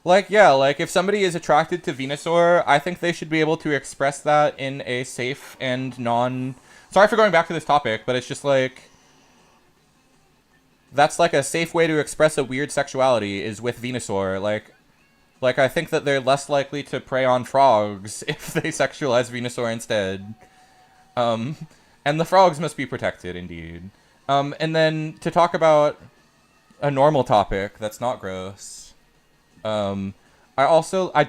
Like, yeah, like, if somebody is attracted to Venusaur, I think they should be able to express that in a safe and non... Sorry for going back to this topic, but it's just like... That's like a safe way to express a weird sexuality is with Venusaur. Like, I think that they're less likely to prey on frogs if they sexualize Venusaur instead. And the frogs must be protected, indeed. And then to talk about a normal topic that's not gross. I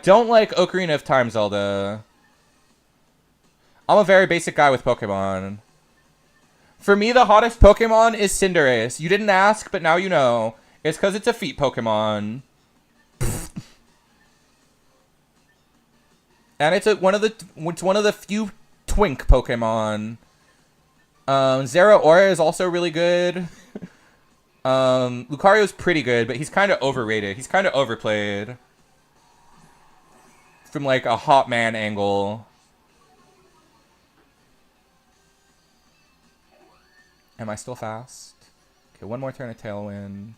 don't like Ocarina of Time Zelda. I'm a very basic guy with Pokemon. For me, the hottest Pokemon is Cinderace. You didn't ask, but now you know. It's because it's a feet Pokemon. And it's one of the few twink Pokemon. Zeraora is also really good. Lucario's pretty good, but he's kind of overrated. He's kind of overplayed. From, like, a hot man angle. Am I still fast? Okay, one more turn of Tailwind.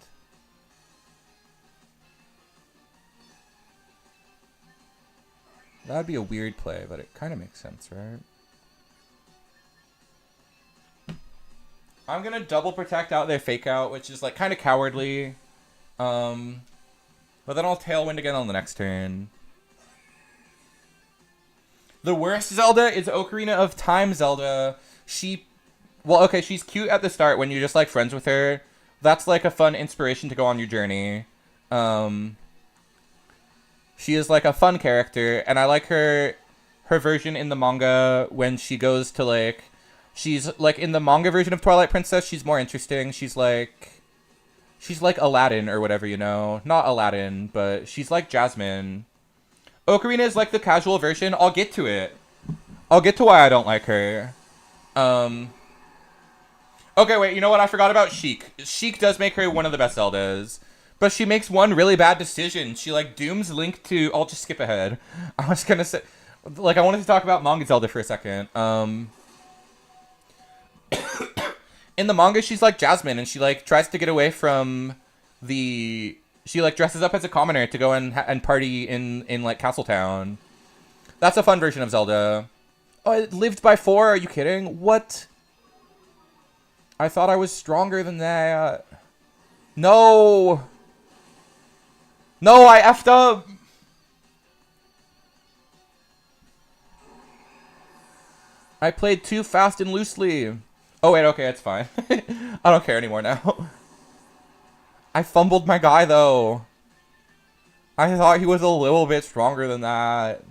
That'd be a weird play, but it kind of makes sense, right? I'm gonna double protect out their fake out, which is like kind of cowardly. But then I'll Tailwind again on the next turn. The worst Zelda is Ocarina of Time Zelda. Well, okay, she's cute at the start when you're just like friends with her. That's like a fun inspiration to go on your journey. She is like a fun character, and I like her version in the manga when she goes to like, she's like in the manga version of Twilight Princess, she's more interesting. She's like Aladdin or whatever, you know? Not Aladdin, but she's like Jasmine. Ocarina is like the casual version. I'll get to it. I'll get to why I don't like her. Okay, wait, you know what? I forgot about Sheik. Sheik does make her one of the best Zeldas. But she makes one really bad decision. She, like, dooms Link to... I'll just skip ahead. I was gonna say... Like, I wanted to talk about manga Zelda for a second. In the manga, she's like Jasmine, and she, like, tries to get away from the... She, like, dresses up as a commoner to go and party in, like, Castletown. That's a fun version of Zelda. Oh, it lived by 4? Are you kidding? What? I thought I was stronger than that. No! No, I effed up! I played too fast and loosely. Oh, wait, okay, it's fine. I don't care anymore now. I fumbled my guy, though. I thought he was a little bit stronger than that.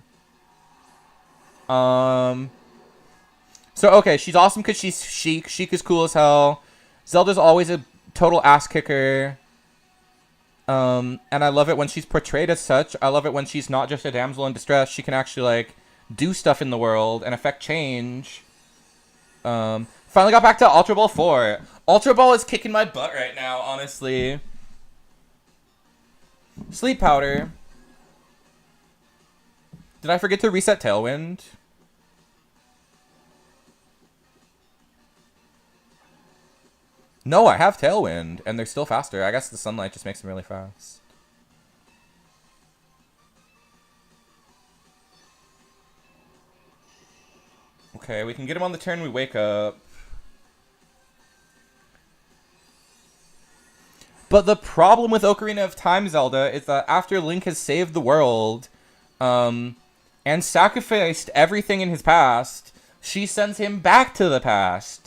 So, okay, she's awesome because she's Sheik. Sheik is cool as hell. Zelda's always a total ass kicker. And I love it when she's portrayed as such. I love it when she's not just a damsel in distress. She can actually, like, do stuff in the world and affect change. Finally got back to Ultra Ball 4. Ultra Ball is kicking my butt right now, honestly. Sleep Powder. Did I forget to reset Tailwind? No, I have Tailwind, and they're still faster. I guess the sunlight just makes them really fast. Okay, we can get him on the turn we wake up. But the problem with Ocarina of Time Zelda is that after Link has saved the world, and sacrificed everything in his past, she sends him back to the past.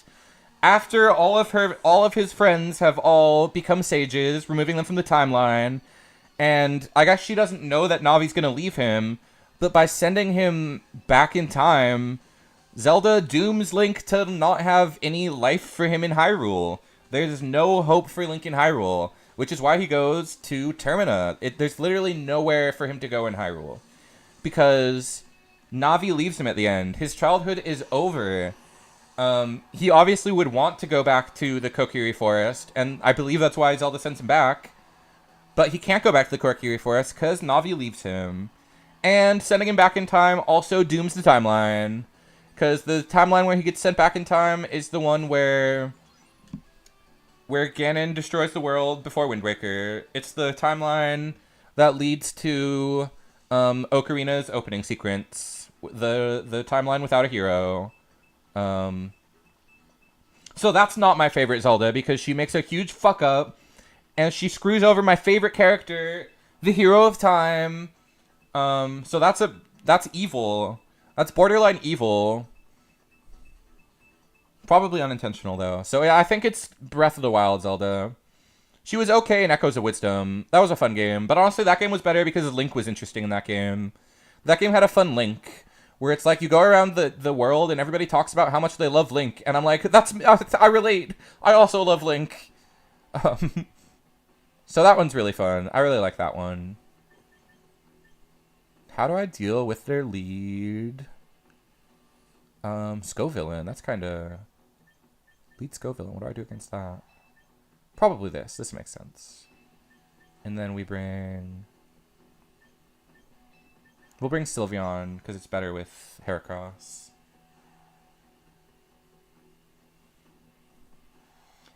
After all of his friends have all become sages, removing them from the timeline, and I guess she doesn't know that Navi's gonna leave him, but by sending him back in time, Zelda dooms Link to not have any life for him in Hyrule. There's no hope for Link in Hyrule, which is why he goes to Termina. There's literally nowhere for him to go in Hyrule, because Navi leaves him at the end. His childhood is over. He obviously would want to go back to the Kokiri Forest, and I believe that's why Zelda sends him back. But he can't go back to the Kokiri Forest because Navi leaves him. And sending him back in time also dooms the timeline, because the timeline where he gets sent back in time is the one where Ganon destroys the world before Wind Waker. It's the timeline that leads to Ocarina's opening sequence, the timeline without a hero. So that's not my favorite Zelda, because she makes a huge fuck up, and she screws over my favorite character, the hero of time. So that's evil. That's borderline evil. Probably unintentional, though. So yeah, I think it's Breath of the Wild Zelda. She was okay in Echoes of Wisdom. That was a fun game. But honestly, that game was better because Link was interesting in that game. That game had a fun Link, where it's like you go around the world and everybody talks about how much they love Link. And I'm like, I relate. I also love Link. So that one's really fun. I really like that one. How do I deal with their lead? Scovillain. That's kind of... Lead Scovillain. What do I do against that? Probably this. This makes sense. And then we bring... We'll bring Sylveon, because it's better with Heracross.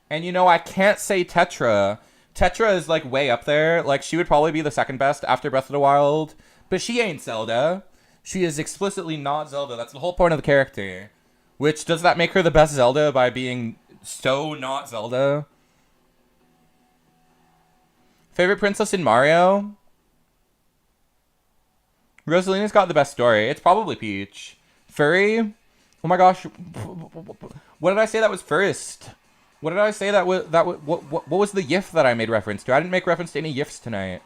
And you know, I can't say Tetra. Tetra is, like, way up there. Like, she would probably be the second best after Breath of the Wild. But she ain't Zelda. She is explicitly not Zelda. That's the whole point of the character. Which, does that make her the best Zelda by being so not Zelda? Favorite princess in Mario? Rosalina's got the best story. It's probably Peach. Furry? Oh my gosh. What did I say that was first? What did I say that was... What was the GIF that I made reference to? I didn't make reference to any GIFs tonight.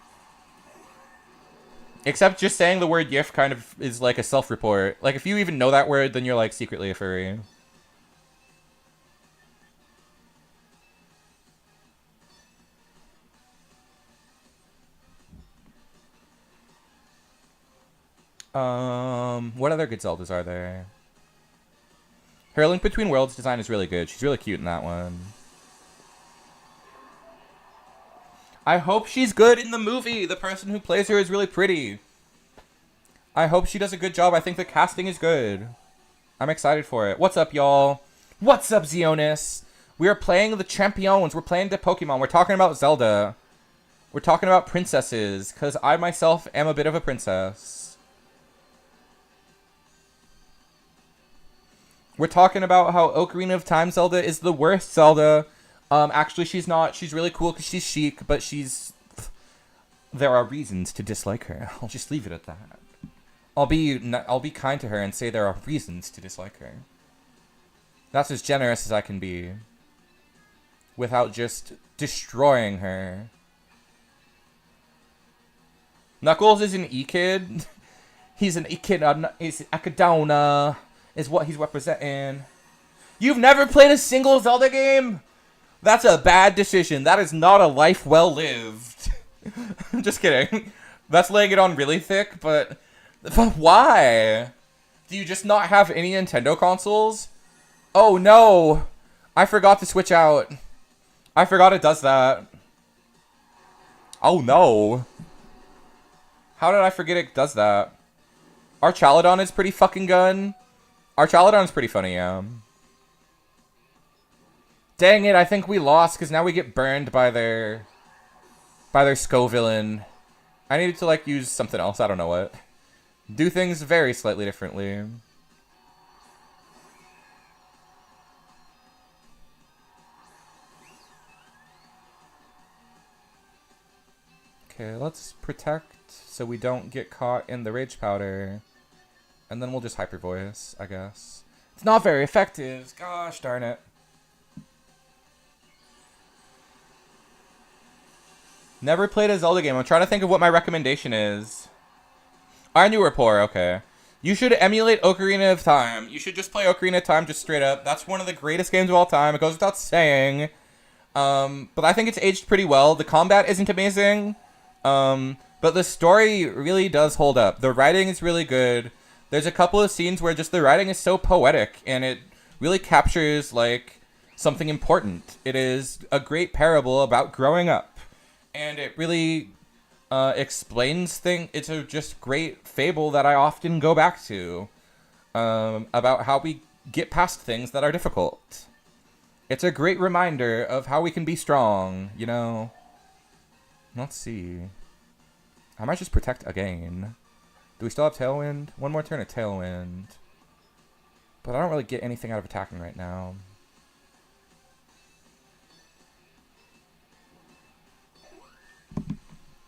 Except just saying the word GIF kind of is like a self-report. Like, if you even know that word, then you're, like, secretly a furry. What other good Zeldas are there? Her Link Between Worlds design is really good. She's really cute in that one. I hope she's good in the movie. The person who plays her is really pretty. I hope she does a good job. I think the casting is good. I'm excited for it. What's up, y'all? What's up, Xeonis? We are playing the Champions. We're playing the Pokemon. We're talking about Zelda. We're talking about princesses, because I myself am a bit of a princess. We're talking about how Ocarina of Time Zelda is the worst Zelda. Actually, she's not. She's really cool because she's chic, but she's... There are reasons to dislike her. I'll just leave it at that. I'll be kind to her and say there are reasons to dislike her. That's as generous as I can be. Without just destroying her. Knuckles is an E-Kid. He's an E-Kid. He's Akadona. Is what he's representing. You've never played a single Zelda game? That's a bad decision. That is not a life well lived. Just kidding. That's laying it on really thick, but why? Do you just not have any Nintendo consoles? Oh no! I forgot to switch out. I forgot it does that. Oh no. How did I forget it does that? Archaludon is pretty fucking gun. Archaludon's pretty funny, yeah. Dang it, I think we lost because now we get burned by their Scovillain. I needed to, like, use something else. I don't know what. Do things very slightly differently. Okay, let's protect so we don't get caught in the Rage Powder. And then we'll just Hyper Voice, I guess. It's not very effective. Gosh darn it. Never played a Zelda game. I'm trying to think of what my recommendation is. I knew we're poor, okay. You should emulate Ocarina of Time. You should just play Ocarina of Time just straight up. That's one of the greatest games of all time. It goes without saying. But I think it's aged pretty well. The combat isn't amazing. But the story really does hold up. The writing is really good. There's a couple of scenes where just the writing is so poetic. And it really captures, like, something important. It is a great parable about growing up. And it really explains things. It's a just great fable that I often go back to. About how we get past things that are difficult. It's a great reminder of how we can be strong, you know? Let's see. I might just protect again. Do we still have Tailwind? One more turn of Tailwind. But I don't really get anything out of attacking right now.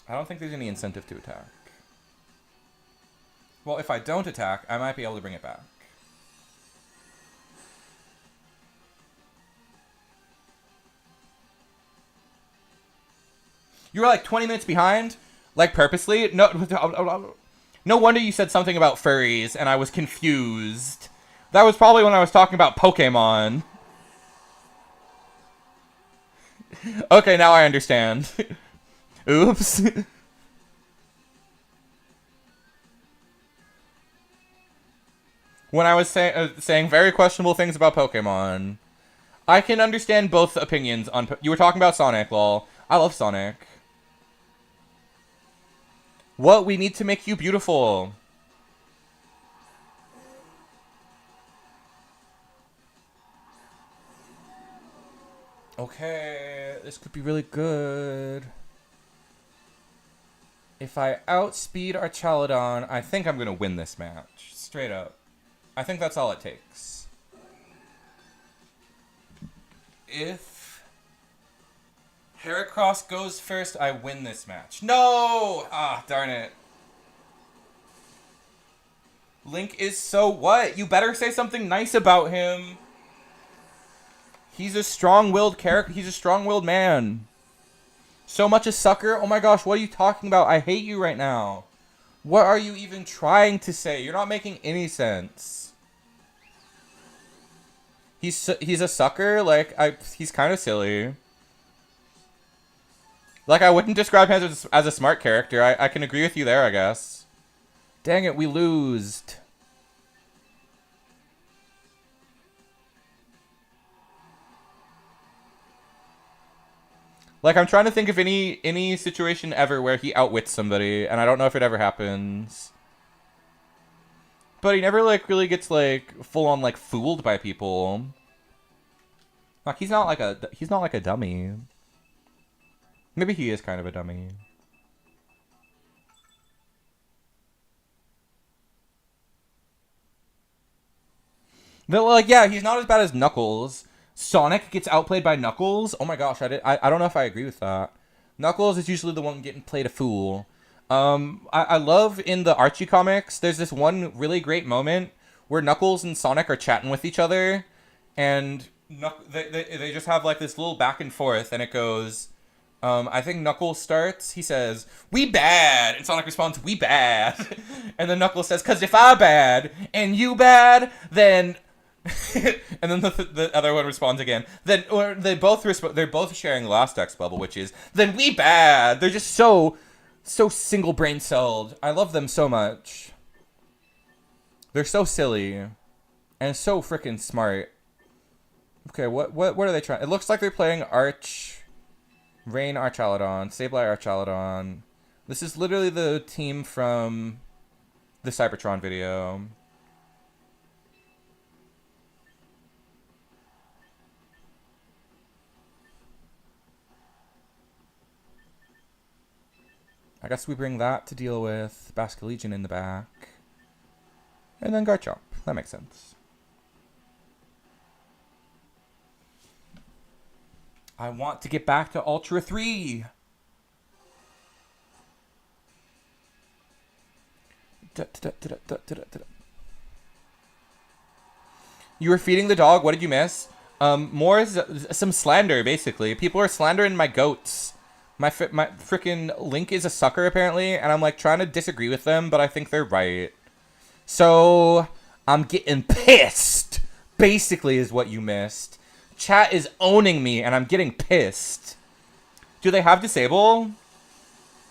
I don't think there's any incentive to attack. Well, if I don't attack, I might be able to bring it back. You were like 20 minutes behind? Like purposely? No wonder you said something about furries and I was confused. That was probably when I was talking about Pokemon. Okay, now I understand. Oops. When I was saying very questionable things about Pokemon. I can understand both opinions on... You were talking about Sonic, lol. I love Sonic. What? We need to make you beautiful. Okay, this could be really good. If I outspeed Archaludon, I think I'm going to win this match. Straight up. I think that's all it takes. If Heracross goes first, I win this match. No! Ah, darn it. Link is so what? You better say something nice about him. He's a strong-willed character. He's a strong-willed man. So much a sucker? Oh my gosh, what are you talking about? I hate you right now. What are you even trying to say? You're not making any sense. He's a sucker? Like, he's kind of silly. Like, I wouldn't describe him as a smart character. I can agree with you there, I guess. Dang it, we losed. Like, I'm trying to think of any situation ever where he outwits somebody, and I don't know if it ever happens. But he never, like, really gets, like, full-on, like, fooled by people. Like, he's not like a dummy. Maybe he is kind of a dummy. But, like, yeah, he's not as bad as Knuckles. Sonic gets outplayed by Knuckles? Oh my gosh, I don't know if I agree with that. Knuckles is usually the one getting played a fool. I love in the Archie comics, there's this one really great moment where Knuckles and Sonic are chatting with each other, and they just have like this little back and forth, and it goes, I think Knuckles starts, he says, "We bad," and Sonic responds, "We bad," and then Knuckles says, "'Cause if I bad, and you bad, then..." And then the other one responds again. Then, or they both they're both sharing Last X bubble, which is, "Then we bad." They're just so single brain celled. I love them so much. They're so silly and so freaking smart. Okay, what are they trying? It looks like they're playing Rain Archaludon, Sableye Archaludon. This is literally the team from the Cybertron video. I guess we bring that to deal with Basculegion in the back. And then Garchomp. That makes sense. I want to get back to Ultra 3. You were feeding the dog? What did you miss? More some slander, basically. People are slandering my goats. My freaking Link is a sucker, apparently, and I'm, like, trying to disagree with them, but I think they're right. So, I'm getting pissed, basically, is what you missed. Chat is owning me, and I'm getting pissed. Do they have Disable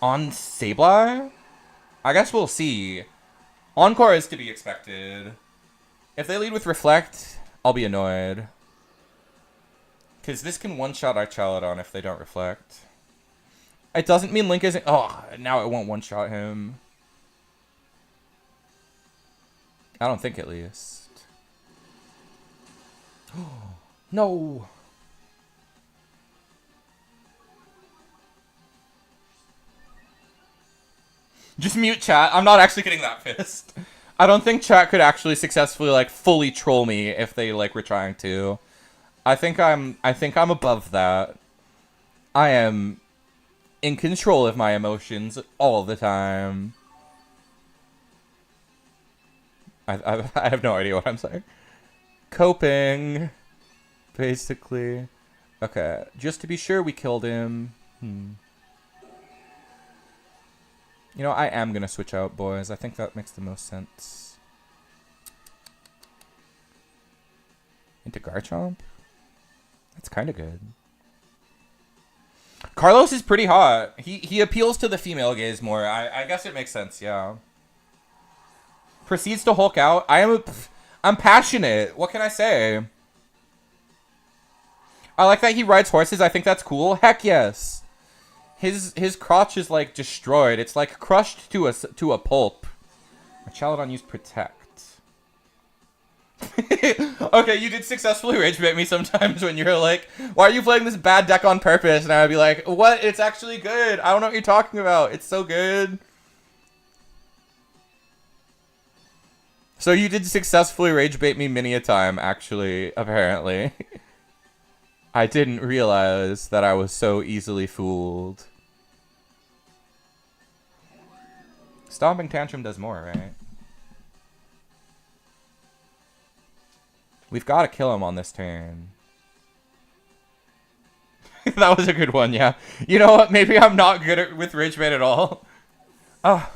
on Sableye? I guess we'll see. Encore is to be expected. If they lead with Reflect, I'll be annoyed. Because this can one-shot Archaludon if they don't Reflect. It doesn't mean Link isn't... Oh, now it won't one-shot him. I don't think, at least. No! Just mute chat. I'm not actually getting that pissed. I don't think chat could actually successfully, like, fully troll me if they, like, were trying to. I think I'm above that. I am in control of my emotions all the time. I have no idea what I'm saying. Coping, basically. Okay, just to be sure we killed him. You know, I am gonna switch out, boys. I think that makes the most sense. Into Garchomp? That's kind of good. Carlos is pretty hot. He appeals to the female gaze more. I guess it makes sense, yeah. Proceeds to Hulk out. I'm passionate. What can I say? I like that he rides horses. I think that's cool. Heck yes. His crotch is like destroyed. It's like crushed to a pulp. Archaludon used Protect. Okay, you did successfully rage bait me sometimes when you were like, why are you playing this bad deck on purpose? And I would be like, what? It's actually good. I don't know what you're talking about. It's so good. So you did successfully rage bait me many a time, actually, apparently. I didn't realize that I was so easily fooled. Stomping Tantrum does more, right? We've got to kill him on this turn. That was a good one, yeah. You know what? Maybe I'm not good with Rage Bait at all. Oh,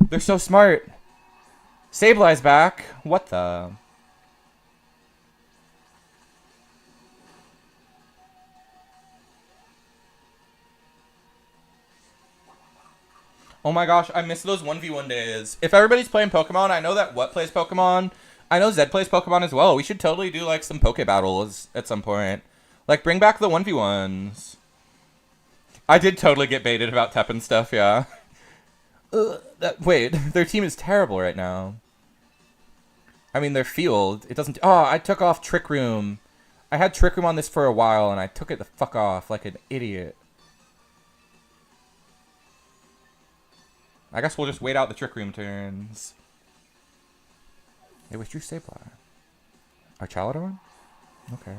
they're so smart. Sablei's back. What the? Oh my gosh, I miss those 1v1 days. If everybody's playing Pokemon, I know that What plays Pokemon. I know Zed plays Pokemon as well. We should totally do like some Poke battles at some point. Like bring back the 1v1s. I did totally get baited about Tep and stuff, yeah. Wait, their team is terrible right now. I mean, their field, it doesn't... Oh, I took off Trick Room. I had Trick Room on this for a while, and I took it the fuck off like an idiot. I guess we'll just wait out the Trick Room turns. Hey, withdrew Sableye. Archalador? Okay.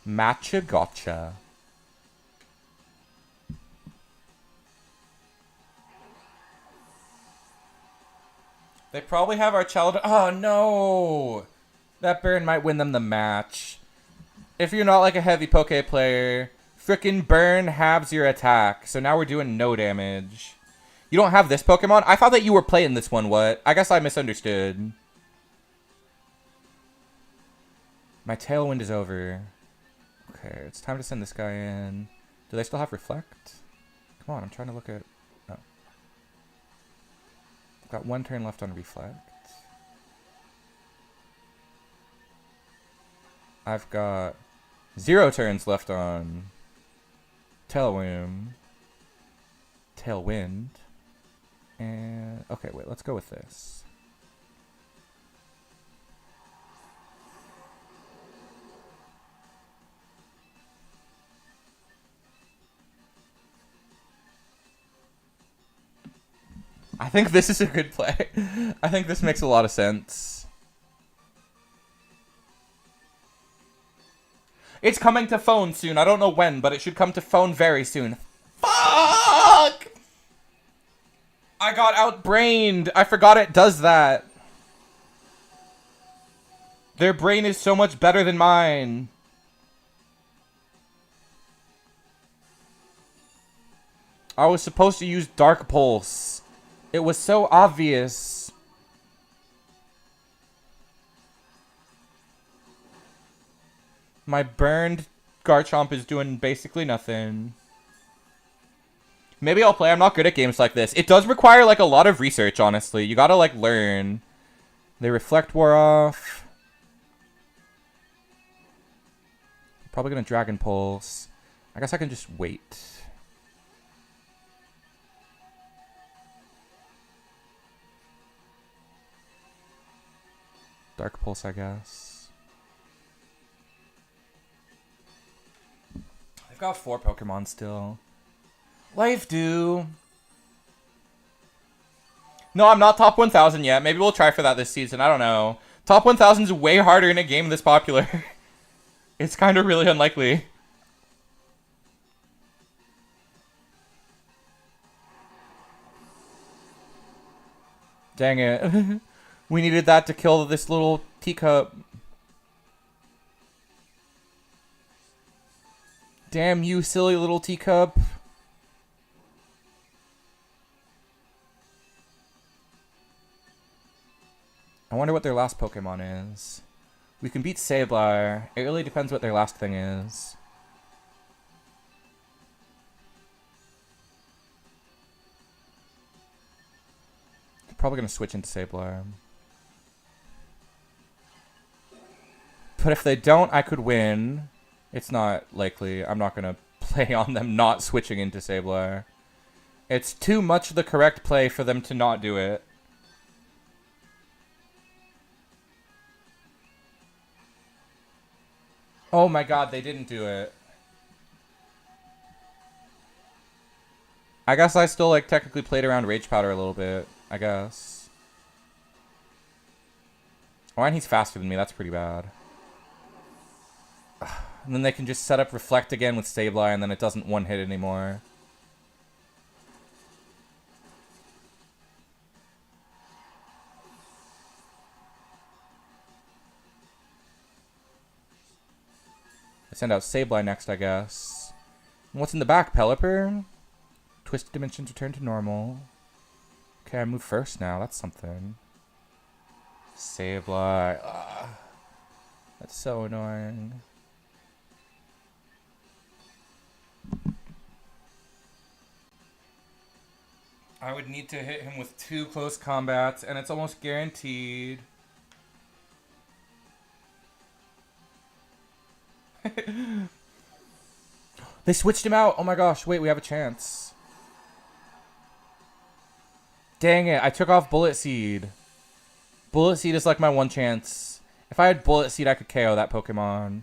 Matcha Gotcha. They probably have Archalador. Oh, no! That burn might win them the match. If you're not like a heavy Poke player, frickin' burn halves your attack. So now we're doing no damage. You don't have this Pokemon? I thought that you were playing this one, what? I guess I misunderstood. My Tailwind is over. Okay, it's time to send this guy in. Do they still have Reflect? Come on, I'm trying to look at... Oh. I've got one turn left on Reflect. I've got 0 turns left on Tailwind. And... okay, wait, let's go with this. I think this is a good play. I think this makes a lot of sense. It's coming to phone soon. I don't know when, but it should come to phone very soon. Fuck! I got outbrained. I forgot it does that. Their brain is so much better than mine. I was supposed to use Dark Pulse. It was so obvious. My burned Garchomp is doing basically nothing. Maybe I'll play. I'm not good at games like this. It does require like a lot of research, honestly. You gotta like learn. They Reflect wore off. Probably gonna Dragon Pulse. I guess I can just wait. Dark Pulse, I guess. I've got 4 Pokemon still. Life Dew. No, I'm not top 1,000 yet. Maybe we'll try for that this season. I don't know. Top 1,000 is way harder in a game this popular. It's kind of really unlikely. Dang it. We needed that to kill this little teacup. Damn you, silly little teacup. I wonder what their last Pokemon is. We can beat Sableye. It really depends what their last thing is. Probably gonna switch into Sableye. But if they don't, I could win. It's not likely. I'm not gonna play on them not switching into Sableye. It's too much the correct play for them to not do it. Oh my god, they didn't do it. I guess I still, like, technically played around Rage Powder a little bit. I guess. Oh, and he's faster than me. That's pretty bad. And then they can just set up Reflect again with Sableye, and then it doesn't one-hit anymore. I send out Sableye next, I guess. And what's in the back, Pelipper? Twisted Dimensions return to normal. Okay, I move first now. That's something. Sableye. Ugh. That's so annoying. I would need to hit him with 2 close combats, and it's almost guaranteed. They switched him out. Oh my gosh. Wait, we have a chance. Dang it. I took off Bullet Seed. Bullet Seed is like my one chance. If I had Bullet Seed, I could KO that Pokemon.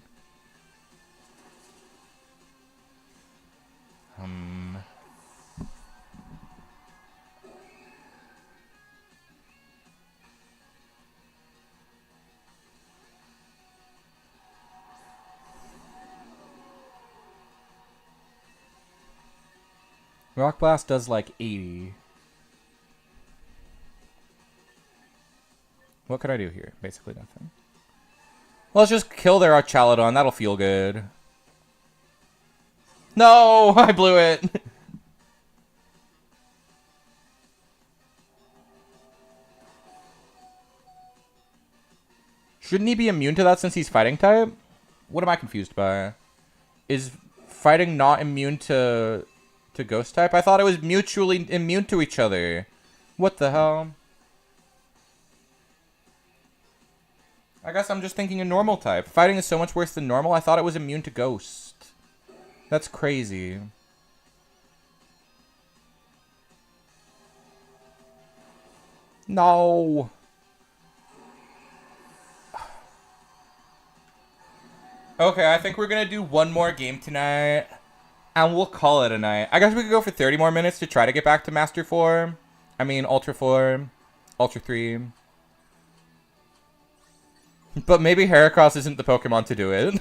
Rock Blast does like 80. What could I do here? Basically nothing. Let's just kill their Archaludon. That'll feel good. No! I blew it! Shouldn't he be immune to that since he's fighting type? What am I confused by? Is fighting not immune to ghost type? I thought it was mutually immune to each other. What the hell? I guess I'm just thinking a normal type. Fighting is so much worse than normal. I thought it was immune to ghost. That's crazy. No. Okay, I think we're gonna do one more game tonight. And we'll call it a night. I guess we could go for 30 more minutes to try to get back to Master Form. I mean, Ultra Form. Ultra 3. But maybe Heracross isn't the Pokemon to do it.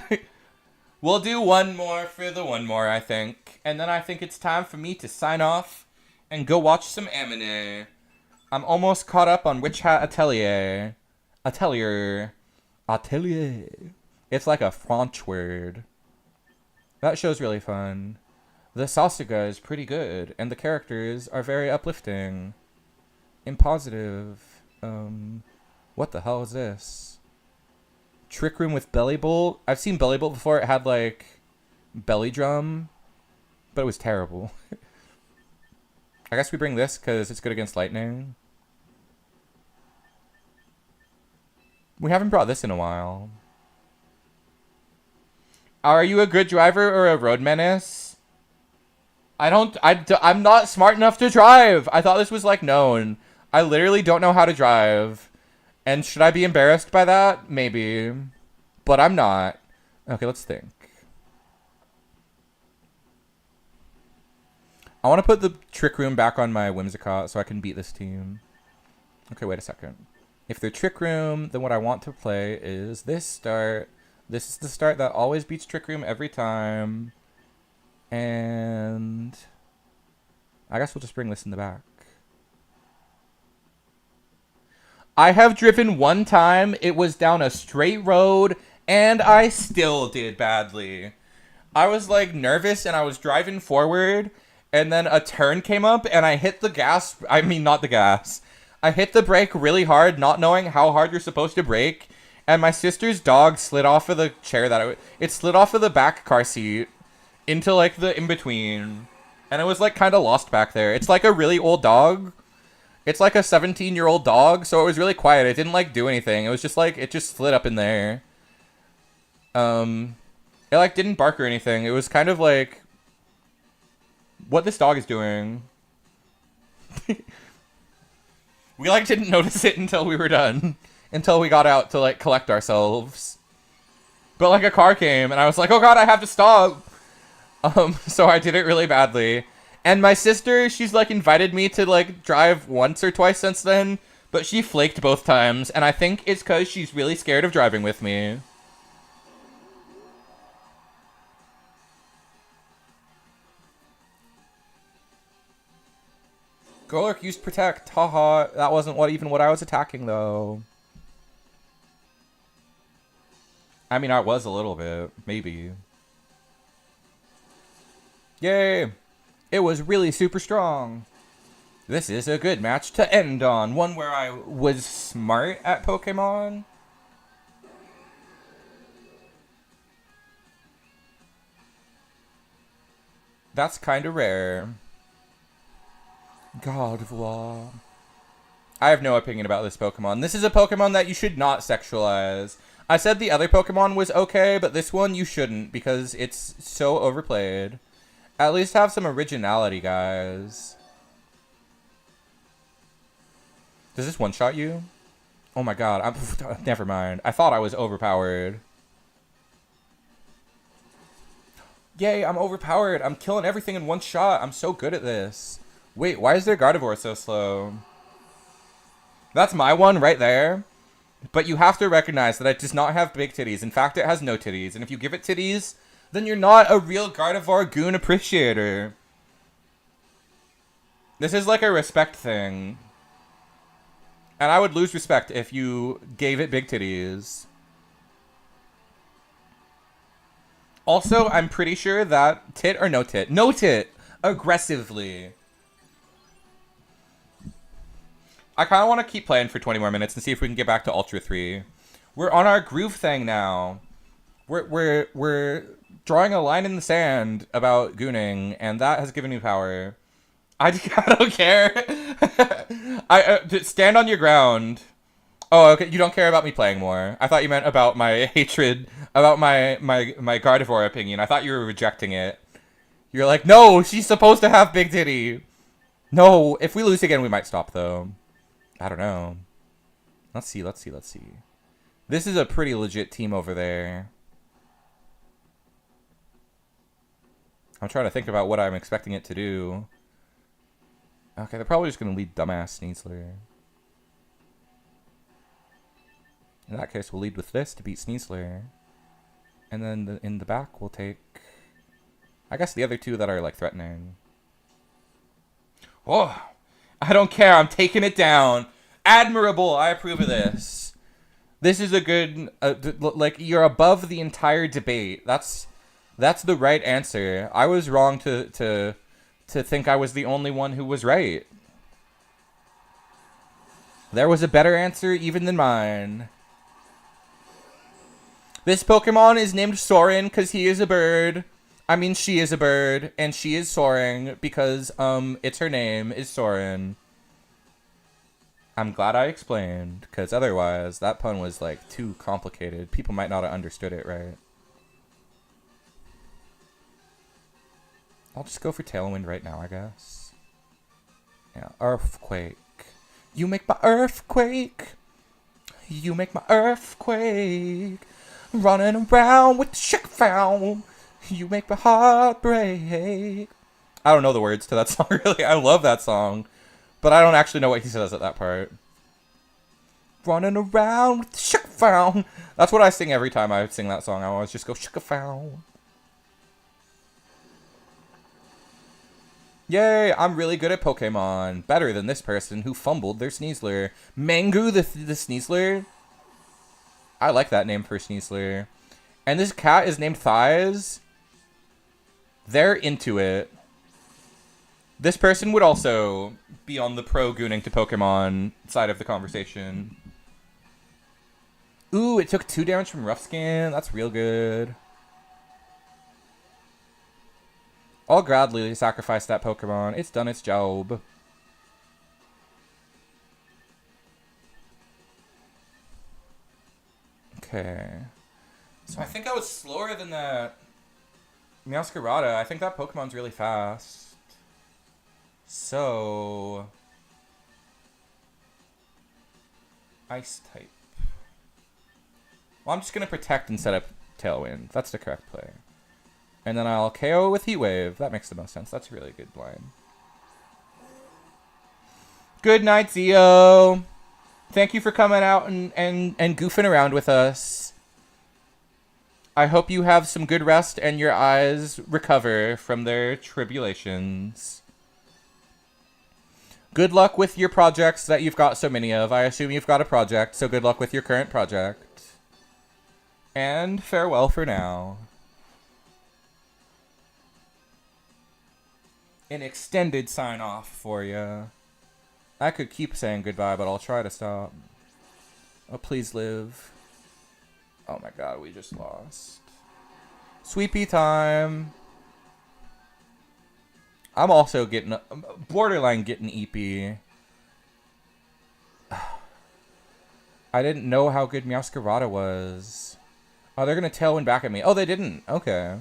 We'll do one more for the one more, I think. And then I think it's time for me to sign off and go watch some anime. I'm almost caught up on Witch Hat Atelier. Atelier. It's like a French word. That show's really fun. The Sasuga is pretty good, and the characters are very uplifting. And positive. What the hell is this? Trick Room with Belly Bolt? I've seen Belly Bolt before. It had, like, Belly Drum, but it was terrible. I guess we bring this because it's good against lightning. We haven't brought this in a while. Are you a good driver or a road menace? I'm not smart enough to drive. I thought this was, like, known. I literally don't know how to drive. And should I be embarrassed by that? Maybe. But I'm not. Okay, let's think. I want to put the Trick Room back on my Whimsicott so I can beat this team. Okay, wait a second. If they're Trick Room, then what I want to play is this start. This is the start that always beats Trick Room every time. And I guess we'll just bring this in the back. I have driven one time. It was down a straight road, and I still did badly. I was, like, nervous, and I was driving forward, and then a turn came up, and I hit the gas. I mean, not the gas. I hit the brake really hard, not knowing how hard you're supposed to brake, and my sister's dog slid off of the chair that it slid off of the back car seat into, like, the in-between, and it was, like, kind of lost back there. It's, like, a really old dog. It's like a 17-year-old dog, so it was really quiet. It didn't, like, do anything. It was just, like, it just slid up in there. It, like, didn't bark or anything. It was kind of, like, what this dog is doing. We, like, didn't notice it until we were done. Until we got out to, like, collect ourselves. But like a car came, and I was like, oh god, I have to stop. So I did it really badly. And my sister, she's like invited me to like drive once or twice since then, but she flaked both times, and I think it's because she's really scared of driving with me. Golurk used protect. Haha, that wasn't what I was attacking though. I mean, I was a little bit, maybe. Yay! It was really super strong. This is a good match to end on. One where I was smart at Pokemon. That's kind of rare. God of War. I have no opinion about this Pokemon. This is a Pokemon that you should not sexualize. I said the other Pokemon was okay, but this one you shouldn't because it's so overplayed. At least have some originality, guys. Does this one-shot you? Oh my god, never mind. I thought I was overpowered. Yay, I'm overpowered. I'm killing everything in one shot. I'm so good at this. Wait, why is their Gardevoir so slow? That's my one right there. But you have to recognize that it does not have big titties. In fact, it has no titties. And if you give it titties, then you're not a real Gardevoir goon appreciator. This is like a respect thing. And I would lose respect if you gave it big titties. Also, I'm pretty sure that tit or no tit? No tit! Aggressively. I kind of want to keep playing for 20 more minutes and see if we can get back to Ultra 3. We're on our groove thing now. We're drawing a line in the sand about gooning, and that has given me power. I don't care. Stand on your ground. Oh, okay. You don't care about me playing more. I thought you meant about my hatred, about my Gardevoir opinion. I thought you were rejecting it. You're like, no, she's supposed to have big titty. No, if we lose again, we might stop though. I don't know. Let's see. This is a pretty legit team over there. I'm trying to think about what I'm expecting it to do. Okay, they're probably just going to lead dumbass Sneasler. In that case, we'll lead with this to beat Sneasler. And then in the back, we'll take, I guess, the other two that are, like, threatening. Oh, I don't care. I'm taking it down. Admirable. I approve of this. This is a good, like, you're above the entire debate. That's the right answer. I was wrong to think I was the only one who was right. There was a better answer even than mine. This Pokemon is named Soren because he is a bird. I mean, she is a bird, and she is soaring because, it's her name is Soren. I'm glad I explained, because otherwise, that pun was, like, too complicated. People might not have understood it right. I'll just go for Tailwind right now, I guess. Yeah, Earthquake. You make my earthquake. You make my earthquake. Running around with the shook found. You make my heart break. I don't know the words to that song, really. I love that song. But I don't actually know what he says at that part. Running around with the shook found. That's what I sing every time I sing that song. I always just go shook found. Yay, I'm really good at Pokemon. Better than this person who fumbled their Sneasler. Mangu the Sneasler? I like that name for Sneasler. And this cat is named Thighs. They're into it. This person would also be on the pro-gooning to Pokemon side of the conversation. Ooh, it took 2 damage from Rough Skin. That's real good. I'll gladly sacrifice that Pokemon. It's done its job. Okay. So I think I was slower than that Meowscarada. I think that Pokemon's really fast. So... Ice type. Well, I'm just going to protect instead of Tailwind. That's the correct play. And then I'll KO with Heat Wave. That makes the most sense. That's a really good blind. Good night, Zio. Thank you for coming out and goofing around with us. I hope you have some good rest and your eyes recover from their tribulations. Good luck with your projects that you've got so many of. I assume you've got a project, so good luck with your current project. And farewell for now. An extended sign-off for you. I could keep saying goodbye, but I'll try to stop. Oh, please live. Oh my god, we just lost. Sweepy time. I'm also getting borderline getting EP. I didn't know how good Meowscarada was. Oh, they're gonna tailwind back at me. Oh, they didn't. Okay.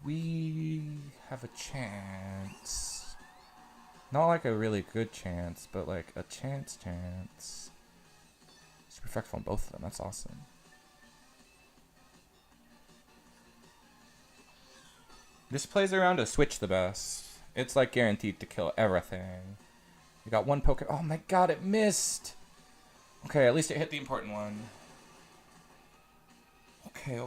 We have a chance. Not like a really good chance, but like a chance. It's perfect on both of them. That's awesome. This plays around to switch the best. It's like guaranteed to kill everything. We got one Pokemon. Oh my god, it missed. Okay, at least it hit the important one. Okay.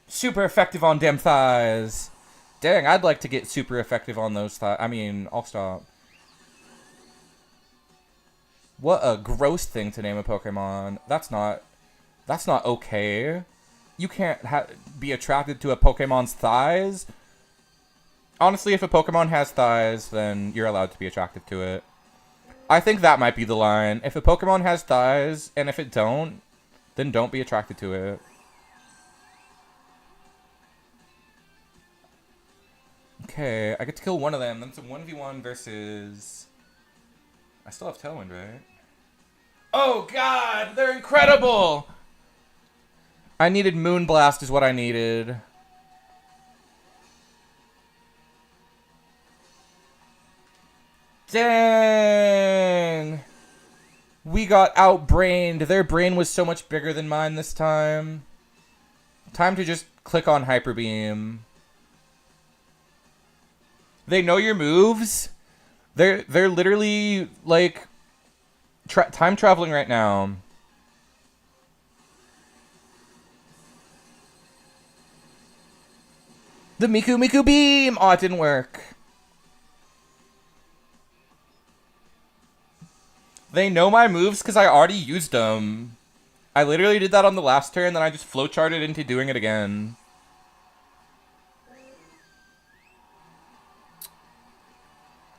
Super effective on dem thighs. Dang, I'd like to get super effective on those thighs. I mean, I'll stop. What a gross thing to name a Pokemon. That's not okay. You can't be attracted to a Pokemon's thighs. Honestly, if a Pokemon has thighs, then you're allowed to be attracted to it. I think that might be the line. If a Pokemon has thighs, and if it don't, then don't be attracted to it. Okay, I get to kill one of them. Then it's a 1v1 versus... I still have Tailwind, right? Oh god, they're incredible! I needed Moonblast is what I needed. Dang! We got outbrained. Their brain was so much bigger than mine this time. Time to just click on Hyper Beam. They know your moves. They're literally like time traveling right now. The Miku Beam! Oh, it didn't work. They know my moves because I already used them. I literally did that on the last turn, then I just flowcharted into doing it again.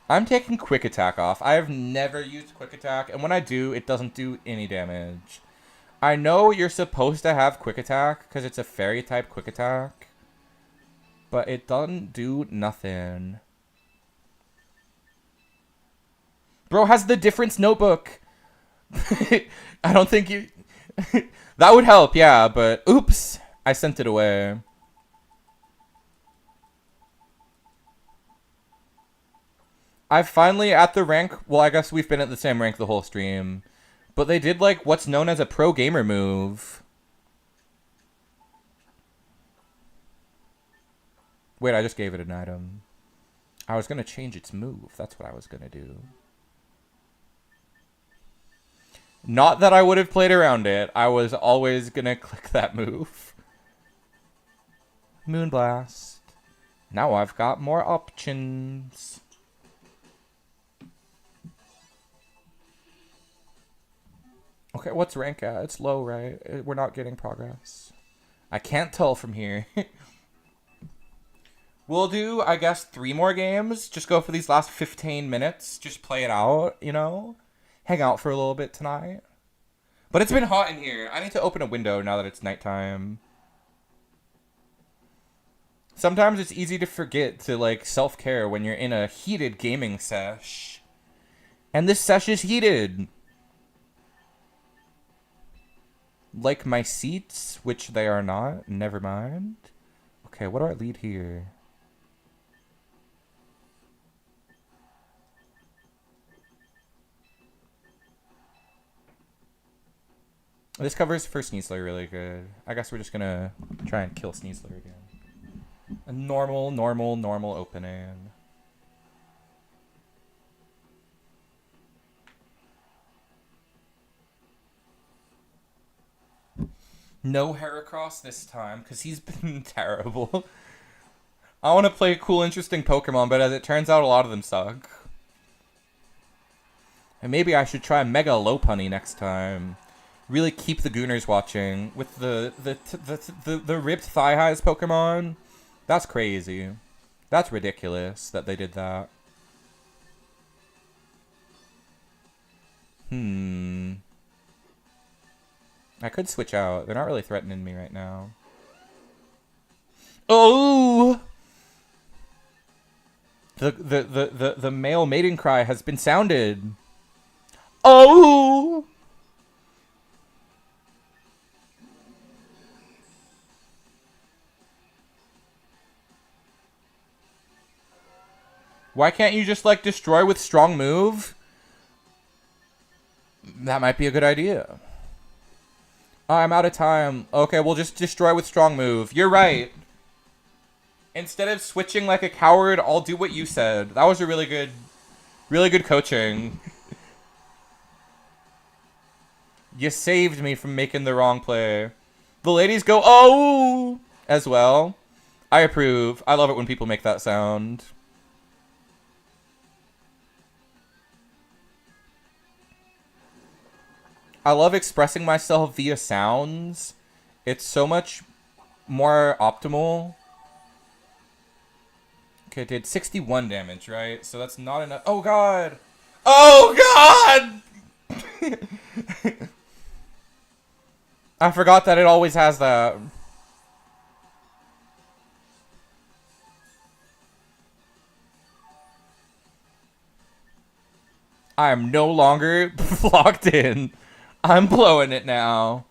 I'm taking Quick Attack off. I have never used Quick Attack, and when I do, it doesn't do any damage. I know you're supposed to have Quick Attack because it's a Fairy type Quick Attack, but it doesn't do nothing. Bro has the difference notebook. I don't think you... That would help, yeah, but oops, I sent it away. I've finally at the rank... Well, I guess we've been at the same rank the whole stream. But they did, like, what's known as a pro gamer move. Wait, I just gave it an item. I was going to change its move. That's what I was going to do. Not that I would have played around it. I was always going to click that move. Moonblast. Now I've got more options. Okay, what's rank at? It's low, right? We're not getting progress. I can't tell from here. We'll do, I guess, 3 more games. Just go for these last 15 minutes. Just play it out, you know? Hang out for a little bit tonight. But it's been hot in here. I need to open a window now that it's nighttime. Sometimes it's easy to forget to, like, self-care when you're in a heated gaming sesh. And this sesh is heated. Like my seats, which they are not. Never mind. Okay, what do I lead here? This covers for Sneasler really good. I guess we're just gonna try and kill Sneasler again. A normal opening. No Heracross this time, because he's been terrible. I want to play cool, interesting Pokemon, but as it turns out, a lot of them suck. And maybe I should try Mega Lopunny next time. Really keep the Gooners watching with the ripped thigh highs Pokemon. That's crazy. That's ridiculous that they did that. I could switch out. They're not really threatening me right now. Oh! The male mating cry has been sounded. Oh! Why can't you just, like, destroy with strong move? That might be a good idea. Oh, I'm out of time. Okay, we'll just destroy with strong move. You're right. Instead of switching like a coward, I'll do what you said. That was a really good coaching. You saved me from making the wrong play. The ladies go, oh, as well. I approve. I love it when people make that sound. I love expressing myself via sounds. It's so much more optimal. Okay, it did 61 damage, right? So that's not enough. Oh, God. Oh, God! I forgot that it always has that. I am no longer locked in. I'm blowing it now.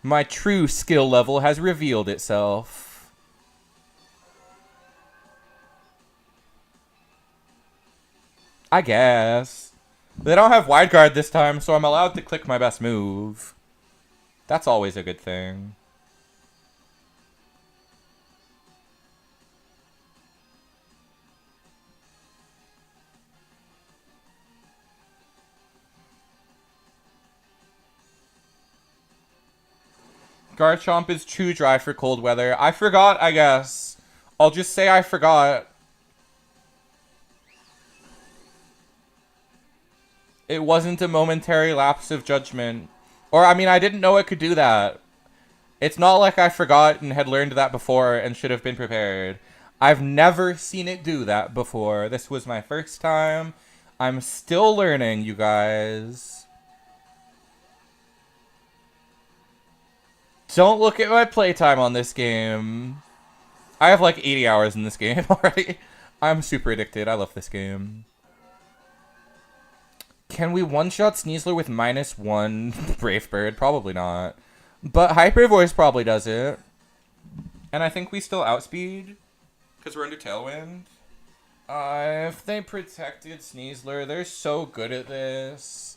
My true skill level has revealed itself. I guess. They don't have wide guard this time, so I'm allowed to click my best move. That's always a good thing. Garchomp is too dry for cold weather. I forgot, I guess. I'll just say I forgot. It wasn't a momentary lapse of judgment. Or, I mean, I didn't know it could do that. It's not like I forgot and had learned that before and should have been prepared. I've never seen it do that before. This was my first time. I'm still learning, you guys. Don't look at my playtime on this game. I have like 80 hours in this game already. I'm super addicted. I love this game. Can we one-shot Sneasler with -1 Brave Bird? Probably not. But Hyper Voice probably does it. And I think we still outspeed. Because we're under Tailwind. If they protected Sneasler, they're so good at this.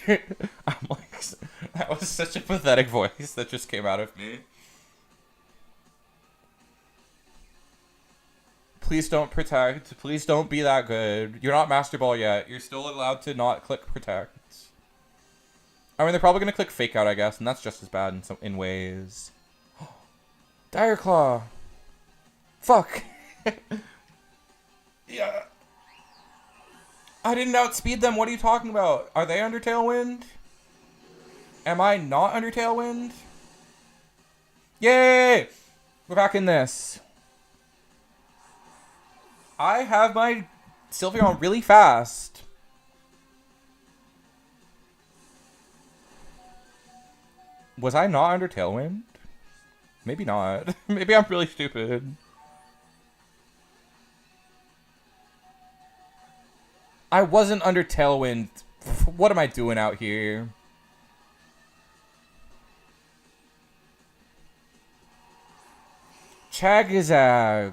I'm like, that was such a pathetic voice that just came out of me. Please don't protect. Please don't be that good. You're not Master Ball yet. You're still allowed to not click protect. I mean, they're probably going to click fake out, I guess, and that's just as bad in ways. Dire Claw. Fuck. Yeah. I didn't outspeed them. What are you talking about? Are they under Tailwind? Am I not under Tailwind? Yay! We're back in this. I have my Sylveon really fast. Was I not under Tailwind? Maybe not. Maybe I'm really stupid. I wasn't under Tailwind. What am I doing out here? Chagazag.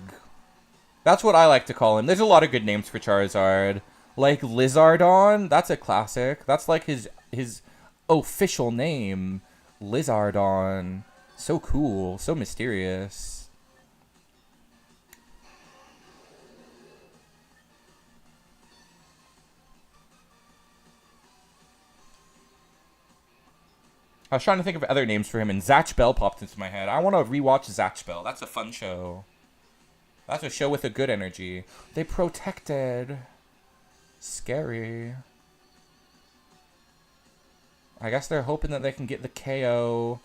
That's what I like to call him. There's a lot of good names for Charizard. Like Lizardon, that's a classic. That's like his official name, Lizardon. So cool, so mysterious. I was trying to think of other names for him, and Zatch Bell popped into my head. I want to rewatch Zatch Bell. That's a fun show. That's a show with a good energy. They protected. Scary. I guess they're hoping that they can get the KO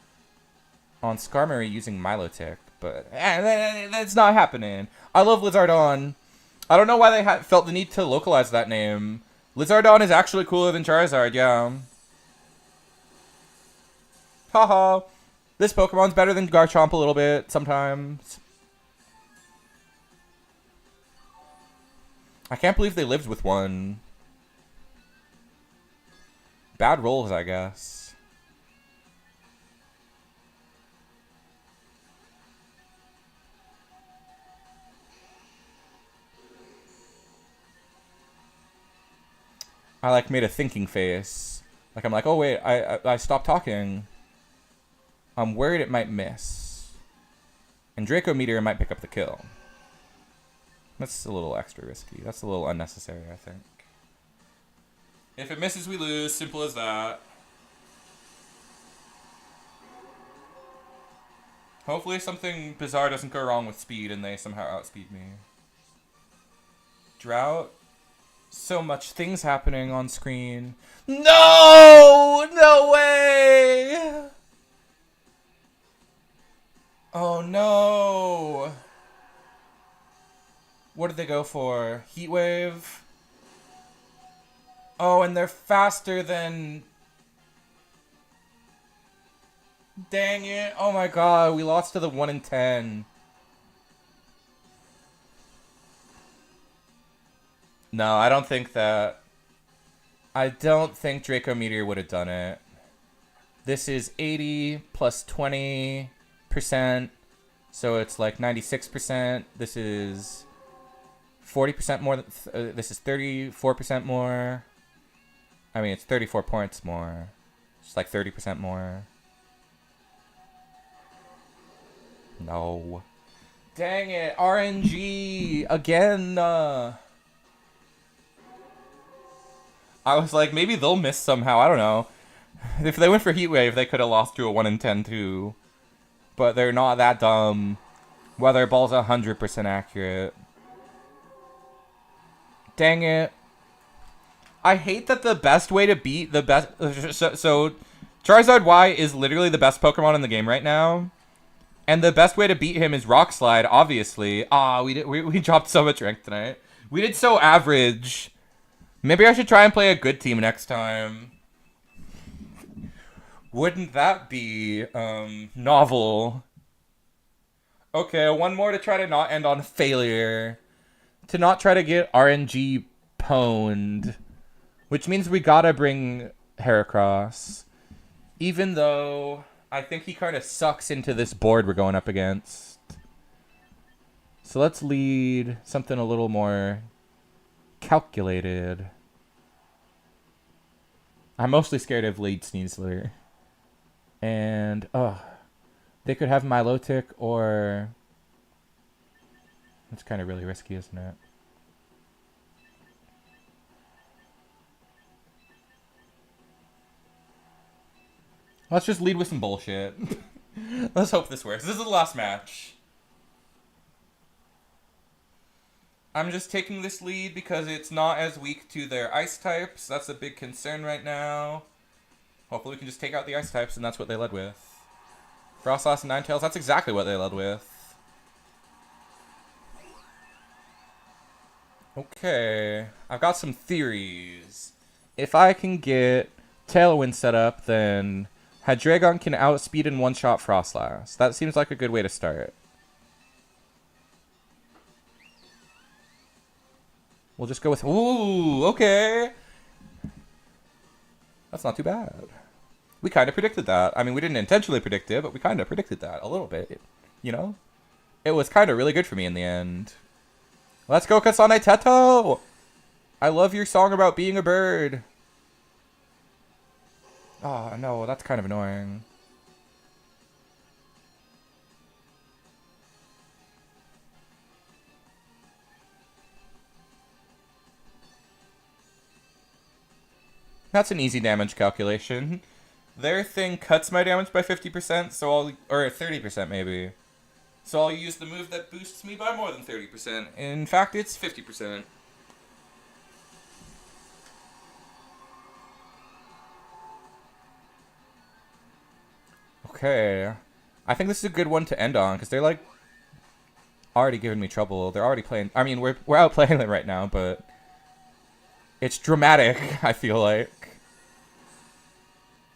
on Skarmory using Milotic, but that's not happening. I love Lizardon. I don't know why they felt the need to localize that name. Lizardon is actually cooler than Charizard, yeah. Haha. This Pokemon's better than Garchomp a little bit sometimes. I can't believe they lived with one. Bad rolls, I guess. I like made a thinking face. Like I'm like, oh wait, I stopped talking. I'm worried it might miss. And Draco Meteor might pick up the kill. That's a little extra risky. That's a little unnecessary, I think. If it misses, we lose. Simple as that. Hopefully something bizarre doesn't go wrong with speed and they somehow outspeed me. Drought. So much things happening on screen. No! No way! Oh no! What did they go for? Heat Wave? Oh, and they're faster than... Dang it. Oh my god, we lost to the 1 in 10. No, I don't think that... I don't think Draco Meteor would have done it. This is 80 plus 20%, so it's like 96%. This is 40% more. This is 34% more. I mean, it's 34 points more. It's like 30% more. No. Dang it, RNG again. I was like, maybe they'll miss somehow. I don't know. If they went for Heat Wave, they could have lost to a 1 in 10 too. But they're not that dumb. Weather Ball's 100% accurate. Dang it. I hate that the best way to beat the best... So Charizard Y is literally the best Pokemon in the game right now. And the best way to beat him is Rock Slide, obviously. We dropped so much rank tonight. We did so average. Maybe I should try and play a good team next time. Wouldn't that be novel? Okay, one more to try to not end on failure. To not try to get RNG pwned. Which means we gotta bring Heracross. Even though I think he kind of sucks into this board we're going up against. So let's lead something a little more calculated. I'm mostly scared of lead Sneasler. And, they could have Milotic or... That's kind of really risky, isn't it? Let's just lead with some bullshit. Let's hope this works. This is the last match. I'm just taking this lead because it's not as weak to their ice types. That's a big concern right now. Hopefully we can just take out the ice types, and that's what they led with. Frostlass and Ninetales, that's exactly what they led with. Okay, I've got some theories. If I can get Tailwind set up, then Hydreigon can outspeed and one-shot Frostlass. That seems like a good way to start. We'll just go with... Ooh, okay. That's not too bad. We kind of predicted that. I mean, we didn't intentionally predict it, but we kind of predicted that a little bit. You know? It was kind of really good for me in the end. Let's go, Kasane Teto! I love your song about being a bird. Oh, no, that's kind of annoying. That's an easy damage calculation. Their thing cuts my damage by 50%, so I'll... or 30% maybe. So I'll use the move that boosts me by more than 30%. In fact, it's 50%. Okay. I think this is a good one to end on, because they're, like, already giving me trouble. They're already playing... I mean, we're outplaying them right now, but... it's dramatic, I feel like.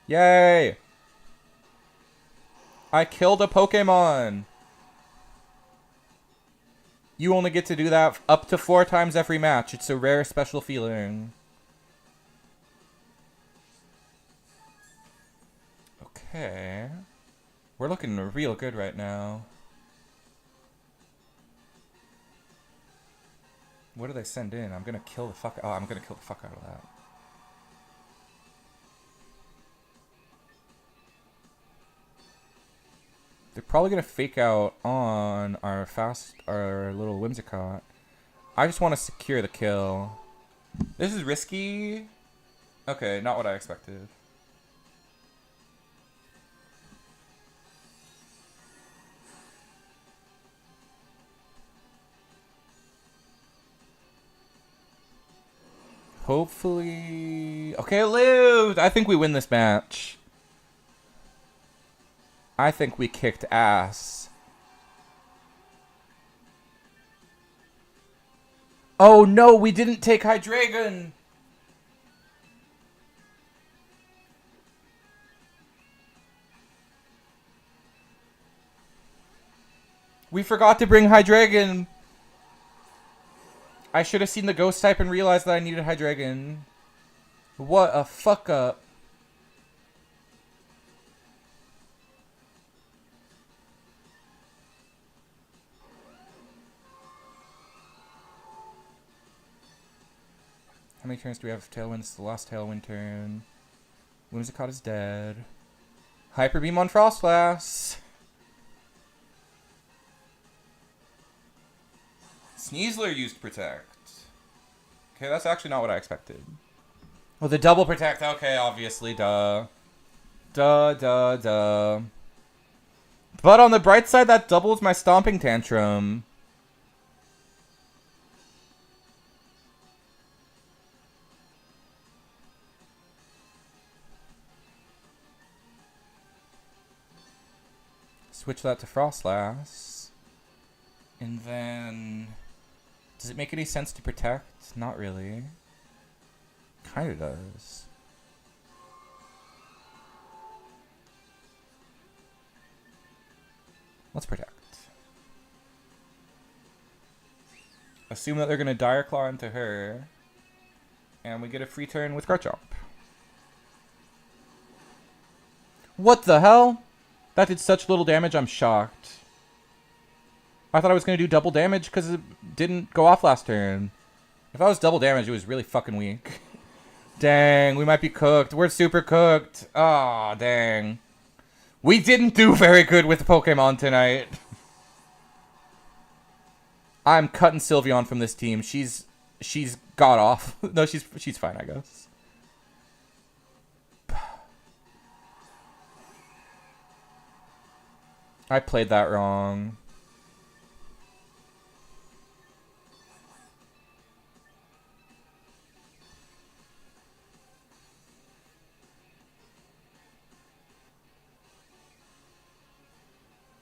Yay! I killed a Pokemon! You only get to do that up to 4 times every match. It's a rare special feeling. Okay. We're looking real good right now. What do they send in? I'm gonna kill the fuck... oh, I'm gonna kill the fuck out of that. They're probably gonna fake out on our little Whimsicott. I just want to secure the kill. This is risky. Okay, not what I expected. Hopefully... okay, it lived! I think we win this match. I think we kicked ass. Oh no, we didn't take Hydreigon! We forgot to bring Hydreigon! I should have seen the ghost type and realized that I needed Hydreigon. What a fuck up. How many turns do we have? Tailwind. This is the last Tailwind turn. Whimsicott is dead. Hyper Beam on Frostlass. Sneasler used Protect. Okay, that's actually not what I expected. Well, the double Protect. Okay, obviously, duh. Duh. But on the bright side, that doubles my Stomping Tantrum. Switch that to Frostlass. And then... does it make any sense to Protect? Not really. Kinda does. Let's Protect. Assume that they're gonna Dire Claw into her. And we get a free turn with Garchomp. What the hell? That did such little damage, I'm shocked. I thought I was going to do double damage because it didn't go off last turn. If I was double damage, it was really fucking weak. Dang, we might be cooked. We're super cooked. Aw, dang. We didn't do very good with Pokemon tonight. I'm cutting Sylveon from this team. She's got off. No, she's fine, I guess. I played that wrong.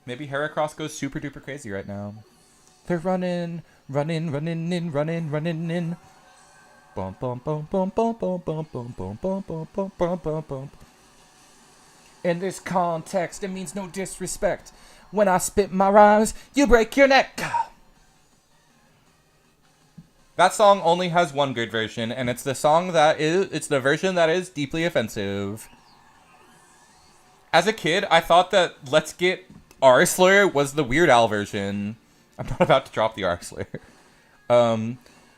Maybe Heracross goes super duper crazy right now. They're running in. Bum bum bum bum bum bum bum bum bum bum bum bum bum bum bum. In this context, it means no disrespect. When I spit my rhymes, you break your neck. That song only has one good version, and it's the version that is deeply offensive. As a kid, I thought that Let's Get Arsler was the Weird Al version. I'm not about to drop the Arsler.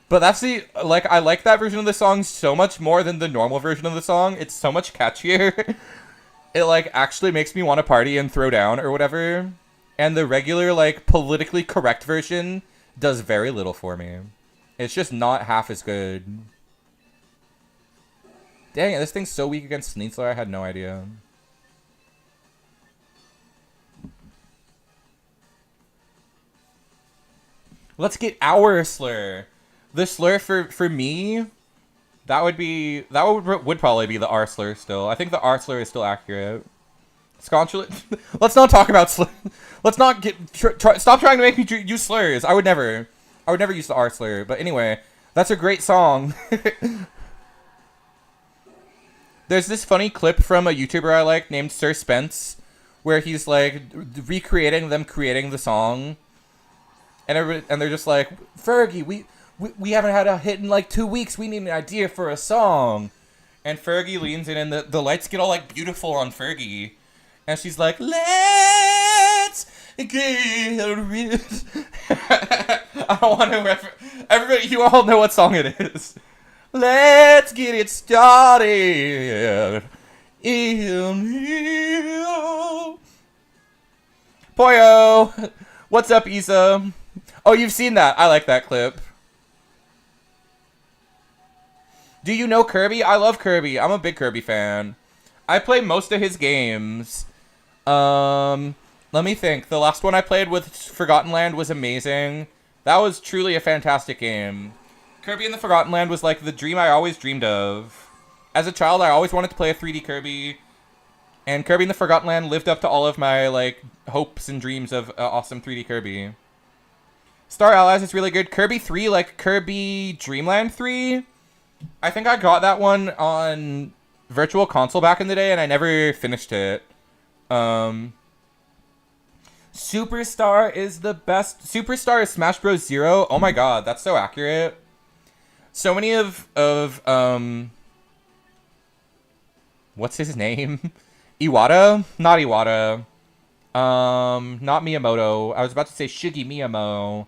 But that's the, like, I like that version of the song so much more than the normal version of the song. It's so much catchier. It, like, actually makes me want to party and throw down or whatever. And the regular, like, politically correct version does very little for me. It's just not half as good. Dang it, this thing's so weak against Sneasler, I had no idea. Let's get our slur. The slur for me, would probably be the R slur still. I think the R slur is still accurate. Sconsulet. Let's not talk about slur. Let's not get stop trying to make me use slurs. I would never use the R slur. But anyway, that's a great song. There's this funny clip from a YouTuber I like named Sir Spence, where he's like recreating them creating the song, and they're just like, Fergie, we haven't had a hit in like 2 weeks. We need an idea for a song. And Fergie leans in, and the lights get all like beautiful on Fergie, and she's like, let's get real. I don't want to everybody, you all know what song it is. Let's get it started. Poyo! What's up, Isa? Oh, you've seen that. I like that clip. Do you know Kirby? I love Kirby. I'm a big Kirby fan. I play most of his games. Let me think. The last one I played with Forgotten Land was amazing. That was truly a fantastic game. Kirby in the Forgotten Land was like the dream I always dreamed of. As a child, I always wanted to play a 3D Kirby. And Kirby in the Forgotten Land lived up to all of my like hopes and dreams of awesome 3D Kirby. Star Allies is really good. Kirby 3, like Kirby Dreamland 3. I think I got that one on Virtual Console back in the day, and I never finished it. Superstar is the best. Superstar is Smash Bros. Zero. Oh my god, that's so accurate. So many of what's his name? Iwata? Not Iwata. Not Miyamoto. I was about to say Shigi Miyamo.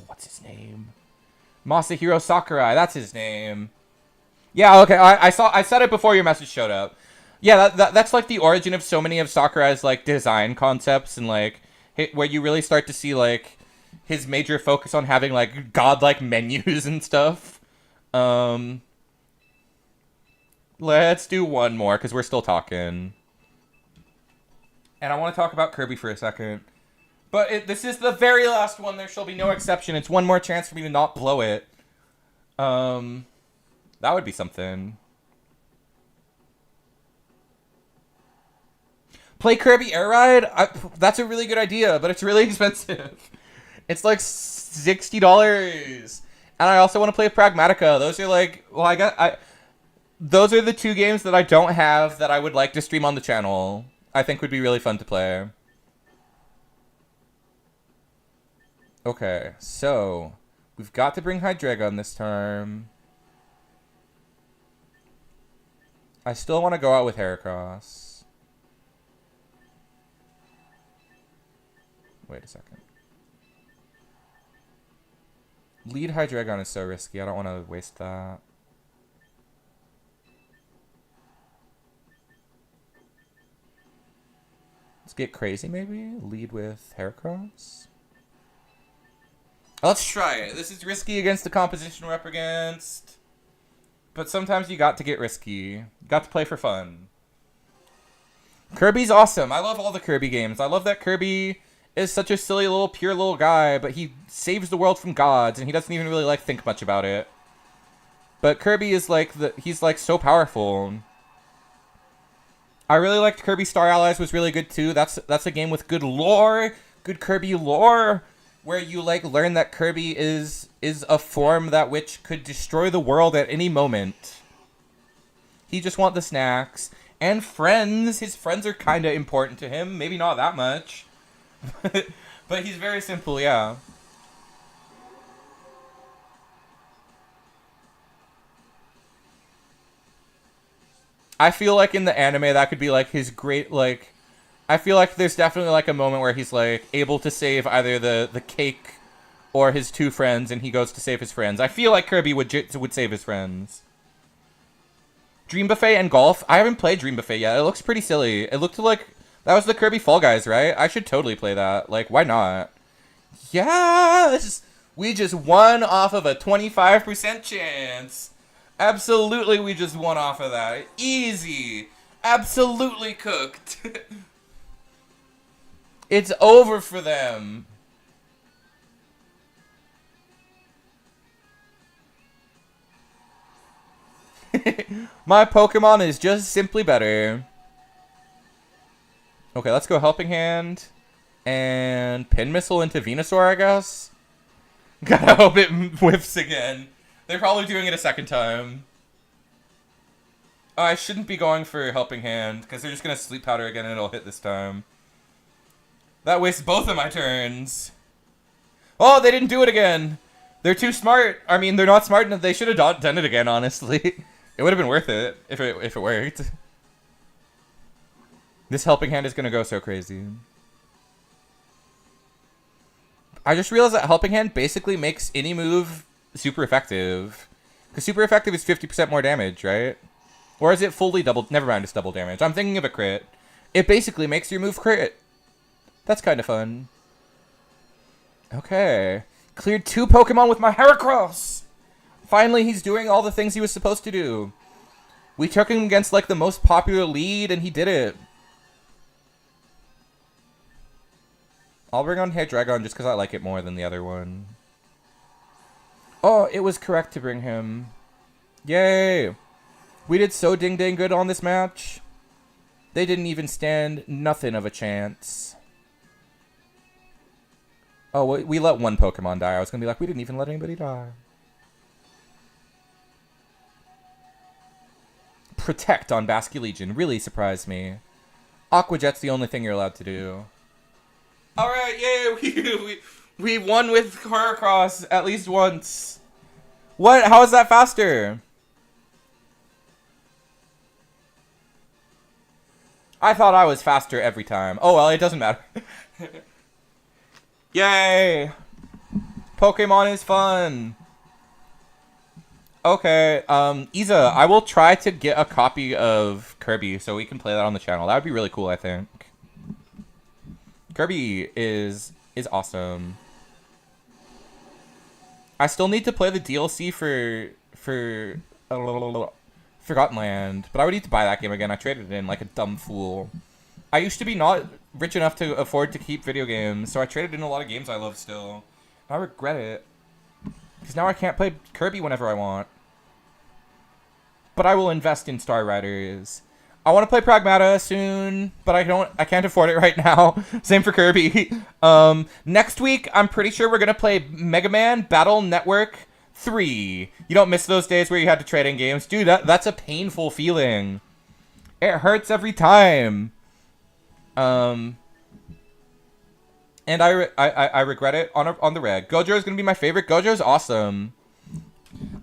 What's his name? Masahiro Sakurai. That's his name. Yeah, okay. I said it before your message showed up. Yeah, that's like the origin of so many of Sakurai's like design concepts, and like where you really start to see like his major focus on having like godlike menus and stuff. Let's do one more because we're still talking, and I want to talk about Kirby for a second. But this is the very last one. There shall be no exception. It's one more chance for me to not blow it. That would be something. Play Kirby Air Ride? That's a really good idea, but it's really expensive. It's like $60. And I also want to play Pragmatica. Those are like, well, those are the two games that I don't have that I would like to stream on the channel. I think would be really fun to play. Okay, so we've got to bring Hydreigon this time. I still want to go out with Heracross. Wait a second. Lead Hydreigon is so risky. I don't want to waste that. Let's get crazy, maybe? Lead with Heracross? Let's try it. This is risky against the composition we're up against. But sometimes you got to get risky. You got to play for fun. Kirby's awesome. I love all the Kirby games. I love that Kirby is such a silly little pure little guy, but he saves the world from gods, and he doesn't even really like think much about it. But Kirby is like he's like so powerful. I really liked Kirby Star Allies was really good too. That's a game with good lore, good Kirby lore, where you like learn that Kirby is a form that which could destroy the world at any moment. He just wants the snacks and friends. His friends are kind of important to him, maybe not that much. But he's very simple, yeah. I feel like in the anime that could be like his great like I feel like there's definitely like a moment where he's like able to save either the cake or his two friends, and he goes to save his friends. I feel like Kirby would save his friends. Dream Buffet and golf. I haven't played Dream Buffet yet. It looks pretty silly. It looked like that was the Kirby Fall Guys, right? I should totally play that. Like, why not? Yes! We just won off of a 25% chance. Absolutely, we just won off of that. Easy. Absolutely cooked. It's over for them. My Pokemon is just simply better. Okay, let's go Helping Hand. And Pin Missile into Venusaur, I guess. Gotta hope it whiffs again. They're probably doing it a second time. I shouldn't be going for Helping Hand, because they're just gonna Sleep Powder again and it'll hit this time. That wastes both of my turns. Oh, they didn't do it again. They're too smart. I mean, they're not smart enough. They should have done it again, honestly. It would have been worth it if it worked. This Helping Hand is going to go so crazy. I just realized that Helping Hand basically makes any move super effective. Because super effective is 50% more damage, right? Or is it fully double? Never mind, it's double damage. I'm thinking of a crit. It basically makes your move crit. That's kind of fun. Okay. Cleared 2 Pokemon with my Heracross! Finally, he's doing all the things he was supposed to do. We took him against, like, the most popular lead, and he did it. I'll bring on Hydreigon just because I like it more than the other one. Oh, it was correct to bring him. Yay! We did so ding-dang good on this match. They didn't even stand nothing of a chance. Oh, we let one Pokemon die. I was going to be like, we didn't even let anybody die. Protect on Basculegion really surprised me. Aqua Jet's the only thing you're allowed to do. Alright, yay! We won with Heracross at least once. What? How is that faster? I thought I was faster every time. Oh, well, it doesn't matter. Yay! Pokemon is fun! Okay, Isa, I will try to get a copy of Kirby so we can play that on the channel. That would be really cool, I think. Kirby is awesome. I still need to play the DLC for Forgotten Land, but I would need to buy that game again. I traded it in like a dumb fool. I used to be not rich enough to afford to keep video games, so I traded in a lot of games I love still. I regret it. Because now I can't play Kirby whenever I want. But I will invest in Star Riders. I want to play Pragmata soon, but I can't afford it right now. Same for Kirby. Next week, I'm pretty sure we're going to play Mega Man Battle Network 3. You don't miss those days where you had to trade in games. Dude, that's a painful feeling. It hurts every time. And I regret it on the reg. Gojo is going to be my favorite. Gojo's awesome.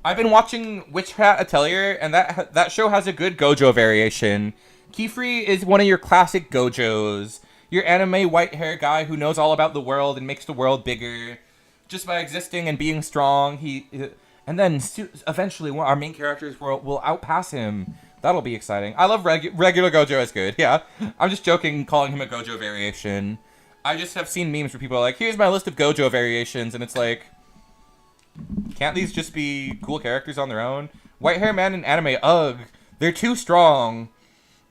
I've been watching Witch Hat Atelier, and that show has a good Gojo variation. Keyfree is one of your classic Gojos. Your anime white hair guy who knows all about the world and makes the world bigger. Just by existing and being strong, and then eventually our main characters will outpass him. That'll be exciting. I love regular Gojo is good. Yeah, I'm just joking calling him a Gojo variation. I just have seen memes where people are like, here's my list of Gojo variations, and it's like, can't these just be cool characters on their own? White Hair Man in anime, ugh. They're too strong.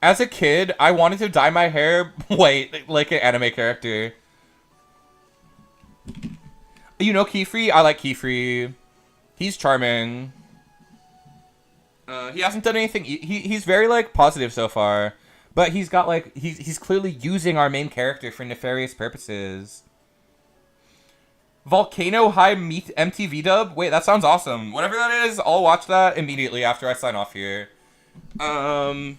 As a kid, I wanted to dye my hair white like an anime character. You know Keyfree? I like Keyfree. He's charming. He hasn't done anything. He's very, like, positive so far. But he's got, like, he's clearly using our main character for nefarious purposes. Volcano High Meet MTV dub? Wait, that sounds awesome. Whatever that is, I'll watch that immediately after I sign off here. I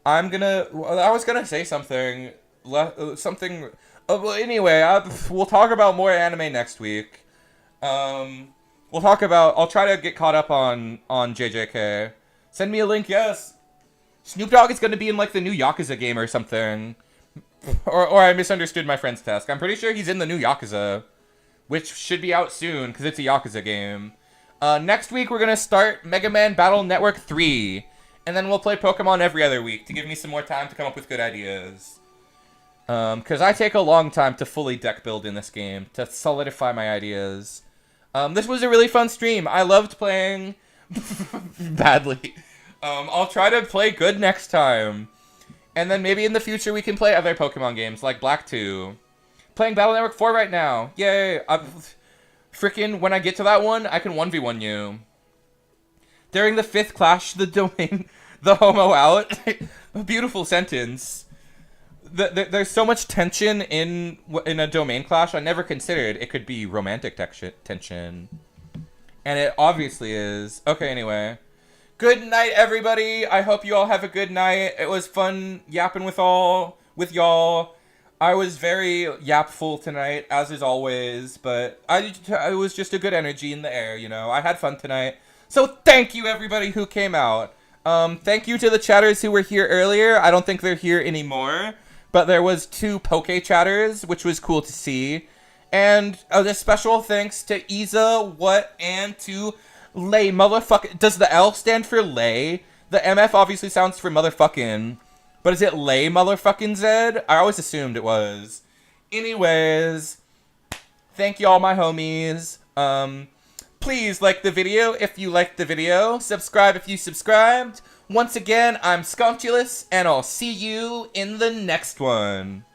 was gonna say something. Well, anyway, we'll talk about more anime next week. I'll try to get caught up on JJK. Send me a link, yes. Snoop Dogg is going to be in, like, the new Yakuza game or something. Or I misunderstood my friend's task. I'm pretty sure he's in the new Yakuza, which should be out soon, because it's a Yakuza game. Next week, we're going to start Mega Man Battle Network 3. And then we'll play Pokemon every other week to give me some more time to come up with good ideas. Because I take a long time to fully deck build in this game, to solidify my ideas. This was a really fun stream. I loved playing badly. I'll try to play good next time. And then maybe in the future we can play other Pokemon games, like Black 2. Playing Battle Network 4 right now. Yay! Frickin' when I get to that one, I can 1v1 you. During the 5th clash, the domain, the homo out. A beautiful sentence. There's so much tension in a domain clash, I never considered it could be romantic tension. And it obviously is. Okay, anyway. Good night, everybody. I hope you all have a good night. It was fun yapping with y'all. I was very yapful tonight, as is always, but it was just a good energy in the air, you know. I had fun tonight. So thank you, everybody who came out. Thank you to the chatters who were here earlier. I don't think they're here anymore, but there was 2 Poke chatters, which was cool to see. And a special thanks to Isa, What, and to Lay motherfucker. Does the L stand for lay? The MF obviously sounds for motherfucking. But is it lay motherfucking Zed? I always assumed it was. Anyways, thank y'all, my homies. Please like the video if you liked the video. Subscribe if you subscribed. Once again, I'm Scumptulous, and I'll see you in the next one.